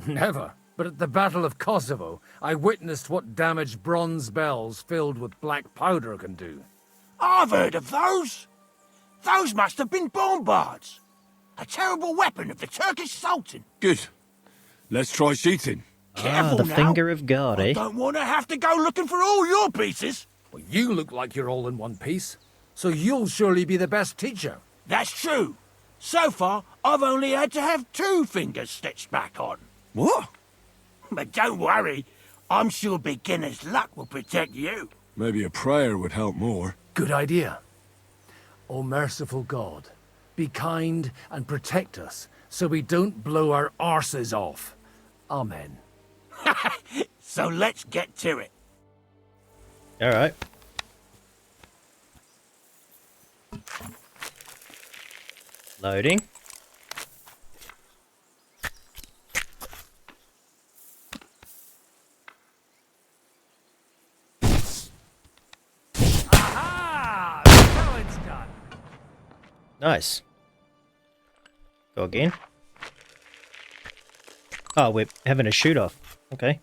Never. But at the Battle of Kosovo, I witnessed what damage bronze bells filled with black powder can do. I've heard of those. Those must have been bombards. A terrible weapon of the Turkish Sultan. Good. Let's try shooting. Careful the now. finger of God, eh? I don't want to have to go looking for all your pieces. Well, you look like you're all in one piece, so you'll surely be the best teacher. That's true. So far, I've only had to have 2 fingers stitched back on. What? But don't worry. I'm sure beginner's luck will protect you. Maybe a prayer would help more. Good idea. O merciful God, be kind and protect us so we don't blow our arses off. Amen. So let's get to it. Alright. Loading. Aha! Now it's done. Nice. Go again. Oh, we're having a shoot-off. Okay.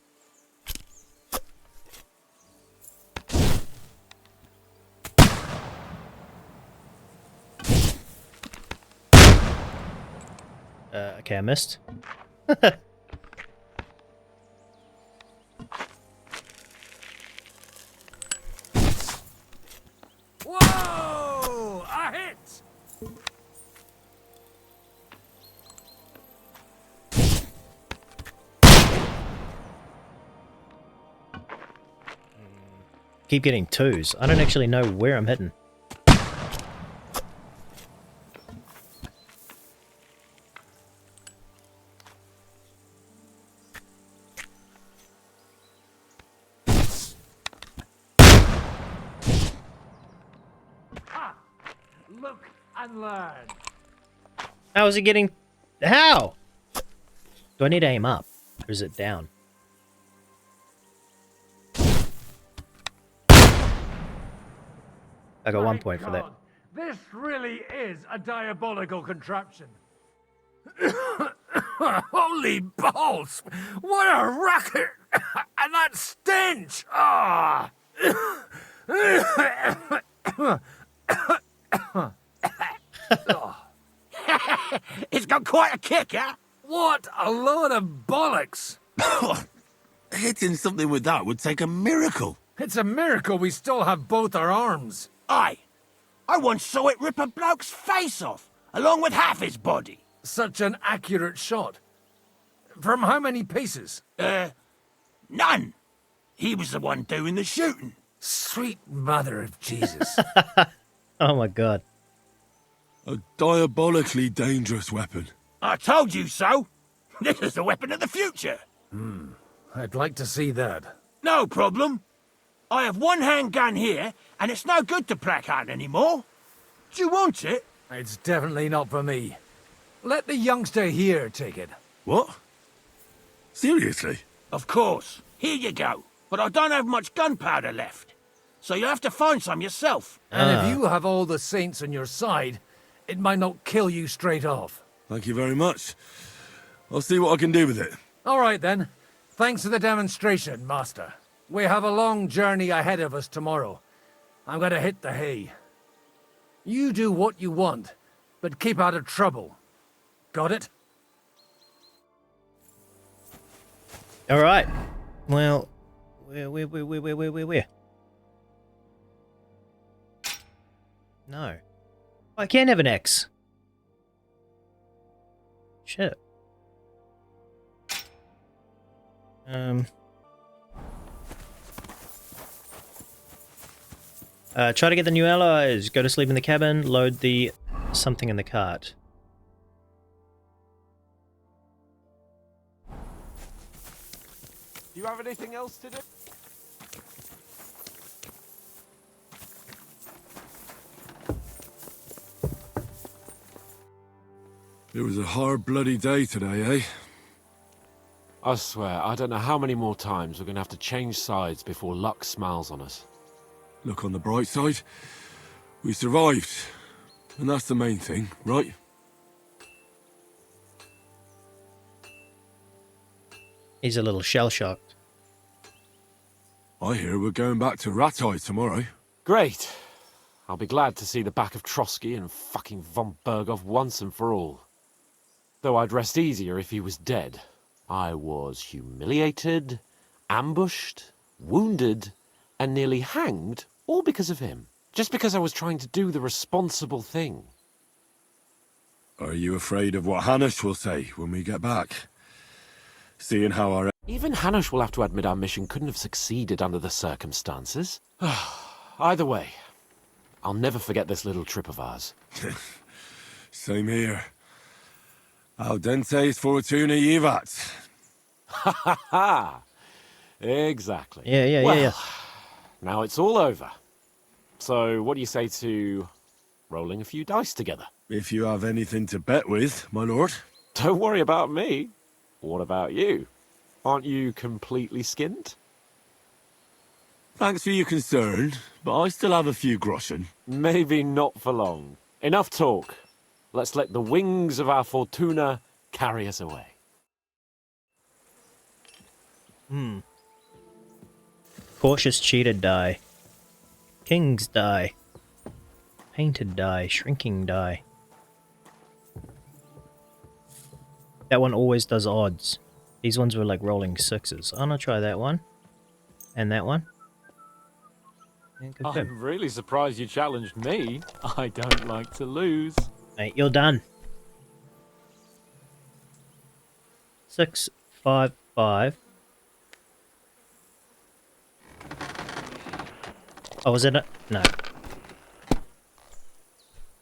Okay, I missed. Whoa! A hit! Keep getting 2s. I don't actually know where I'm hitting. Look and learn. How is he getting... How? Do I need to aim up? Or is it down? I got 1 point for that. This really is a diabolical contraption. Holy balls! What a racket! And that stench! Ah! It's got quite a kick, huh? What a load of bollocks! Hitting something with that would take a miracle. It's a miracle we still have both our arms. Aye. I once saw it rip a bloke's face off, along with half his body. Such an accurate shot. From how many paces? None. He was the one doing the shooting. Sweet mother of Jesus. Oh my god. A diabolically dangerous weapon. I told you so. This is the weapon of the future. I'd like to see that. No problem. I have one handgun here, and it's no good to placard anymore. Do you want it? It's definitely not for me. Let the youngster here take it. What? Seriously? Of course. Here you go. But I don't have much gunpowder left. So you'll have to find some yourself. And if you have all the saints on your side, it might not kill you straight off. Thank you very much. I'll see what I can do with it. All right, then. Thanks for the demonstration, Master. We have a long journey ahead of us tomorrow. I'm going to hit the hay. You do what you want, but keep out of trouble. Got it? All right. Well, where? No. I can have an X. Shit. Try to get the new allies. Go to sleep in the cabin. Load the something in the cart. Do you have anything else to do? It was a hard bloody day today, eh? I swear, I don't know how many more times we're going to have to change sides before luck smiles on us. Look on the bright side. We survived. And that's the main thing, right? He's a little shell-shocked. I hear we're going back to Ratai tomorrow. Great. I'll be glad to see the back of Trosky and fucking von Berghoff once and for all. Though I'd rest easier if he was dead. I was humiliated, ambushed, wounded, and nearly hanged, all because of him. Just because I was trying to do the responsible thing. Are you afraid of what Hanush will say when we get back? Seeing how our... Even Hanush will have to admit our mission couldn't have succeeded under the circumstances. Either way, I'll never forget this little trip of ours. Same here. Al dente's fortuna jivat. Ha ha ha! Exactly. Yeah. Well, now it's all over. So what do you say to rolling a few dice together? If you have anything to bet with, my lord. Don't worry about me. What about you? Aren't you completely skinned? Thanks for your concern, but I still have a few groschen. Maybe not for long. Enough talk. Let's let the wings of our fortuna carry us away. Cautious cheated die. King's die. Painted die. Shrinking die. That one always does odds. These ones were like rolling sixes. I'm gonna try that one. And that one. And confirm. I'm really surprised you challenged me. I don't like to lose. Mate, you're done. 6, 5, 5. Oh, was it a... No.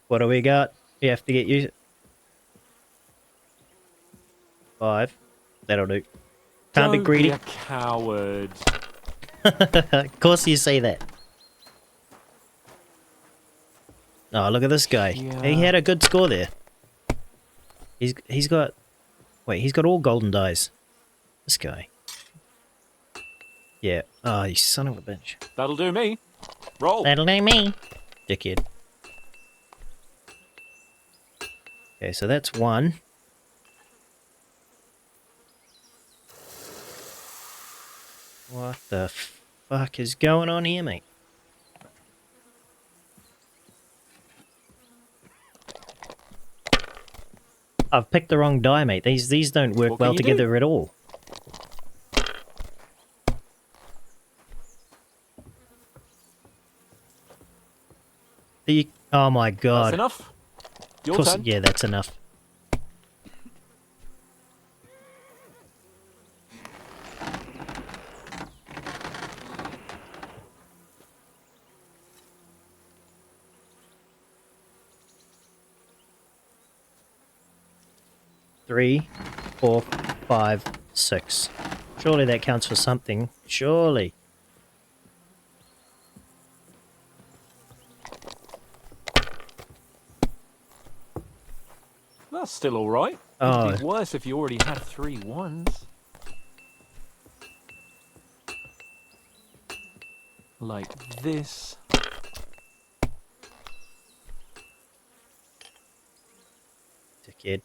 What do we got? We have to get you... 5. That'll do. Can't be greedy. Don't be a coward. Of course you say that. Oh, look at this guy. Yeah. He had a good score there. He's got... Wait, he's got all golden dice. This guy. Yeah. Oh, you son of a bitch. That'll do me. Roll. That'll do me. Dickhead. Okay, so that's 1. What the fuck is going on here, mate? I've picked the wrong die, mate. These don't work well together at all. Oh my god. That's enough? Your Course, turn. yeah, that's enough. Three, 4, 5, 6. Surely that counts for something. Surely. That's still all right. Oh. It'd be worse if you already had 3 ones. Like this. Dickhead.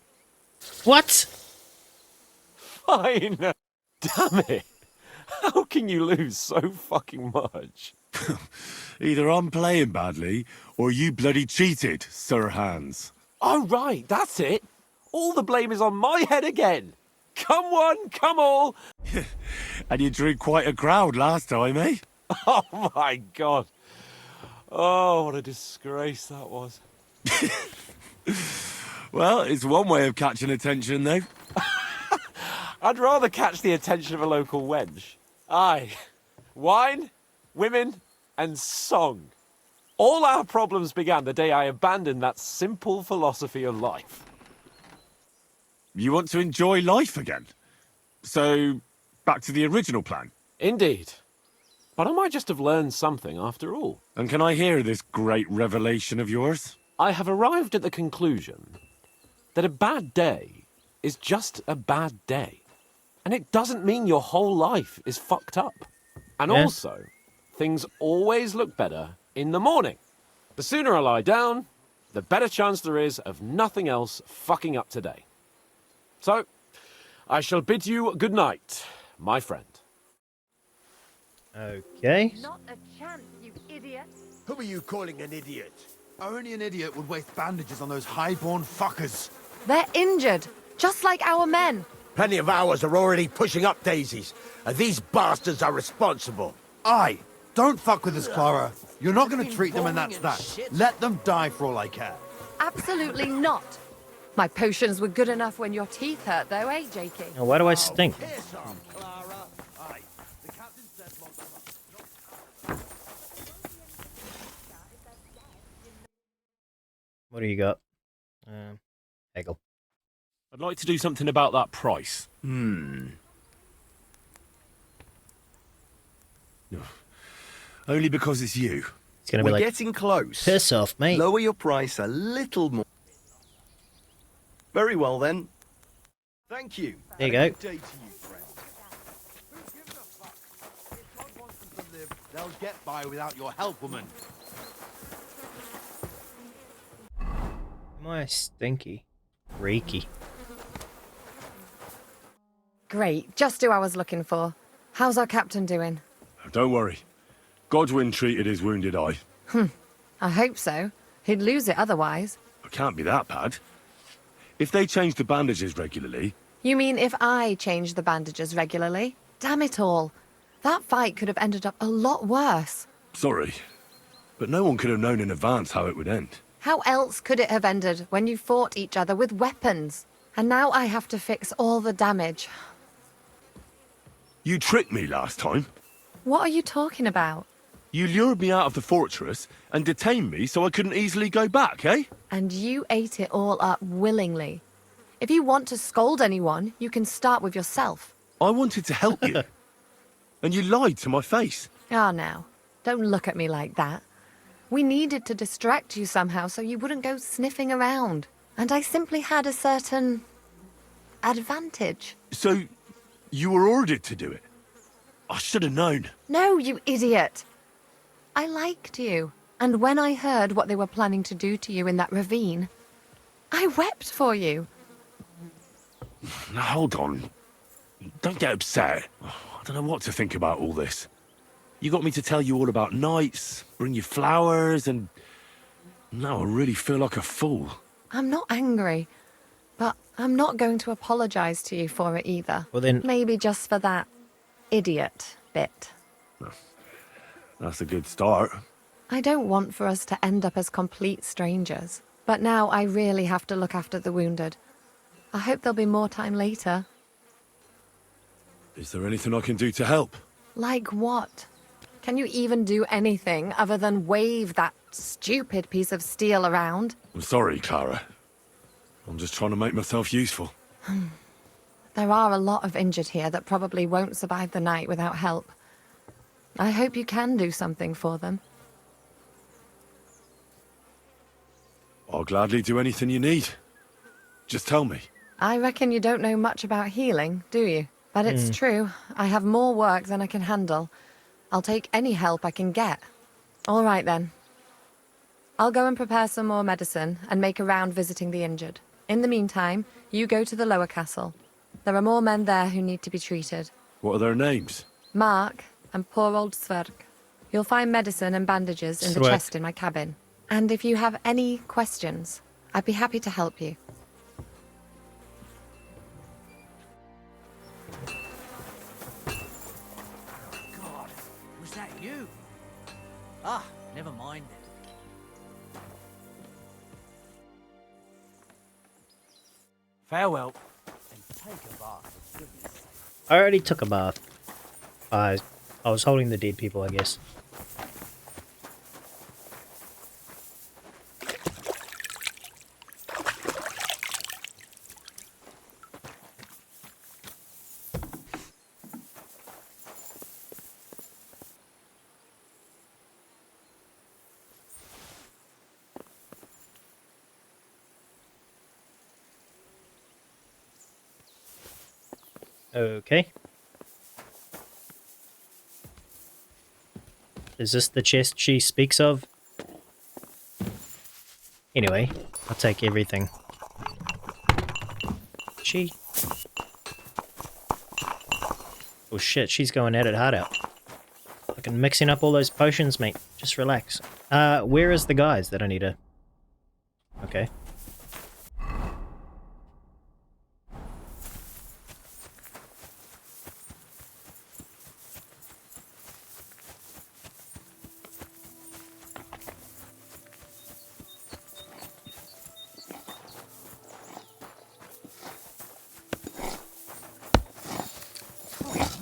What? Fine. Damn it. How can you lose so fucking much? Either I'm playing badly, or you bloody cheated, Sir Hans. Oh, right, that's it. All the blame is on my head again. Come one, come all. And you drew quite a crowd last time, eh? Oh, my God. Oh, what a disgrace that was. Well, it's one way of catching attention, though. I'd rather catch the attention of a local wench. Aye. Wine, women, and song. All our problems began the day I abandoned that simple philosophy of life. You want to enjoy life again? So, back to the original plan? Indeed. But I might just have learned something after all. And can I hear this great revelation of yours? I have arrived at the conclusion that a bad day is just a bad day. And it doesn't mean your whole life is fucked up. And also, things always look better in the morning. The sooner I lie down, the better chance there is of nothing else fucking up today. So, I shall bid you good night, my friend. Okay. Not a chance, you idiot. Who are you calling an idiot? Only an idiot would waste bandages on those highborn fuckers. They're injured, just like our men. Plenty of ours are already pushing up daisies, and these bastards are responsible. Aye, don't fuck with us, Clara. You're not going to treat them and that's that. Let them die for all I care. Absolutely not. My potions were good enough when your teeth hurt, though, eh, Jakey? Now, why do I stink? What do you got? Haggle. I'd like to do something about that price. Only because it's you. It's gonna We're be like, getting close. piss off, mate. Lower your price a little more. Very well, then. Thank you. There you Have a go. good day to you, friend. Who gives a fuck? If God wants them to live, they'll get by without your help, woman. Am I stinky? Reeky. Great, just who I was looking for. How's our captain doing? Don't worry. Godwin treated his wounded eye. I hope so. He'd lose it otherwise. It can't be that bad. If they change the bandages regularly... You mean if I change the bandages regularly? Damn it all. That fight could have ended up a lot worse. Sorry, but no one could have known in advance how it would end. How else could it have ended when you fought each other with weapons? And now I have to fix all the damage. You tricked me last time. What are you talking about? You lured me out of the fortress and detained me so I couldn't easily go back, eh? And you ate it all up willingly. If you want to scold anyone, you can start with yourself. I wanted to help you. And you lied to my face. Ah, now. Don't look at me like that. We needed to distract you somehow so you wouldn't go sniffing around. And I simply had a certain... advantage. So, you were ordered to do it? I should have known. No, you idiot. I liked you. And when I heard what they were planning to do to you in that ravine, I wept for you. Now, hold on. Don't get upset. I don't know what to think about all this. You got me to tell you all about knights, bring you flowers, and... now I really feel like a fool. I'm not angry, but I'm not going to apologize to you for it either. Well then... Maybe just for that idiot bit. That's a good start. I don't want for us to end up as complete strangers, but now I really have to look after the wounded. I hope there'll be more time later. Is there anything I can do to help? Like what? Can you even do anything other than wave that stupid piece of steel around? I'm sorry, Clara. I'm just trying to make myself useful. There are a lot of injured here that probably won't survive the night without help. I hope you can do something for them. I'll gladly do anything you need. Just tell me. I reckon you don't know much about healing, do you? But it's true. I have more work than I can handle. I'll take any help I can get. All right, then. I'll go and prepare some more medicine and make a round visiting the injured. In the meantime, you go to the lower castle. There are more men there who need to be treated. What are their names? Mark and poor old Sverg. You'll find medicine and bandages in the chest in my cabin. And if you have any questions, I'd be happy to help you. God, was that you? Ah, never mind then. Farewell, and take a bath, for goodness sake. I already took a bath. I was holding the dead people, I guess. Okay. Is this the chest she speaks of? Anyway, I'll take everything. She... oh shit, she's going at it hard out. Fucking mixing up all those potions, mate. Just relax. Where is the guys that I need to... okay.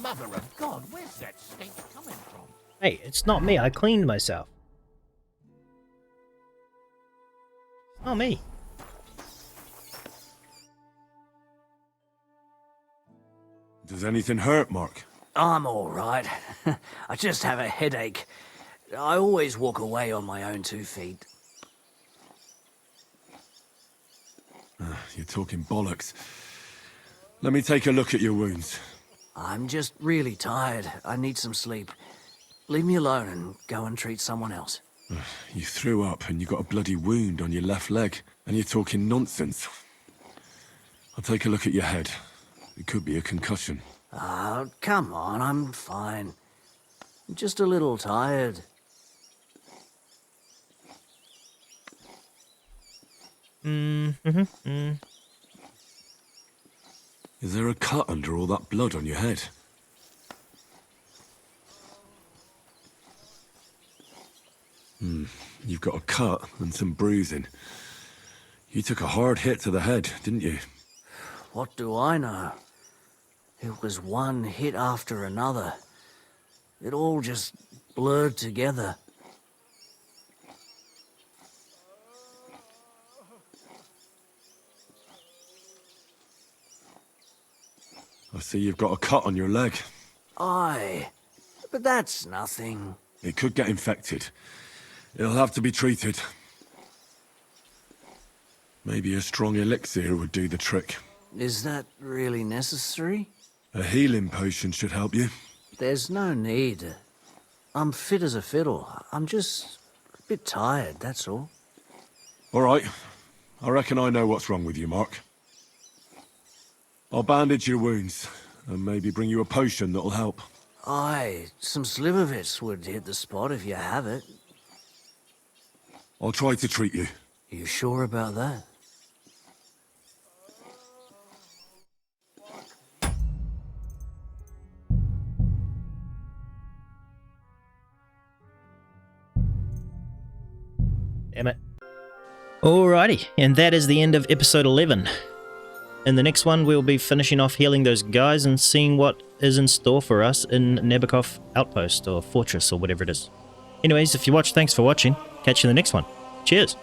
Mother of God, where's that stink coming from? Hey, it's not me. I cleaned myself. It's not me. Does anything hurt, Mark? I'm all right. I just have a headache. I always walk away on my own 2 feet. You're talking bollocks. Let me take a look at your wounds. I'm just really tired. I need some sleep. Leave me alone and go and treat someone else. You threw up and you got a bloody wound on your left leg, and you're talking nonsense. I'll take a look at your head. It could be a concussion. Oh, come on, I'm fine. I'm just a little tired. Is there a cut under all that blood on your head? You've got a cut and some bruising. You took a hard hit to the head, didn't you? What do I know? It was one hit after another. It all just blurred together. I see you've got a cut on your leg. Aye, but that's nothing. It could get infected. It'll have to be treated. Maybe a strong elixir would do the trick. Is that really necessary? A healing potion should help you. There's no need. I'm fit as a fiddle. I'm just a bit tired, that's all. All right. I reckon I know what's wrong with you, Mark. I'll bandage your wounds, and maybe bring you a potion that'll help. Aye, some slivovitz would hit the spot if you have it. I'll try to treat you. You sure about that? Damn it. Alrighty, and that is the end of episode 11. In the next one, we'll be finishing off healing those guys and seeing what is in store for us in Nebakov Outpost or Fortress or whatever it is. Anyways, if you watched, thanks for watching. Catch you in the next one. Cheers.